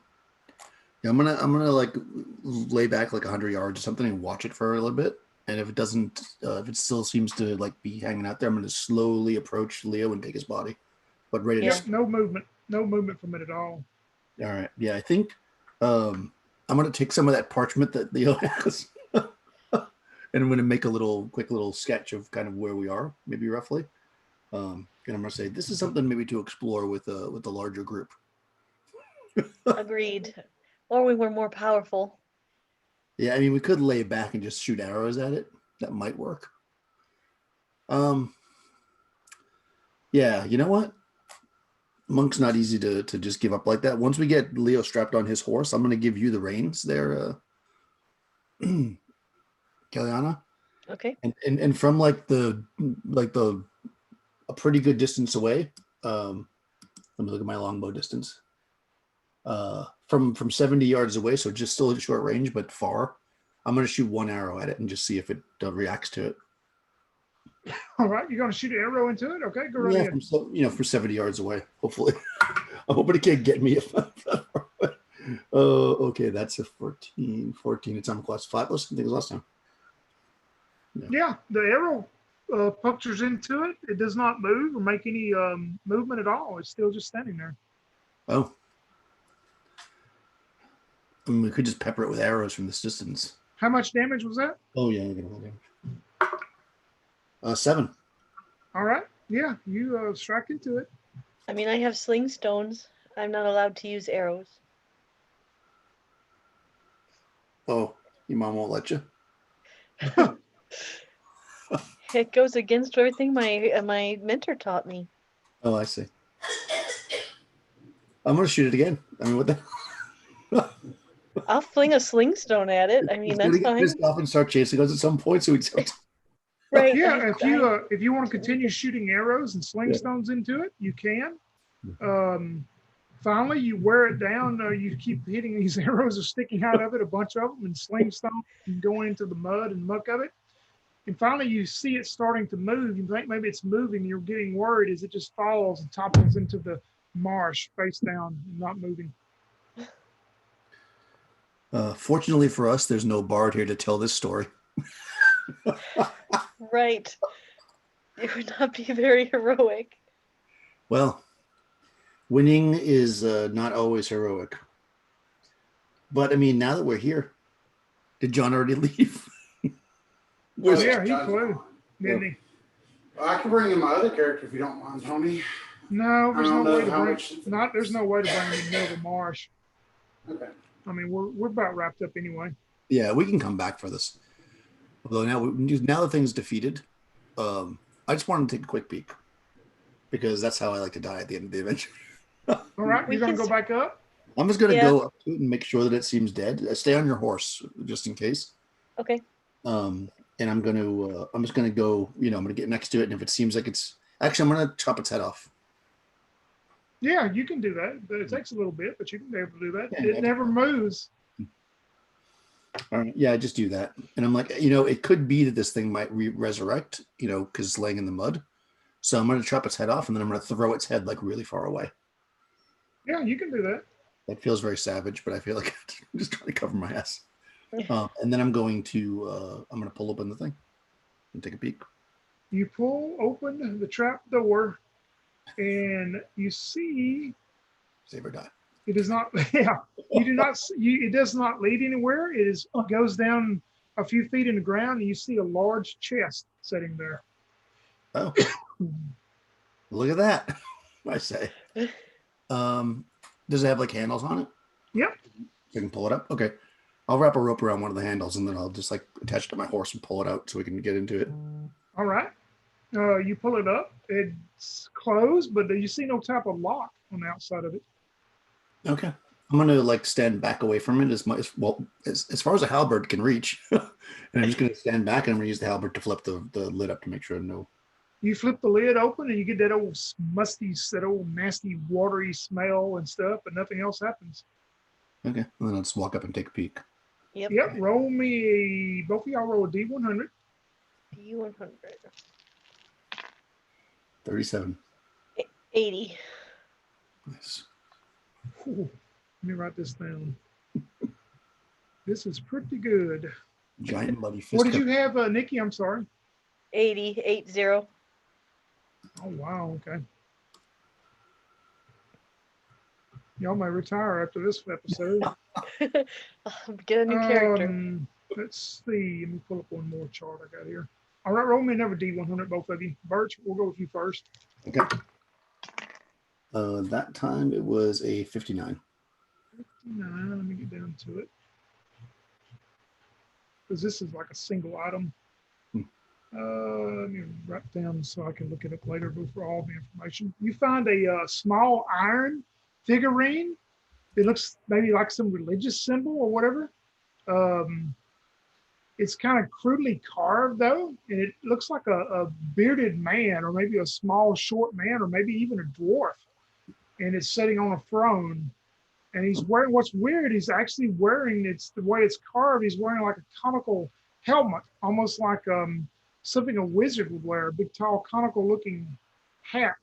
yeah. I'm gonna like lay back like 100 yards or something and watch it for a little bit. And if it doesn't, if it still seems to like be hanging out there, I'm gonna slowly approach Leo and take his body. But ready to. Yep, no movement from it at all. All right. Yeah, I think I'm gonna take some of that parchment that Leo has, and I'm gonna make a quick little sketch of kind of where we are, maybe roughly. And I'm gonna say this is something maybe to explore with the larger group. Agreed. Or we were more powerful. Yeah, I mean we could lay back and just shoot arrows at it. That might work. Yeah, you know what? Monk's not easy to just give up like that. Once we get Leo strapped on his horse, I'm going to give you the reins there, Kellyanna. Okay. And from like the a pretty good distance away. Let me look at my longbow distance. From 70 yards away, so just still at short range, but far. I'm going to shoot one arrow at it and just see if it reacts to it. All right, you're going to shoot an arrow into it? Okay, go right ahead. From 70 yards away, hopefully. I'm hoping it can't get me. Okay, that's a 14. It's on class 5 or something as last time. Yeah, the arrow punctures into it. It does not move or make any movement at all. It's still just standing there. Oh. I mean, we could just pepper it with arrows from this distance. How much damage was that? Oh, yeah, I get a little damage. 7. All right. Yeah, you strike into it. I mean, I have sling stones. I'm not allowed to use arrows. Oh, your mom won't let you? It goes against everything my mentor taught me. Oh, I see. I'm going to shoot it again. I mean, what the... I'll fling a sling stone at it. I mean, that's fine. Pissed off and start chasing us at some point, so we just... Right. Yeah, if you want to continue shooting arrows and sling stones into it, you can. Finally, you wear it down. You keep hitting these arrows are sticking out of it, a bunch of them, and sling stones and going into the mud and muck of it. And finally, you see it starting to move. You think maybe it's moving. You're getting worried as it just falls and topples into the marsh face down, not moving. Fortunately for us, there's no bard here to tell this story. Right. It would not be very heroic. Well, winning is not always heroic. But I mean, now that we're here, did John already leave? He flew, didn't he? Well, I can bring in my other character if you don't mind, Tony. No, there's no way to bring. much... There's no way to bring him in the middle of the marsh. Okay. I mean, we're about wrapped up anyway. Yeah, we can come back for this. Although now the thing's defeated, I just wanted to take a quick peek because that's how I like to die at the end of the adventure. All right, you're gonna go back up. I'm just gonna go up to it and make sure that it seems dead. Stay on your horse just in case. Okay. And I'm just gonna go. I'm gonna get next to it, and if it seems like it's actually, I'm gonna chop its head off. Yeah, you can do that, but it takes a little bit, but you can be able to do that. Yeah, It never moves. All right, yeah, I just do that, and I'm like, it could be that this thing might resurrect, because it's laying in the mud. So I'm gonna chop its head off, and then I'm gonna throw its head like really far away. Yeah, you can do that. That feels very savage, but I feel like I'm just trying to cover my ass. And then I'm going to pull open the thing and take a peek. You pull open the trap door, and you see. Save or die. It is not. Yeah, you do not. It does not lead anywhere. It goes down a few feet in the ground, and you see a large chest sitting there. Oh, look at that. I say. Does it have like handles on it? Yep. So I can pull it up? Okay. I'll wrap a rope around one of the handles and then I'll just like attach it to my horse and pull it out so we can get into it. All right. You pull it up. It's closed, but you see no type of lock on the outside of it. Okay. I'm gonna like stand back away from it as much as far as a halberd can reach. And I'm just gonna stand back and I'm gonna use the halberd to flip the lid up to make sure no. You flip the lid open and you get that old musty, that old nasty, watery smell and stuff, but nothing else happens. Okay. And then I'll just walk up and take a peek. Yep. Yep. Roll me. Both of y'all roll a D100. D100. 37. 80. Nice. Ooh, let me write this down. This is pretty good. Giant bloody fist. What did you have, Nikki? I'm sorry. 80. 80. Oh, wow. Okay. Y'all may retire after this episode. Get a new character. Let's see. Let me pull up one more chart I got here. All right, roll me another D100, both of you. Birch, we'll go with you first. Okay. That time it was a 59. 59. Let me get down to it. Because this is like a single item. Let me write down so I can look it up later for all the information. You find a small iron figurine. It looks maybe like some religious symbol or whatever. It's kind of crudely carved though, and it looks like a bearded man, or maybe a small, short man, or maybe even a dwarf. And it's sitting on a throne. And he's wearing, what's weird, he's actually wearing, it's the way it's carved, he's wearing like a conical helmet, almost like something a wizard would wear, a big, tall, conical looking hat.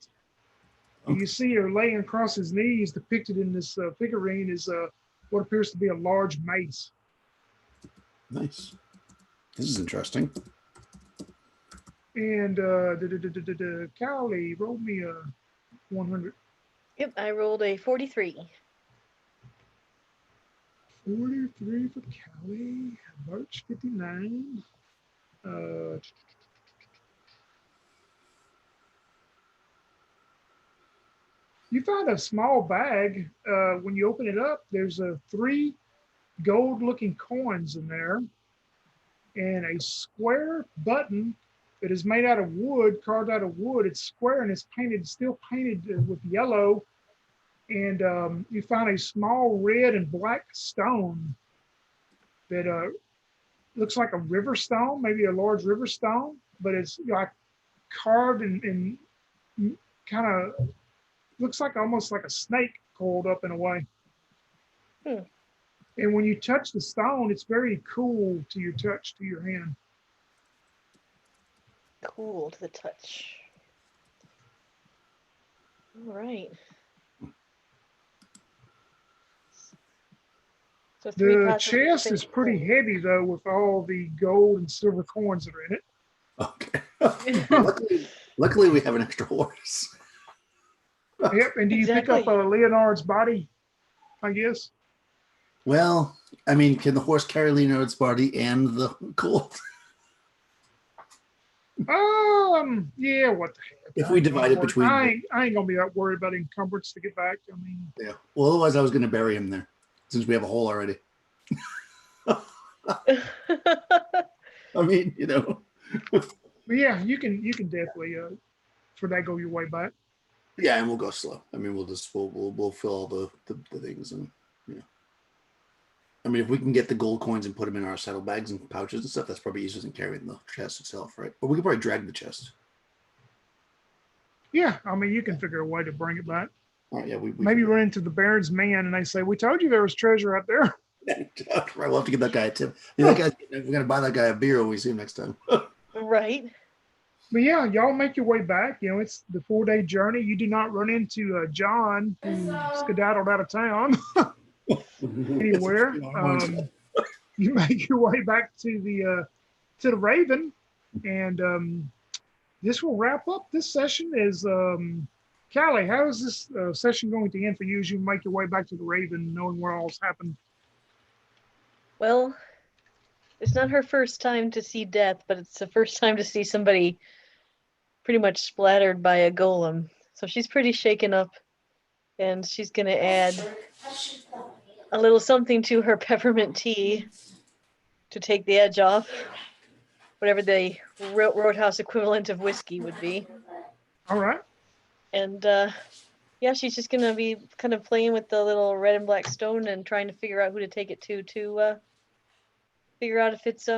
And you see her laying across his knees, depicted in this figurine, is what appears to be a large mace. Nice. This is interesting. And Cowley, roll me a 100. Yep, I rolled a 43. 43 for Cowley. Birch, 59. You find a small bag. When you open it up, there's 3 gold-looking coins in there, and a square button that is made out of wood, carved out of wood. It's square and it's painted, still painted with yellow. And you find a small red and black stone that looks like a river stone, maybe a large river stone, but it's like carved and kind of looks like almost like a snake coiled up in a way. And when you touch the stone, it's very cool to your touch, to your hand. Cool to the touch. All right. So The chest is pretty heavy, though, with all the gold and silver coins that are in it. Okay. luckily, we have an extra horse. Yep. And do you pick up Leonard's body, I guess? Well, I mean, can the horse carry Leonard's body and the gold? Yeah, what the heck? If we divide it between... I ain't going to be that worried about encumbrance to get back. I mean... Yeah. Well, otherwise I was going to bury him there, since we have a hole already. I mean, you know. But yeah, you can definitely, for that, go your way back. Yeah, and we'll go slow. I mean, we'll fill all the things, and yeah. I mean, if we can get the gold coins and put them in our saddlebags and pouches and stuff, that's probably easier than carrying the chest itself, right? But we could probably drag the chest. Yeah, I mean, you can figure a way to bring it back. All right, yeah, we maybe run into the Baron's man and they say, "We told you there was treasure out there." Right, we'll have to give that guy a tip. Yeah, we're gonna buy that guy a beer when we see him next time. Right. But yeah, y'all make your way back. You know, it's the 4-day journey. You do not run into John, who skedaddled out of town anywhere. You make your way back to the Raven, and this will wrap up this session. Is Callie, how is this session going to end for you as you make your way back to the Raven, knowing what all's happened? Well, it's not her first time to see death, but it's the first time to see somebody pretty much splattered by a golem. So she's pretty shaken up, and she's going to add a little something to her peppermint tea to take the edge off, whatever the Roadhouse equivalent of whiskey would be. All right. And yeah, she's just going to be kind of playing with the little red and black stone and trying to figure out who to take it to figure out if it's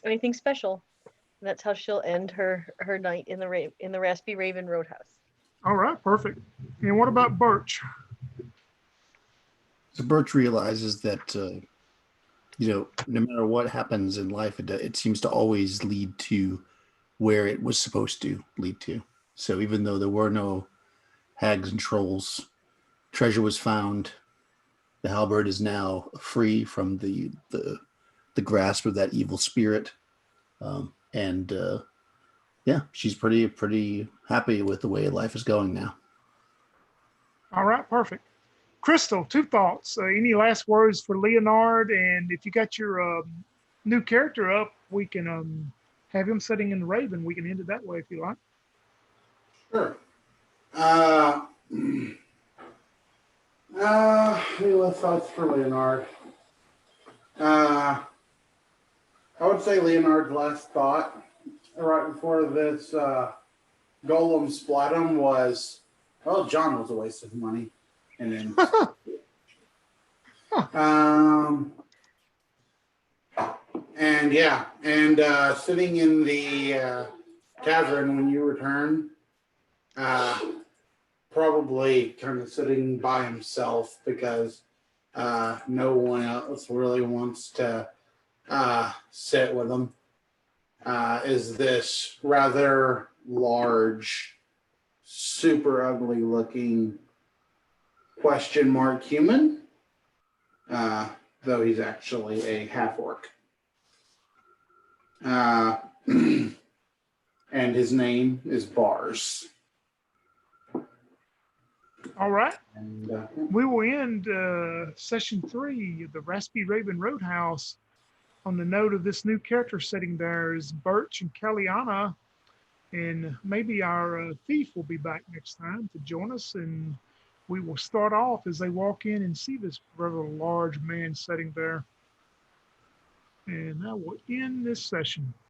anything special. And that's how she'll end her night in the Raspy Raven Roadhouse. All right. Perfect. And what about Birch? So Birch realizes that no matter what happens in life, it seems to always lead to where it was supposed to lead to. So even though there were no hags and trolls, treasure was found. The halberd is now free from the grasp of that evil spirit, and yeah, she's pretty happy with the way life is going now. All right. Perfect. Crystal, two thoughts. Any last words for Leonard? And if you got your new character up, we can have him sitting in the Raven. We can end it that way if you like. Sure. Any last thoughts for Leonard? I would say Leonard's last thought right before this golem splat him was, well, John was a waste of money. And then, and yeah, and sitting in the tavern when you return, probably kind of sitting by himself because no one else really wants to sit with him, is this rather large, super ugly looking question mark human, though he's actually a half orc. And his name is Bars. All right. And, We will end session 3 of the Raspy Raven Roadhouse on the note of this new character setting there is Birch and Kellyanna. And maybe our thief will be back next time to join us. And we will start off as they walk in and see this rather large man sitting there. And I will end this session.